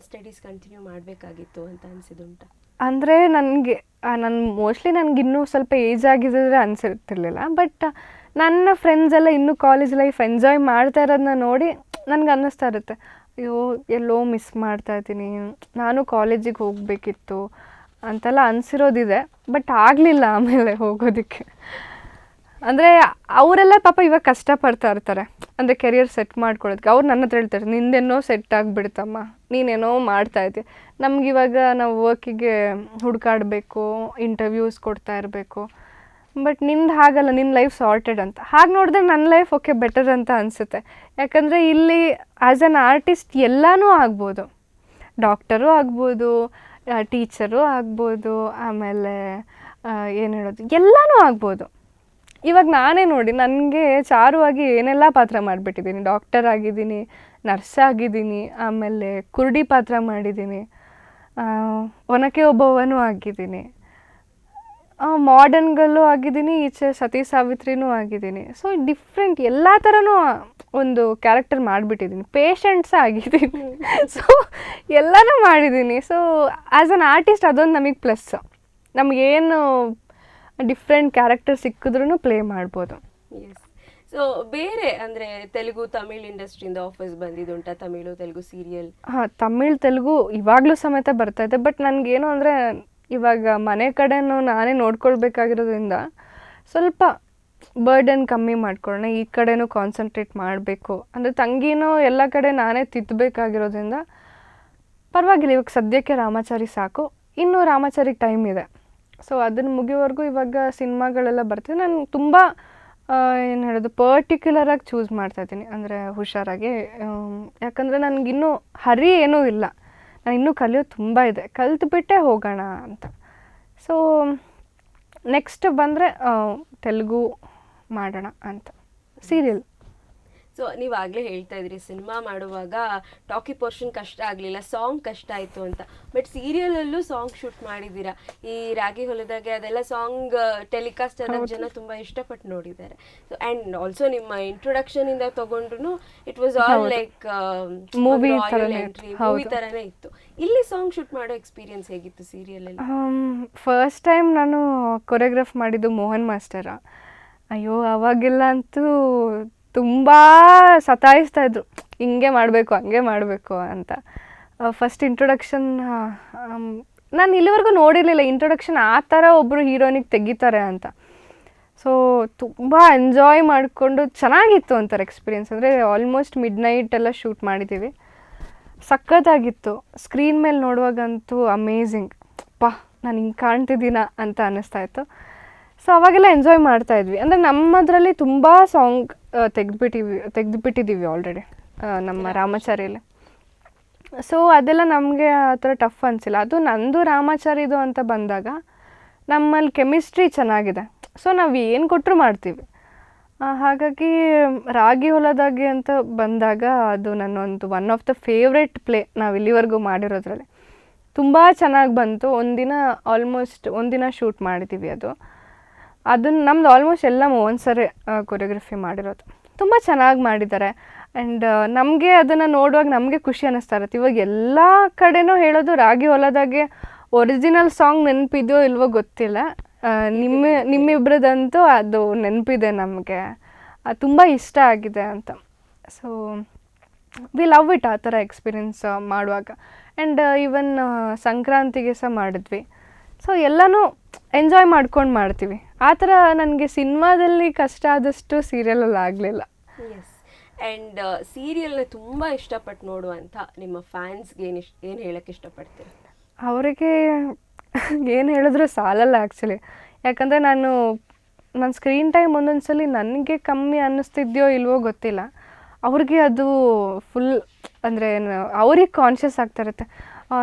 ಸ್ಟಡೀಸ್ ಕಂಟಿನ್ಯೂ ಮಾಡಬೇಕಾಗಿತ್ತು ಅಂತ ಅನಿಸಿದುಂಟಾ? ಅಂದರೆ ನನಗೆ ಮೋಸ್ಟ್ಲಿ ನನಗಿನ್ನೂ ಸ್ವಲ್ಪ ಏಜ್ ಆಗಿದ್ದರೆ ಅನಿಸಿರ್ತಿರ್ಲಿಲ್ಲ, ಬಟ್ ನನ್ನ ಫ್ರೆಂಡ್ಸ್ ಎಲ್ಲ ಇನ್ನೂ ಕಾಲೇಜ್ ಲೈಫ್ ಎಂಜಾಯ್ ಮಾಡ್ತಾ ಇರೋದನ್ನ ನೋಡಿ ನನಗೆ ಅನ್ನಿಸ್ತಾ ಇರುತ್ತೆ, ಅಯ್ಯೋ ಎಲ್ಲೋ ಮಿಸ್ ಮಾಡ್ತಾ ಇದ್ದೀನಿ, ನಾನು ಕಾಲೇಜಿಗೆ ಹೋಗಬೇಕಿತ್ತು ಅಂತೆಲ್ಲ ಅನಿಸಿರೋದಿದೆ. ಬಟ್ ಆಗಲಿಲ್ಲ ಆಮೇಲೆ ಹೋಗೋದಕ್ಕೆ. ಅಂದರೆ ಅವರೆಲ್ಲ ಪಾಪ ಇವಾಗ ಕಷ್ಟಪಡ್ತಾ ಇರ್ತಾರೆ, ಅಂದರೆ ಕೆರಿಯರ್ ಸೆಟ್ ಮಾಡ್ಕೊಳ್ಳೋದಕ್ಕೆ. ಅವ್ರು ನನ್ನ ಹತ್ರ ಹೇಳ್ತಾರೆ, ನಿಂದೇನೋ ಸೆಟ್ ಆಗಿಬಿಡ್ತಮ್ಮ, ನೀನೇನೋ ಮಾಡ್ತಾಯಿದ್ದೆ. ನಮಗಿವಾಗ ನಾವು ವರ್ಕಿಗೆ ಹುಡುಕಾಡಬೇಕು, ಇಂಟರ್ವ್ಯೂಸ್ ಕೊಡ್ತಾ ಇರಬೇಕು, ಬಟ್ ನಿಂದು ಹಾಗಲ್ಲ, ನಿನ್ನ ಲೈಫ್ ಸಾರ್ಟೆಡ್ ಅಂತ. ಹಾಗೆ ನೋಡಿದ್ರೆ ನನ್ನ ಲೈಫ್ ಓಕೆ ಬೆಟರ್ ಅಂತ ಅನಿಸುತ್ತೆ. ಯಾಕಂದರೆ ಇಲ್ಲಿ ಆ್ಯಸ್ ಅನ್ ಆರ್ಟಿಸ್ಟ್ ಎಲ್ಲನೂ ಆಗ್ಬೋದು, ಡಾಕ್ಟರು ಆಗ್ಬೋದು, ಟೀಚರು ಆಗ್ಬೋದು, ಆಮೇಲೆ ಏನು ಹೇಳೋದು, ಎಲ್ಲನೂ ಆಗ್ಬೋದು. ಇವಾಗ ನಾನೇ ನೋಡಿ, ನನಗೆ ಚಾರುವಾಗಿ ಏನೆಲ್ಲ ಪಾತ್ರ ಮಾಡಿಬಿಟ್ಟಿದ್ದೀನಿ. ಡಾಕ್ಟರ್ ಆಗಿದ್ದೀನಿ, ನರ್ಸ್ ಆಗಿದ್ದೀನಿ, ಆಮೇಲೆ ಕುರುಡಿ ಪಾತ್ರ ಮಾಡಿದ್ದೀನಿ, ಒನಕೆ ಒಬ್ಬವನೂ ಆಗಿದ್ದೀನಿ, ಮಾಡರ್ನ್ಗಳೂ ಆಗಿದ್ದೀನಿ, ಈಚೆ ಸತಿ ಸಾವಿತ್ರಿನೂ ಆಗಿದ್ದೀನಿ. ಸೊ ಡಿಫ್ರೆಂಟ್ ಎಲ್ಲ ಥರನೂ ಒಂದು ಕ್ಯಾರೆಕ್ಟರ್ ಮಾಡಿಬಿಟ್ಟಿದ್ದೀನಿ. ಪೇಷಂಟ್ಸ್ ಆಗಿದ್ದೀನಿ. ಸೊ ಎಲ್ಲನೂ ಮಾಡಿದ್ದೀನಿ. ಸೊ ಆ್ಯಸ್ ಅನ್ ಆರ್ಟಿಸ್ಟ್ ಅದೊಂದು ನಮಗೆ ಪ್ಲಸ್. ನಮಗೇನು ಡಿಫ್ರೆಂಟ್ ಕ್ಯಾರೆಕ್ಟರ್ ಸಿಕ್ಕಿದ್ರೂ ಪ್ಲೇ ಮಾಡ್ಬೋದು. ಎಸ್. ಸೊ ಬೇರೆ ಅಂದರೆ ತೆಲುಗು ತಮಿಳ್ ಇಂಡಸ್ಟ್ರಿಯಿಂದ ಆಫರ್ಸ್ ಬಂದಿದ್ದುಂಟಾ? ತಮಿಳು ತೆಲುಗು ಸೀರಿಯಲ್? ಹಾಂ, ತಮಿಳ್ ತೆಲುಗು ಇವಾಗಲೂ ಸಮೇತ ಬರ್ತಾಯಿದೆ. ಬಟ್ ನನಗೇನು ಅಂದರೆ ಇವಾಗ ಮನೆ ಕಡೆನೂ ನಾನೇ ನೋಡ್ಕೊಳ್ಬೇಕಾಗಿರೋದ್ರಿಂದ ಸ್ವಲ್ಪ ಬರ್ಡನ್ ಕಮ್ಮಿ ಮಾಡ್ಕೊಳ್ಳೋಣ, ಈ ಕಡೆನೂ ಕಾನ್ಸಂಟ್ರೇಟ್ ಮಾಡಬೇಕು. ಅಂದರೆ ತಂಗಿನೂ ಎಲ್ಲ ಕಡೆ ನಾನೇ ತಿದ್ದಬೇಕಾಗಿರೋದ್ರಿಂದ ಪರವಾಗಿಲ್ಲ. ಇವಾಗ ಸದ್ಯಕ್ಕೆ ರಾಮಾಚಾರಿ ಸಾಕು, ಇನ್ನೂ ರಾಮಾಚಾರಿಗೆ ಟೈಮ್ ಇದೆ. ಸೊ ಅದನ್ನು ಮುಗಿಯೋವರೆಗೂ ಇವಾಗ ಸಿನಿಮಾಗಳೆಲ್ಲ ಬರ್ತಿದೆ. ನಾನು ತುಂಬ ಏನು ಹೇಳೋದು, ಪರ್ಟಿಕ್ಯುಲರಾಗಿ ಚೂಸ್ ಮಾಡ್ತಾಯಿದ್ದೀನಿ, ಅಂದರೆ ಹುಷಾರಾಗಿ. ಯಾಕಂದರೆ ನನಗಿನ್ನೂ ಹರಿ ಏನೂ ಇಲ್ಲ, ನಾನು ಇನ್ನೂ ಕಲಿಯೋದು ತುಂಬ ಇದೆ, ಕಲಿತ್ಬಿಟ್ಟೆ ಹೋಗೋಣ ಅಂತ. ಸೊ ನೆಕ್ಸ್ಟ್ ಬಂದರೆ ತೆಲುಗು ಮಾಡೋಣ ಅಂತ, ಸೀರಿಯಲ್. ಸೊ ನೀವು ಆಗಲೇ ಹೇಳ್ತಾ ಇದ್ರಿ ಸಿನಿಮಾ ಮಾಡುವಾಗ ಟಾಕಿ ಪೋರ್ಷನ್ ಕಷ್ಟ ಆಗಲಿಲ್ಲ, ಸಾಂಗ್ ಕಷ್ಟ ಆಯಿತು ಅಂತ. ಬಟ್ ಸೀರಿಯಲಲ್ಲೂ ಸಾಂಗ್ ಶೂಟ್ ಮಾಡಿದ್ದೀರಾ. ಈ ರಾಗಿ ಹೊಲದಾಗೆ ಅದೆಲ್ಲ ಸಾಂಗ್ ಟೆಲಿಕಾಸ್ಟ್ ಆದಾಗ ಜನ ತುಂಬ ಇಷ್ಟಪಟ್ಟು ನೋಡಿದ್ದಾರೆ. ಸೊ ಆ್ಯಂಡ್ ಆಲ್ಸೋ ನಿಮ್ಮ ಇಂಟ್ರೊಡಕ್ಷನಿಂದ ತೊಗೊಂಡ್ರು it was all like movie ಥರನೇ ಇತ್ತು. ಇಲ್ಲಿ ಸಾಂಗ್ ಶೂಟ್ ಮಾಡೋ ಎಕ್ಸ್ಪೀರಿಯನ್ಸ್ ಹೇಗಿತ್ತು ಸೀರಿಯಲಲ್ಲಿ? ಫಸ್ಟ್ ಟೈಮ್ ನಾನು ಕೊರಿಯೋಗ್ರಾಫ್ ಮಾಡಿದ್ದು ಮೋಹನ್ ಮಾಸ್ಟರ. ಅಯ್ಯೋ ಅವಾಗೆಲ್ಲ ಅಂತೂ ತುಂಬ ಸತಾಯಿಸ್ತಾಯಿದ್ರು, ಹಿಂಗೆ ಮಾಡಬೇಕು ಹಂಗೆ ಮಾಡಬೇಕು ಅಂತ. ಫಸ್ಟ್ ಇಂಟ್ರೊಡಕ್ಷನ್ ನಾನು ಇಲ್ಲಿವರೆಗೂ ನೋಡಿರಲಿಲ್ಲ, ಇಂಟ್ರೊಡಕ್ಷನ್ ಆ ಥರ ಒಬ್ಬರು ಹೀರೋನಿಗೆ ತೆಗಿತಾರೆ ಅಂತ. ಸೊ ತುಂಬ ಎಂಜಾಯ್ ಮಾಡಿಕೊಂಡು ಚೆನ್ನಾಗಿತ್ತು ಒಂಥರ ಎಕ್ಸ್ಪೀರಿಯನ್ಸ್. ಅಂದರೆ ಆಲ್ಮೋಸ್ಟ್ ಮಿಡ್ ನೈಟ್ ಎಲ್ಲ ಶೂಟ್ ಮಾಡಿದ್ದೀವಿ, ಸಖತ್ತಾಗಿತ್ತು. ಸ್ಕ್ರೀನ್ ಮೇಲೆ ನೋಡುವಾಗಂತೂ ಅಮೇಝಿಂಗ್, ನಾನು ಹಿಂಗೆ ಕಾಣ್ತಿದ್ದೀನ ಅಂತ ಅನ್ನಿಸ್ತಾಯಿತ್ತು. ಸೊ ಅವಾಗೆಲ್ಲ ಎಂಜಾಯ್ ಮಾಡ್ತಾಯಿದ್ವಿ. ಅಂದರೆ ನಮ್ಮದರಲ್ಲಿ ತುಂಬ ಸಾಂಗ್ ತೆಗೆದುಬಿಟ್ಟಿದ್ದೀವಿ ಆಲ್ರೆಡಿ ನಮ್ಮ ರಾಮಾಚಾರಿಯಲ್ಲಿ. ಸೊ ಅದೆಲ್ಲ ನಮಗೆ ಆ ಥರ ಟಫ್ ಅನಿಸಿಲ್ಲ. ಅದು ನಂದು ರಾಮಾಚಾರಿದು ಅಂತ ಬಂದಾಗ ನಮ್ಮಲ್ಲಿ ಕೆಮಿಸ್ಟ್ರಿ ಚೆನ್ನಾಗಿದೆ. ಸೊ ನಾವು ಏನು ಕೊಟ್ಟರು ಮಾಡ್ತೀವಿ. ಹಾಗಾಗಿ ರಾಗಿ ಹೊಲದಾಗೆ ಅಂತ ಬಂದಾಗ ಅದು ನನ್ನೊಂದು one of the favourite play ನಾವು ಇಲ್ಲಿವರೆಗೂ ಮಾಡಿರೋದ್ರಲ್ಲಿ. ತುಂಬ ಚೆನ್ನಾಗಿ ಬಂತು. ಒಂದಿನ ಶೂಟ್ ಮಾಡಿದ್ದೀವಿ. ಅದನ್ನು ನಮ್ದು ಆಲ್ಮೋಸ್ಟ್ ಎಲ್ಲ ಮೋಹನ್ ಸರ್ ಕೊರಿಯೋಗ್ರಫಿ ಮಾಡಿರೋದು. ತುಂಬ ಚೆನ್ನಾಗಿ ಮಾಡಿದ್ದಾರೆ. ಆ್ಯಂಡ್ ನಮಗೆ ಅದನ್ನು ನೋಡುವಾಗ ನಮಗೆ ಖುಷಿ ಅನ್ನಿಸ್ತಾ ಇರುತ್ತೆ. ಇವಾಗ ಎಲ್ಲ ಕಡೆನೂ ಹೇಳೋದು ರಾಗಿ ಹೊಲದಾಗೆ ಒರಿಜಿನಲ್ ಸಾಂಗ್ ನೆನಪಿದೆಯೋ ಇಲ್ವೋ ಗೊತ್ತಿಲ್ಲ. ನಿಮ್ಮಿಬ್ರದಂತೂ ಅದು ನೆನಪಿದೆ ನಮಗೆ, ಅದು ತುಂಬ ಇಷ್ಟ ಆಗಿದೆ ಅಂತ. ಸೊ ವಿ ಲವ್ ಇಟ್ ಆ ಥರ ಎಕ್ಸ್ಪೀರಿಯನ್ಸ್ ಮಾಡುವಾಗ. ಆ್ಯಂಡ್ ಈವನ್ ಸಂಕ್ರಾಂತಿಗೆ ಸಹ ಮಾಡಿದ್ವಿ. ಸೊ ಎಲ್ಲನೂ ಎಂಜಾಯ್ ಮಾಡ್ಕೊಂಡು ಮಾಡ್ತೀವಿ. ಆ ಥರ ನನಗೆ ಸಿನಿಮಾದಲ್ಲಿ ಕಷ್ಟ ಆದಷ್ಟು ಸೀರಿಯಲಲ್ಲಿ ಆಗಲಿಲ್ಲ. ಎಸ್. ಆ್ಯಂಡ್ ಸೀರಿಯಲ್ನ ತುಂಬ ಇಷ್ಟಪಟ್ಟು ನೋಡುವಂಥ ನಿಮ್ಮ ಫ್ಯಾನ್ಸ್ಗೆ ಏನು ಹೇಳೋಕ್ಕೆ ಇಷ್ಟಪಡ್ತೀರಿ? ಅವರಿಗೆ ಏನು ಹೇಳಿದ್ರು ಸಾಲಲ್ಲ ಆ್ಯಕ್ಚುಲಿ. ಯಾಕಂದರೆ ನನ್ನ ಸ್ಕ್ರೀನ್ ಟೈಮ್ ಒಂದೊಂದು ಸಲ ನನಗೆ ಕಮ್ಮಿ ಅನ್ನಿಸ್ತಿದ್ಯೋ ಇಲ್ವೋ ಗೊತ್ತಿಲ್ಲ, ಅವ್ರಿಗೆ ಅದು ಫುಲ್ ಅಂದರೆ ಅವ್ರಿಗೆ ಕಾನ್ಷಿಯಸ್ ಆಗ್ತಾ ಇರುತ್ತೆ.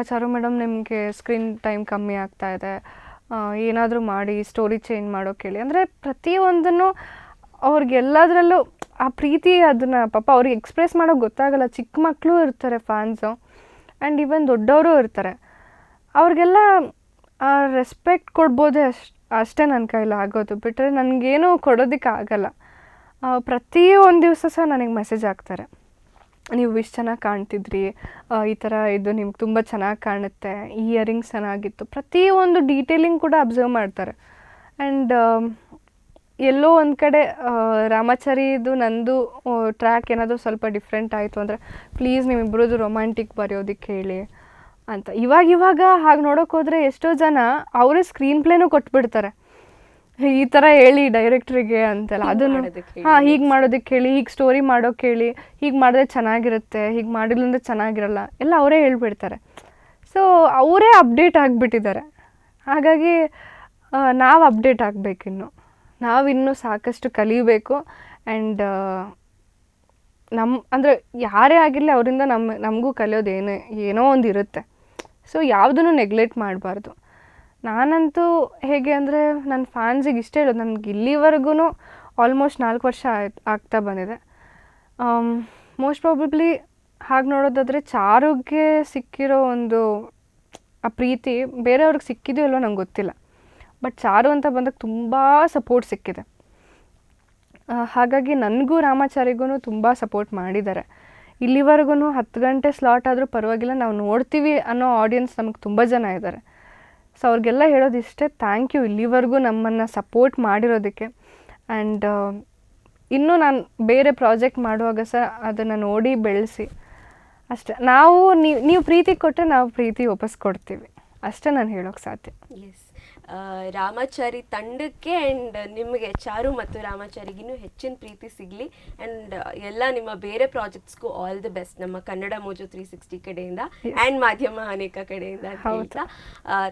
ಚಾರು ಮೇಡಮ್ ನಿಮಗೆ ಸ್ಕ್ರೀನ್ ಟೈಮ್ ಕಮ್ಮಿ ಆಗ್ತಾ ಇದೆ, ಏನಾದರೂ ಮಾಡಿ ಸ್ಟೋರಿ ಚೇಂಜ್ ಮಾಡೋಕೆ ಹೇಳಿ. ಅಂದರೆ ಪ್ರತಿಯೊಂದನ್ನು ಅವ್ರಿಗೆಲ್ಲದರಲ್ಲೂ ಆ ಪ್ರೀತಿ ಅದನ್ನು ಪಾಪ ಅವ್ರಿಗೆ ಎಕ್ಸ್ಪ್ರೆಸ್ ಮಾಡೋಕೆ ಗೊತ್ತಾಗಲ್ಲ. ಚಿಕ್ಕ ಮಕ್ಕಳು ಇರ್ತಾರೆ ಫ್ಯಾನ್ಸು, ಆ್ಯಂಡ್ ಈವನ್ ದೊಡ್ಡವರು ಇರ್ತಾರೆ. ಅವ್ರಿಗೆಲ್ಲ ಆ ರೆಸ್ಪೆಕ್ಟ್ ಕೊಡ್ಬೋದೇ ಅಷ್ಟೇ ನನ್ನ ಕೈಲಿ ಆಗೋದು. ಬಿಟ್ಟರೆ ನನಗೇನು ಕೊಡೋದಕ್ಕೆ ಆಗಲ್ಲ. ಪ್ರತಿಯೊಂದು ದಿವಸ ಸಹ ನನಗೆ ಮೆಸೇಜ್ ಹಾಕ್ತಾರೆ, ನೀವು ಇಷ್ಟು ಚೆನ್ನಾಗಿ ಕಾಣ್ತಿದ್ರಿ, ಈ ಥರ ಇದು ನಿಮ್ಗೆ ತುಂಬ ಚೆನ್ನಾಗಿ ಕಾಣುತ್ತೆ, ಈ ಇಯರಿಂಗ್ಸ್ ಚೆನ್ನಾಗಿತ್ತು, ಪ್ರತಿಯೊಂದು ಡೀಟೇಲಿಂಗ್ ಕೂಡ ಅಬ್ಸರ್ವ್ ಮಾಡ್ತಾರೆ. ಆ್ಯಂಡ್ ಎಲ್ಲೋ ಒಂದು ಕಡೆ ರಾಮಾಚಾರಿದು ನಂದು ಟ್ರ್ಯಾಕ್ ಏನಾದರೂ ಸ್ವಲ್ಪ ಡಿಫ್ರೆಂಟ್ ಆಯಿತು ಅಂದರೆ ಪ್ಲೀಸ್ ನಿಮ್ಮಿಬ್ಬರದು ರೊಮ್ಯಾಂಟಿಕ್ ಬರೆಯೋದಕ್ಕೆ ಹೇಳಿ ಅಂತ. ಇವಾಗ ಹಾಗೆ ನೋಡೋಕೆ ಹೋದರೆ ಎಷ್ಟೋ ಜನ ಅವರೇ ಸ್ಕ್ರೀನ್ ಪ್ಲೇನೂ ಕೊಟ್ಬಿಡ್ತಾರೆ, ಈ ಥರ ಹೇಳಿ ಡೈರೆಕ್ಟ್ರಿಗೆ ಅಂತೆಲ್ಲ. ಅದನ್ನು ಹೀಗೆ ಮಾಡೋದಕ್ಕೆ ಹೇಳಿ, ಹೀಗೆ ಸ್ಟೋರಿ ಮಾಡೋಕೆ ಹೇಳಿ, ಹೀಗೆ ಮಾಡಿದ್ರೆ ಚೆನ್ನಾಗಿರುತ್ತೆ, ಹೀಗೆ ಮಾಡಿಲ್ಲಂದ್ರೆ ಚೆನ್ನಾಗಿರಲ್ಲ, ಎಲ್ಲ ಅವರೇ ಹೇಳ್ಬಿಡ್ತಾರೆ. ಸೊ ಅವರೇ ಅಪ್ಡೇಟ್ ಆಗಿಬಿಟ್ಟಿದ್ದಾರೆ. ಹಾಗಾಗಿ ನಾವು ಅಪ್ಡೇಟ್ ಆಗಬೇಕಿನ್ನು, ನಾವಿನ್ನೂ ಸಾಕಷ್ಟು ಕಲಿಬೇಕು. ಆ್ಯಂಡ್ ಅಂದರೆ ಯಾರೇ ಆಗಿರಲಿ ಅವರಿಂದ ನಮಗೂ ಕಲಿಯೋದು ಏನೋ ಒಂದು ಇರುತ್ತೆ. ಸೊ ಯಾವುದನ್ನು ನೆಗ್ಲೆಕ್ಟ್ ಮಾಡಬಾರ್ದು. ನಾನಂತೂ ಹೇಗೆ ಅಂದರೆ ನನ್ನ ಫ್ಯಾನ್ಸಿಗೆ ಇಷ್ಟ ಹೇಳೋದು, ನನಗೆ ಇಲ್ಲಿವರೆಗೂ ಆಲ್ಮೋಸ್ಟ್ 4 ವರ್ಷ ಆಗ್ತಾ ಬಂದಿದೆ. ಮೋಸ್ಟ್ ಪ್ರಾಬಬ್ಲಿ ಹಾಗೆ ನೋಡೋದಾದರೆ ಚಾರುಗೆ ಸಿಕ್ಕಿರೋ ಒಂದು ಆ ಪ್ರೀತಿ ಬೇರೆಯವ್ರಿಗೆ ಸಿಕ್ಕಿದೆಯೋ ಇಲ್ಲೋ ನಂಗೆ ಗೊತ್ತಿಲ್ಲ. ಬಟ್ ಚಾರು ಅಂತ ಬಂದಾಗ ತುಂಬ ಸಪೋರ್ಟ್ ಸಿಕ್ಕಿದೆ. ಹಾಗಾಗಿ ನನಗೂ ರಾಮಾಚಾರಿಗೂ ತುಂಬ ಸಪೋರ್ಟ್ ಮಾಡಿದ್ದಾರೆ. ಇಲ್ಲಿವರೆಗೂ 10 ಗಂಟೆ ಸ್ಲಾಟ್ ಆದರೂ ಪರವಾಗಿಲ್ಲ, ನಾವು ನೋಡ್ತೀವಿ ಅನ್ನೋ ಆಡಿಯನ್ಸ್ ನಮಗೆ ತುಂಬ ಜನ ಇದ್ದಾರೆ. ಸೊ ಅವ್ರಿಗೆಲ್ಲ ಹೇಳೋದಿಷ್ಟೇ, ಥ್ಯಾಂಕ್ ಯು ಇಲ್ಲಿವರೆಗೂ ನಮ್ಮನ್ನು ಸಪೋರ್ಟ್ ಮಾಡಿರೋದಕ್ಕೆ. ಆ್ಯಂಡ್ ಇನ್ನೂ ನಾನು ಬೇರೆ ಪ್ರಾಜೆಕ್ಟ್ ಮಾಡುವಾಗ ಸಹ ಅದನ್ನು ನೋಡಿ ಬೆಳೆಸಿ ಅಷ್ಟೇ. ನೀವು ಪ್ರೀತಿ ಕೊಟ್ಟರೆ ನಾವು ಪ್ರೀತಿ ವಾಪಸ್ ಕೊಡ್ತೀವಿ, ಅಷ್ಟೇ ನಾನು ಹೇಳೋಕ್ಕೆ ಸಾಧ್ಯ. ಎಸ್. ರಾಮಾಚಾರಿ ತಂಡಕ್ಕೆ ಆ್ಯಂಡ್ ನಿಮಗೆ ಚಾರು ಮತ್ತು ರಾಮಾಚಾರಿಗೆ ಇನ್ನೂ ಹೆಚ್ಚಿನ ಪ್ರೀತಿ ಸಿಗಲಿ. ಆ್ಯಂಡ್ ಎಲ್ಲ ನಿಮ್ಮ ಬೇರೆ ಪ್ರಾಜೆಕ್ಟ್ಸ್ಗೂ ಆಲ್ ದಿ ಬೆಸ್ಟ್ ನಮ್ಮ ಕನ್ನಡ ಮೋಜು 360 ಕಡೆಯಿಂದ ಆ್ಯಂಡ್ ಮಾಧ್ಯಮ ಅನೇಕ ಕಡೆಯಿಂದ ಅಂತ ಹೇಳ್ತಾ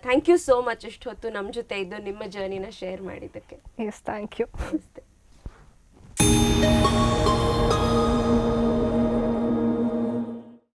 ಥ್ಯಾಂಕ್ ಯು ಸೋ ಮಚ್ ಇಷ್ಟು ಹೊತ್ತು ನಮ್ಮ ಜೊತೆ ಇದ್ದು ನಿಮ್ಮ ಜರ್ನಿನ ಶೇರ್ ಮಾಡಿದ್ದಕ್ಕೆ. Yes, thank you.